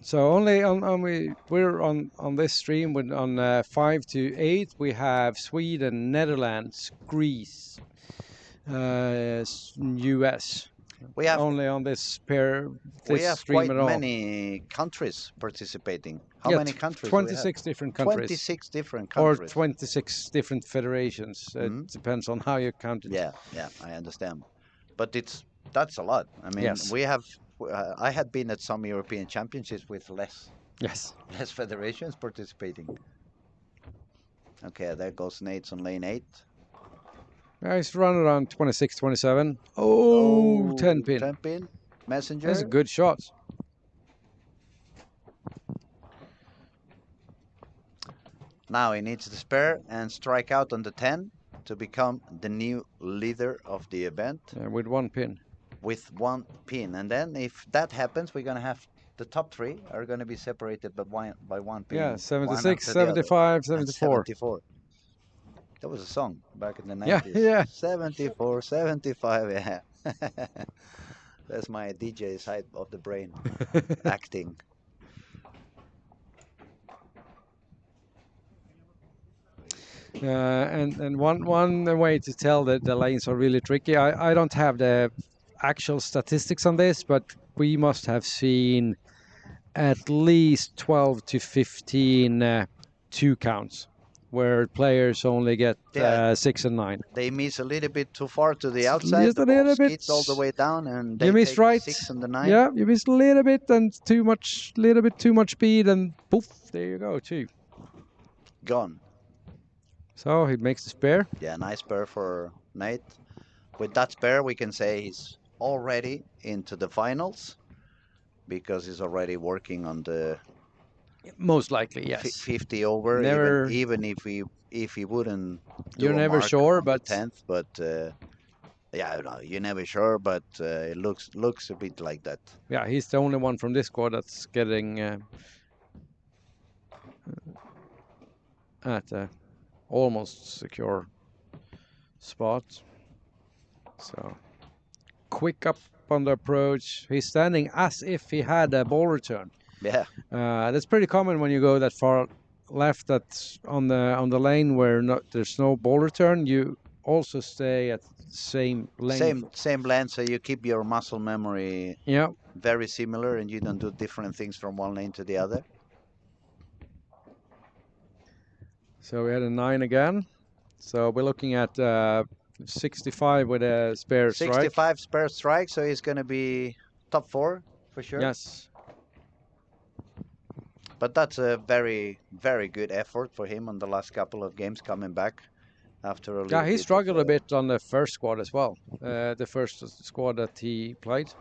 S5: So only we're on this stream on 5 to 8. We have Sweden, Netherlands, Greece, US.
S2: We have
S5: only on this pair.
S2: we
S5: This
S2: have
S5: stream
S2: quite
S5: at all.
S2: many countries participating. How
S5: Yeah,
S2: many countries?
S5: 26 different countries.
S2: 26 different
S5: Or
S2: countries.
S5: 26 different federations. It depends on how you count it.
S2: Yeah, I understand. But that's a lot. I mean,
S5: Yes.
S2: we have. I had been at some European Championships with less
S5: Yes.
S2: federations participating. Okay, there goes Nate's on lane 8.
S5: He's running around 26, 27. Oh, 10 pin.
S2: 10 pin. Messenger.
S5: That's a good shot.
S2: Now he needs to spare and strike out on the 10 to become the new leader of the event
S5: With 1 pin.
S2: with 1 pin. And then if that happens, we're going to have the top 3 are going to be separated by 1 pin.
S5: Yeah,
S2: one
S5: 76,
S2: after the other.
S5: 75,
S2: And
S5: 74.
S2: 74. That was a song back in the 90s.
S5: Yeah, yeah.
S2: 74, 75, yeah. That's my DJ side of the brain acting.
S5: And one way to tell that the lanes are really tricky. I don't have the actual statistics on this, but we must have seen at least 12 to 15 2 counts where players only get 6 and 9.
S2: They miss a little bit too far to the outside.
S5: Just
S2: The
S5: a
S2: ball
S5: little bit.
S2: skids all the way down, and they
S5: You missed
S2: take the
S5: right.
S2: 6 and the 9.
S5: Yeah, you missed a little bit and little bit too much speed, and poof, there you go, 2.
S2: Gone.
S5: So he makes the spare.
S2: Yeah, nice spare for Nate. With that spare, we can say he's already into the finals because he's already working on the
S5: Most likely, yes.
S2: 50 over.
S5: Never-
S2: even if he wouldn't. Do
S5: You're
S2: a
S5: never
S2: mark
S5: sure,
S2: on the
S5: but
S2: 10th, but yeah, no, you're never sure, but it looks a bit like that.
S5: yeah, he's the only one from this squad that's getting at a almost secure spot. So quick up on the approach. He's standing as if he had a ball return.
S2: Yeah.
S5: That's pretty common when you go that far left. That's on the lane where there's no ball return. You also stay at the same length.
S2: Same length, so you keep your muscle memory
S5: Yeah.
S2: very similar, and you don't do different things from one lane to the other.
S5: So we had a 9 again. So we're looking at 65 with a spare strike.
S2: 65 spare strike, so he's going to be top 4 for sure.
S5: Yes.
S2: But that's a very, very good effort for him on the last couple of games coming back after a little
S5: Yeah, he
S2: bit
S5: struggled
S2: of,
S5: a bit on the first squad as well. The first squad that he played.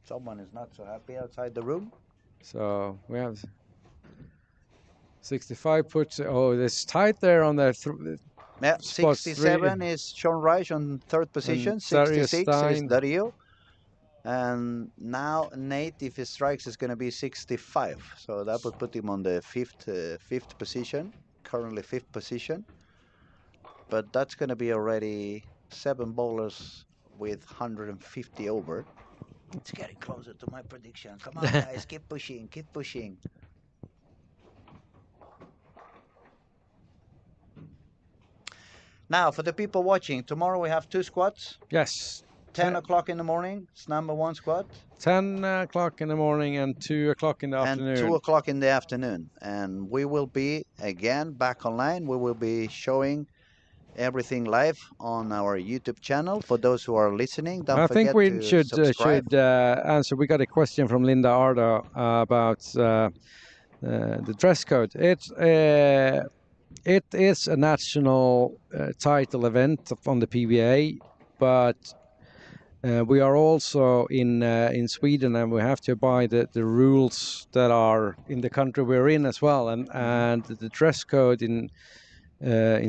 S2: Someone is not so happy outside the room.
S5: So we have 65 puts. Oh, it's tight there on the.
S2: Yeah,
S5: Spots
S2: 67
S5: three.
S2: is Sean Reich on 3rd position.
S5: And Dario
S2: 66 is
S5: Stein.
S2: Dario. And now Nate, if he strikes, is going to be 65. So that would put him on the fifth position, currently 5th position. But that's going to be already 7 bowlers with 150 over. It's getting closer to my prediction. Come on, guys, keep pushing, keep pushing. Now, for the people watching, tomorrow we have 2 squads.
S5: Yes.
S2: 10 o'clock in the morning, it's number 1 squad.
S5: 10 o'clock in the morning and 2 o'clock in the afternoon.
S2: And 2 o'clock in the afternoon. And we will be, again, back online. We will be showing everything live on our YouTube channel. For those who are listening, don't forget
S5: I think we
S2: to
S5: should
S2: subscribe.
S5: answer. We got a question from Linda Arda about the dress code. It is a national title event on the PBA, but we are also in Sweden, and we have to abide the rules that are in the country we're in as well. And the dress code in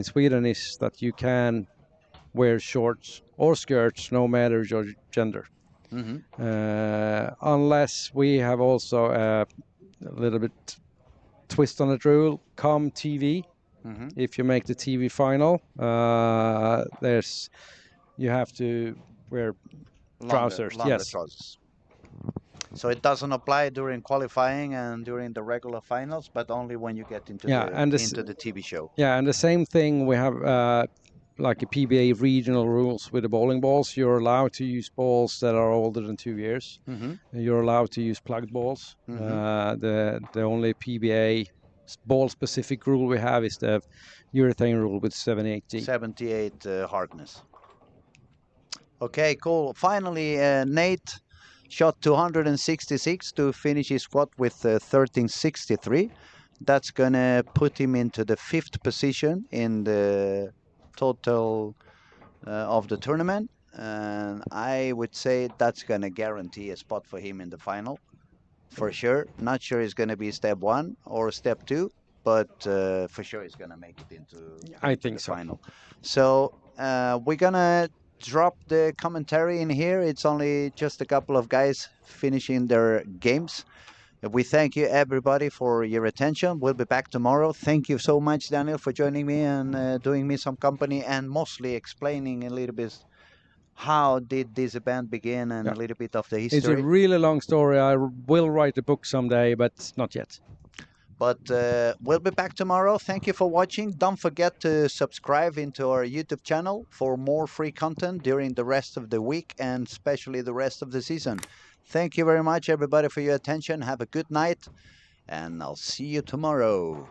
S5: Sweden is that you can wear shorts or skirts, no matter your gender, unless we have also a little bit twist on the rule. Come TV, if you make the TV final, you have to wear trousers.
S2: Longer trousers. So it doesn't apply during qualifying and during the regular finals, but only when you get into the TV show.
S5: Yeah, and the same thing we have like a PBA regional rules with the bowling balls. You're allowed to use balls that are older than 2 years. You're allowed to use plugged balls. The only PBA ball-specific rule we have is the urethane rule with 78G.
S2: 78 hardness. Okay, cool. Finally, Nate shot 266 to finish his squad with 1363. That's going to put him into the 5th position in the total of the tournament. And I would say that's going to guarantee a spot for him in the final. For sure. Not sure it's going to be step 1 or step 2, but for sure he's going to make it into the final. So we're going to drop the commentary in here. It's only just a couple of guys finishing their games. We thank you everybody for your attention. We'll be back tomorrow. Thank you so much, Daniel, for joining me and doing me some company and mostly explaining a little bit how did this event begin and a little bit of the history.
S5: It's a really long story. I will write a book someday, but not yet.
S2: But we'll be back tomorrow. Thank you for watching. Don't forget to subscribe into our YouTube channel for more free content during the rest of the week and especially the rest of the season. Thank you very much, everybody, for your attention. Have a good night, and I'll see you tomorrow.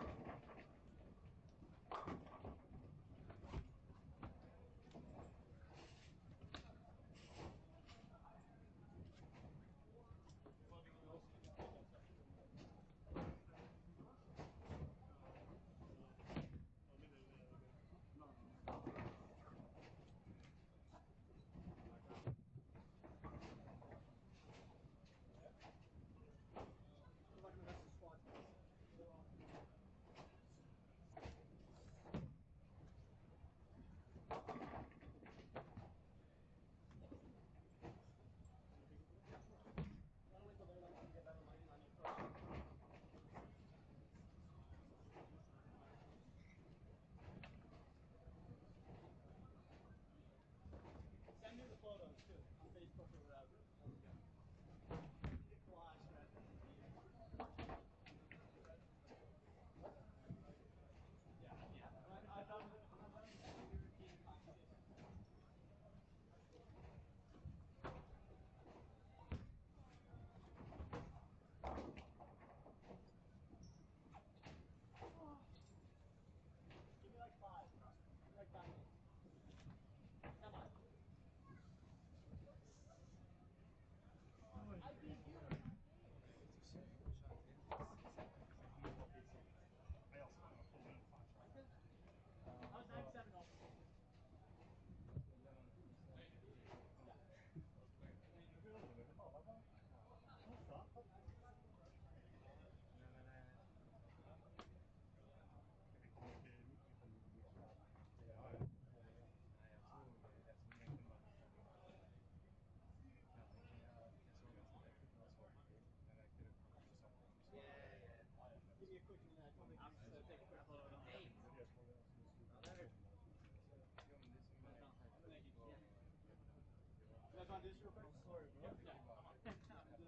S1: this real quick? Sorry, bro.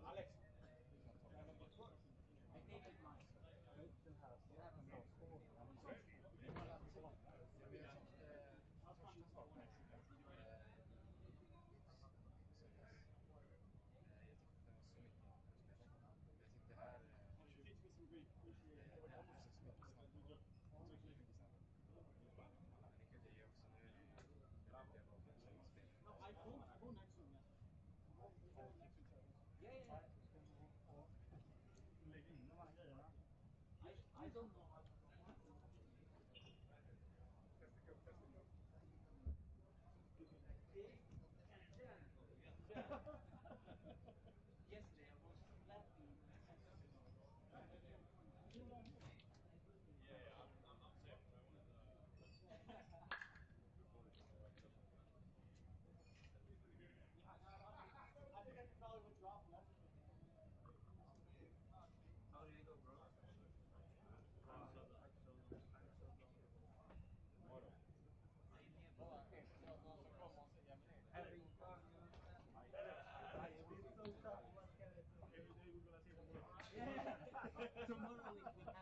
S1: Alex. I think it might. I don't know. Yesterday I was laughing. I think I probably would drop left. How did it go, bro? Tomorrow we have